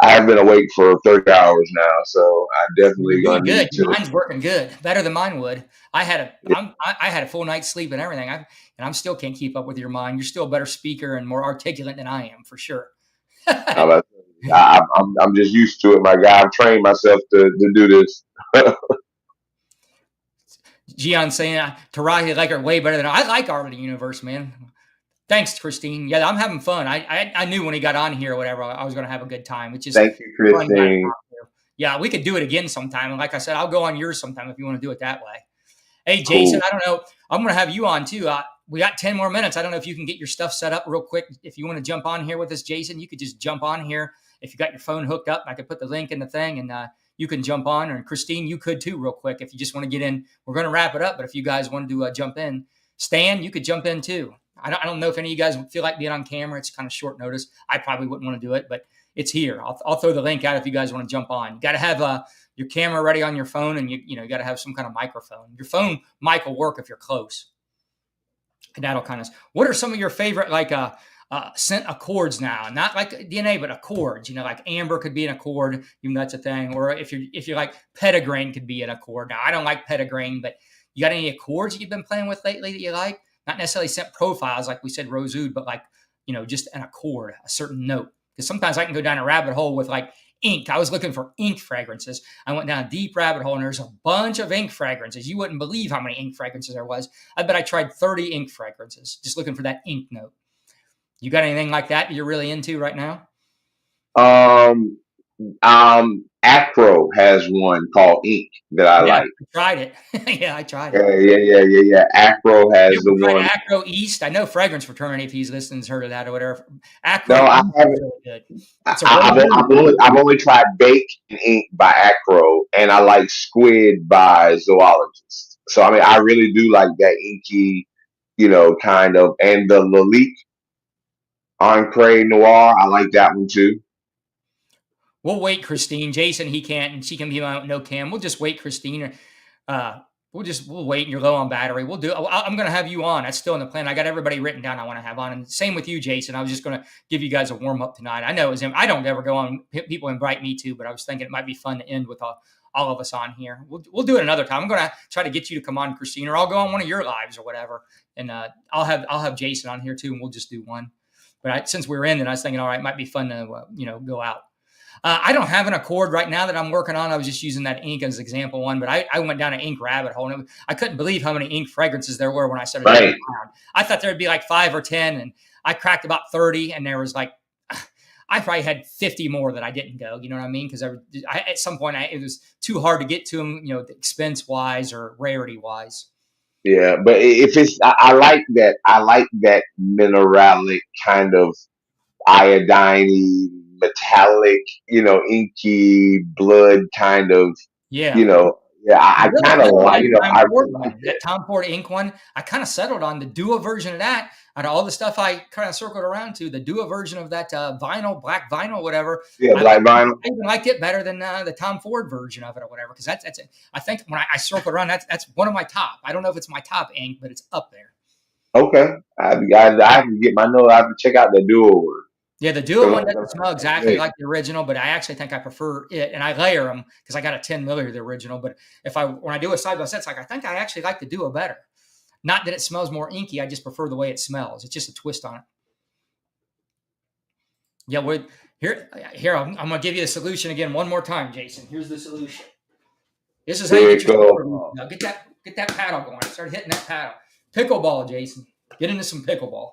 awake for 30 hours now, so I You're definitely gonna doing need good. to. Mine's working good, better than mine would. I had a full night's sleep and everything, and I'm still can't keep up with your mind. You're still a better speaker and more articulate than I am, for sure. I, I'm just used to it, my guy. I've trained myself to do this. Gian saying Tarahi like her way better than I like Art of the Universe, man. Thanks, Christine. Yeah, I'm having fun. I knew when he got on here or whatever, I was going to have a good time. It's just Thank you, fun guy to Christine. talk to. Yeah, we could do it again sometime. And like I said, I'll go on yours sometime if you want to do it that way. Hey, Jason, Cool. I don't know. I'm going to have you on too. We got 10 more minutes. I don't know if you can get your stuff set up real quick. If you want to jump on here with us, Jason, you could just jump on here. If you got your phone hooked up, I could put the link in the thing and you can jump on. And Christine, you could too, real quick. If you just want to get in, we're going to wrap it up. But if you guys wanted to jump in, Stan, you could jump in too. I don't know if any of you guys feel like being on camera. It's kind of short notice. I probably wouldn't want to do it, but it's here. I'll throw the link out if you guys want to jump on. You got to have your camera ready on your phone, and you got to have some kind of microphone. Your phone mic will work if you're close. And that'll kind of. What are some of your favorite scent accords now? Not like DNA, but accords. Like amber could be an accord, even that's a thing. Or if you're like petitgrain could be an accord. Now I don't like petitgrain, but you got any accords that you've been playing with lately that you like? Not necessarily scent profiles like we said rose oud, but like just an accord, a certain note. Because sometimes I can go down a rabbit hole with like ink. I was looking for ink fragrances. I went down a deep rabbit hole and there's a bunch of ink fragrances. You wouldn't believe how many ink fragrances there was. I bet I tried 30 ink fragrances just looking for that ink note. You got anything like that you're really into right now? Acro has one called Ink that I Yeah, like. I tried it. Yeah, I tried it. Yeah. Acro You has the ever tried one. Acro East? I know Fragrance Fraternity, if he's listening, has heard of that or whatever. No, Acro I East is haven't. really good. It's a rose oud. I've only tried Bake and Ink by Acro, and I like Squid by Zoologist. So I mean, I really do like that inky, kind of, and the Lalique Encre Noir. I like that one too. We'll wait, Christine. Jason, he can't, and she can be on no cam. We'll just wait, Christine. Uh, we'll wait. And you're low on battery. We'll do. I'm going to have you on. That's still in the plan. I got everybody written down. I want to have on, and same with you, Jason. I was just going to give you guys a warm up tonight. I know it was him. I don't ever go on. People invite me to, but I was thinking it might be fun to end with all of us on here. We'll do it another time. I'm going to try to get you to come on, Christine, or I'll go on one of your lives or whatever, and I'll have Jason on here too, and we'll just do one. But since we're in, then I was thinking, all right, it might be fun to go out. I don't have an accord right now that I'm working on. I was just using that ink as example one, but I went down an ink rabbit hole, and I couldn't believe how many ink fragrances there were when I started looking Right. around. I thought there'd be like 5 or 10, and I cracked about 30, and there was like I probably had 50 more that I didn't go. You know what I mean? Because at some point it was too hard to get to them, expense wise or rarity wise. Yeah, but if it's, I like that. I like that mineralic kind of iodine, metallic, inky blood kind of, Yeah. you know, Yeah, I I really kind of like like, that Tom I Ford really like one, that that. Tom Ford ink one. I kind of settled on the Dua version of that. Out of all the stuff I kind of circled around to, the Dua version of that vinyl, black vinyl, whatever. Yeah, I, black vinyl. I even liked it better than the Tom Ford version of it or whatever. Because that's I think when I circled around, that's one of my top. I don't know if it's my top ink, but it's up there. Okay, I have to get my note. I have to check out the dual one. Yeah, the Duo 'Cause one like doesn't smell I exactly said, like the original, but I actually think I prefer it, and I layer them because I got a 10 milliliter of the original. But when I do a side by side, it's like I think I actually like the Duo better. Not that it smells more inky, I just prefer the way it smells. It's just a twist on it. Yeah, here I'm gonna give you the solution again one more time, Jason. Here's the solution. This is how you get your pickle, solar roof. Now get that paddle going. Start hitting that paddle. Pickleball, Jason. Get into some pickleball.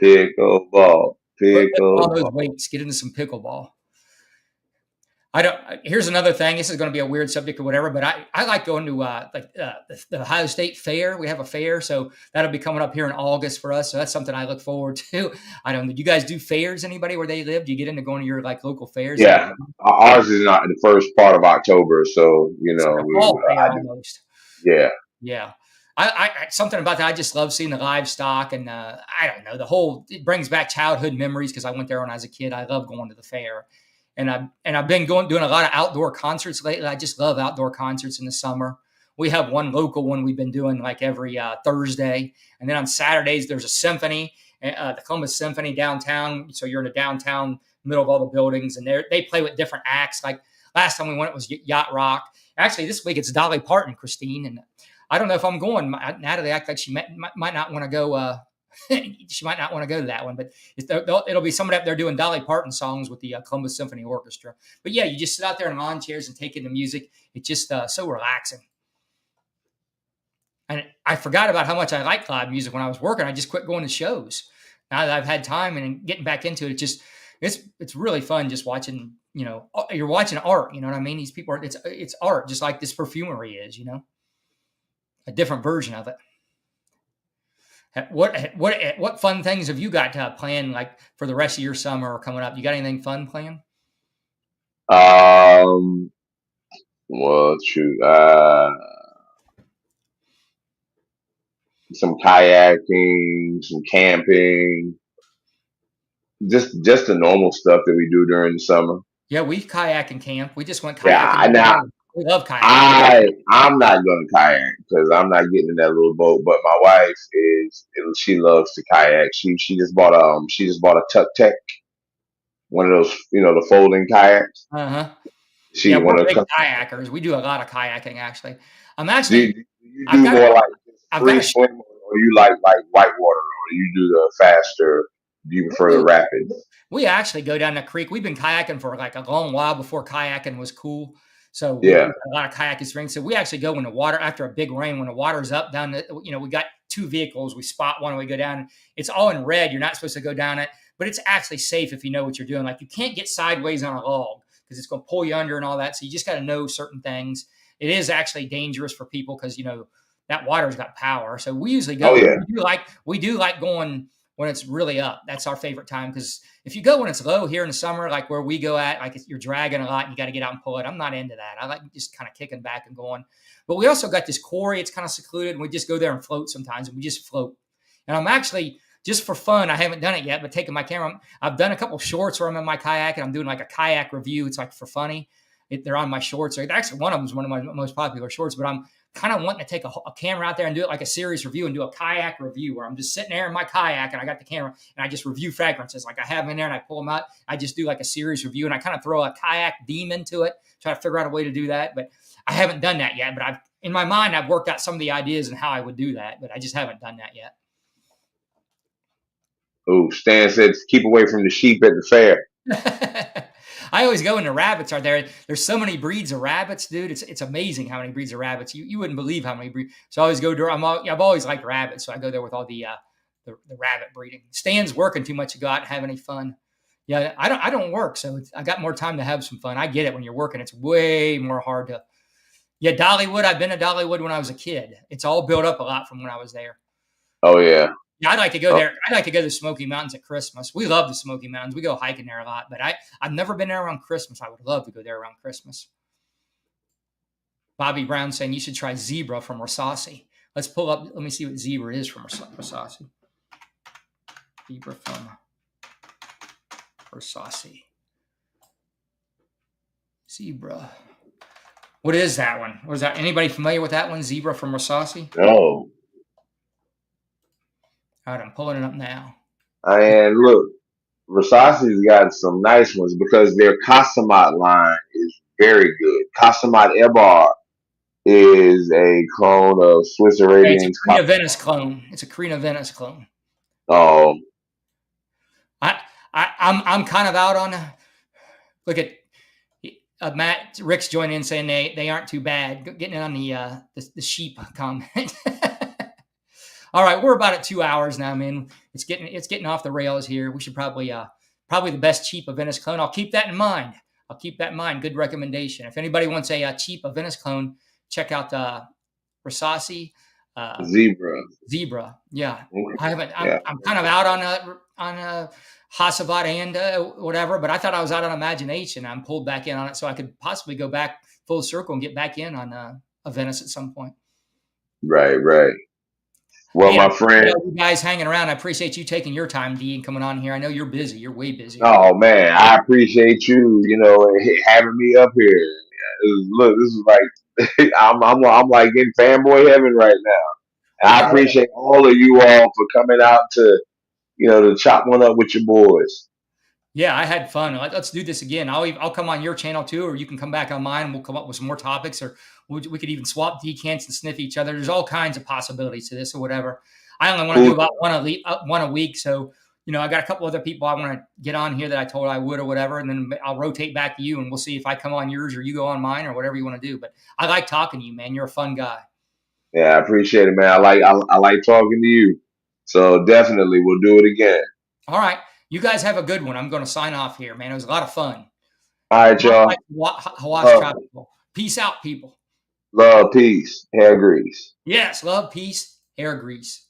pickleball, Put all those pickleball. weights. Get into some pickleball. I don't. Here's another thing. This is going to be a weird subject or whatever, but I like going to the Ohio State Fair. We have a fair, so that'll be coming up here in August for us. So that's something I look forward to. I don't know. Do you guys do fairs? Anybody where they live? Do you get into going to your like local fairs? Yeah, ours is not the first part of October, so It's like a we fall fair I do. almost. Yeah, Yeah. Something about that. I just love seeing the livestock, and I don't know, it brings back childhood memories because I went there when I was a kid. I love going to the fair, and I've been doing a lot of outdoor concerts lately. I just love outdoor concerts in the summer. We have one local one we've been doing like every Thursday, and then on Saturdays there's a symphony, the Columbus Symphony downtown. So you're in the downtown middle of all the buildings, and they play with different acts. Like last time we went, it was Yacht Rock. Actually, this week it's Dolly Parton, Christine, and I don't know if I'm going. Natalie act like she might not want to go. She might not want to go to that one, but it'll be somebody up there doing Dolly Parton songs with the Columbus Symphony Orchestra. But yeah, you just sit out there in lawn chairs and take in the music. It's just so relaxing. And I forgot about how much I liked live music when I was working. I just quit going to shows. Now that I've had time and getting back into it, it's really fun just watching. You're watching art. You know what I mean? These people it's art, just like this perfumery is. A different version of it. What fun things have you got planned like for the rest of your summer or coming up? You got anything fun planned? um, well, shoot, some kayaking, some camping, just the normal stuff that we do during the summer. Yeah, we kayak and camp. We just went Yeah, kayaking the other now day. We love kayaking. I'm not going to kayak because I'm not getting in that little boat. But my wife is. She loves to kayak. She just bought a Tuk Tek, one of those the folding kayaks. Uh huh. She Yeah, we're one of big the. kayakers. We do a lot of kayaking actually. I'm actually Do you I've do got more like I've got free a swim, or you like whitewater, or you do the faster? Do you prefer the we rapids? we actually go down the creek. We've been kayaking for like a long while before kayaking was cool. So we Yeah. got a lot of kayak experience. So we actually go when the water after a big rain, when the water's up down we got two vehicles. We spot one and we go down. It's all in red. You're not supposed to go down it, but it's actually safe if you know what you're doing. Like you can't get sideways on a log because it's going to pull you under and all that. So you just got to know certain things. It is actually dangerous for people because that water's got power. So we usually Oh go. yeah. We do like going when it's really up. That's our favorite time because if you go when it's low here in the summer, like where we go at, like you're dragging a lot and you got to get out and pull it. I'm not into that. I like just kind of kicking back and going. But we also got this quarry. It's kind of secluded, and we just go there and float sometimes, and we just float. And I'm actually just for fun. I haven't done it yet, but taking my camera, I've done a couple shorts where I'm in my kayak and I'm doing like a kayak review. It's like for funny. They're on my shorts. Actually, one of them is one of my most popular shorts, but I'm kind of wanting to take a camera out there and do it like a serious review and do a kayak review where I'm just sitting there in my kayak and I got the camera and I just review fragrances like I have in there and I pull them out. I just do like a serious review and I kind of throw a kayak theme into it, try to figure out a way to do that. But I haven't done that yet. But in my mind, I've worked out some of the ideas and how I would do that, but I just haven't done that yet. Oh, Stan said keep away from the sheep at the fair. I always go into rabbits are there. There's so many breeds of rabbits, dude. It's amazing how many breeds of rabbits. You wouldn't believe how many breeds. So I always go to. I've always liked rabbits, so I go there with all the rabbit breeding. Stan's working too much to go out and have any fun. Yeah, I don't work, so I got more time to have some fun. I get it when you're working; it's way more hard to. Yeah, Dollywood. I've been to Dollywood when I was a kid. It's all built up a lot from when I was there. Oh yeah. Yeah, I'd like to go Oh, there. I'd like to go to the Smoky Mountains at Christmas. We love the Smoky Mountains. We go hiking there a lot, but I've never been there around Christmas. I would love to go there around Christmas. Bobby Brown saying you should try zebra from Rasasi. Let's pull up. Let me see what zebra is from Rasasi. Zebra from Rasasi. Zebra. What is that one? Was that anybody familiar with that one? Zebra from Rasasi? No. All right, I'm pulling it up now. And look, Versace's got some nice ones because their Casamat line is very good. Casamat Ebar is a clone of Swiss Yeah, it's a Arabian's. Carina Venice clone. It's a Carina Venice clone. Oh, I'm kind of out on. Look at Matt Rick's joining in saying they aren't too bad. Getting in on the sheep comment. All right, we're about at 2 hours now, man. It's getting off the rails here. We should probably the best cheap Venice clone. I'll keep that in mind. Good recommendation. If anybody wants a cheap Venice clone, check out Rasasi. Zebra. Yeah. Okay. I haven't. Yeah. I'm kind of out on Hasavat and whatever, but I thought I was out on Imagination. I'm pulled back in on it, so I could possibly go back full circle and get back in on a Venice at some point. Right. Well, hey, my friend, you guys hanging around. I appreciate you taking your time, Dee, and coming on here. I know you're busy. You're way busy. Oh man, I appreciate you. Having me up here. Look, this is like I'm like in fanboy heaven right now. And I appreciate all of you all for coming out to chop one up with your boys. Yeah, I had fun. Let's do this again. I'll come on your channel too, or you can come back on mine and we'll come up with some more topics, or we could even swap decants and sniff each other. There's all kinds of possibilities to this or whatever. I only want to do about one a week. So, I got a couple other people I want to get on here that I told I would or whatever. And then I'll rotate back to you and we'll see if I come on yours or you go on mine or whatever you want to do. But I like talking to you, man. You're a fun guy. Yeah, I appreciate it, man. I like talking to you. So definitely we'll do it again. All right. You guys have a good one. I'm going to sign off here, man. It was a lot of fun. All right, y'all. Hawass Tropical. Peace out, people. Love, peace, hair grease. Yes, love, peace, hair grease.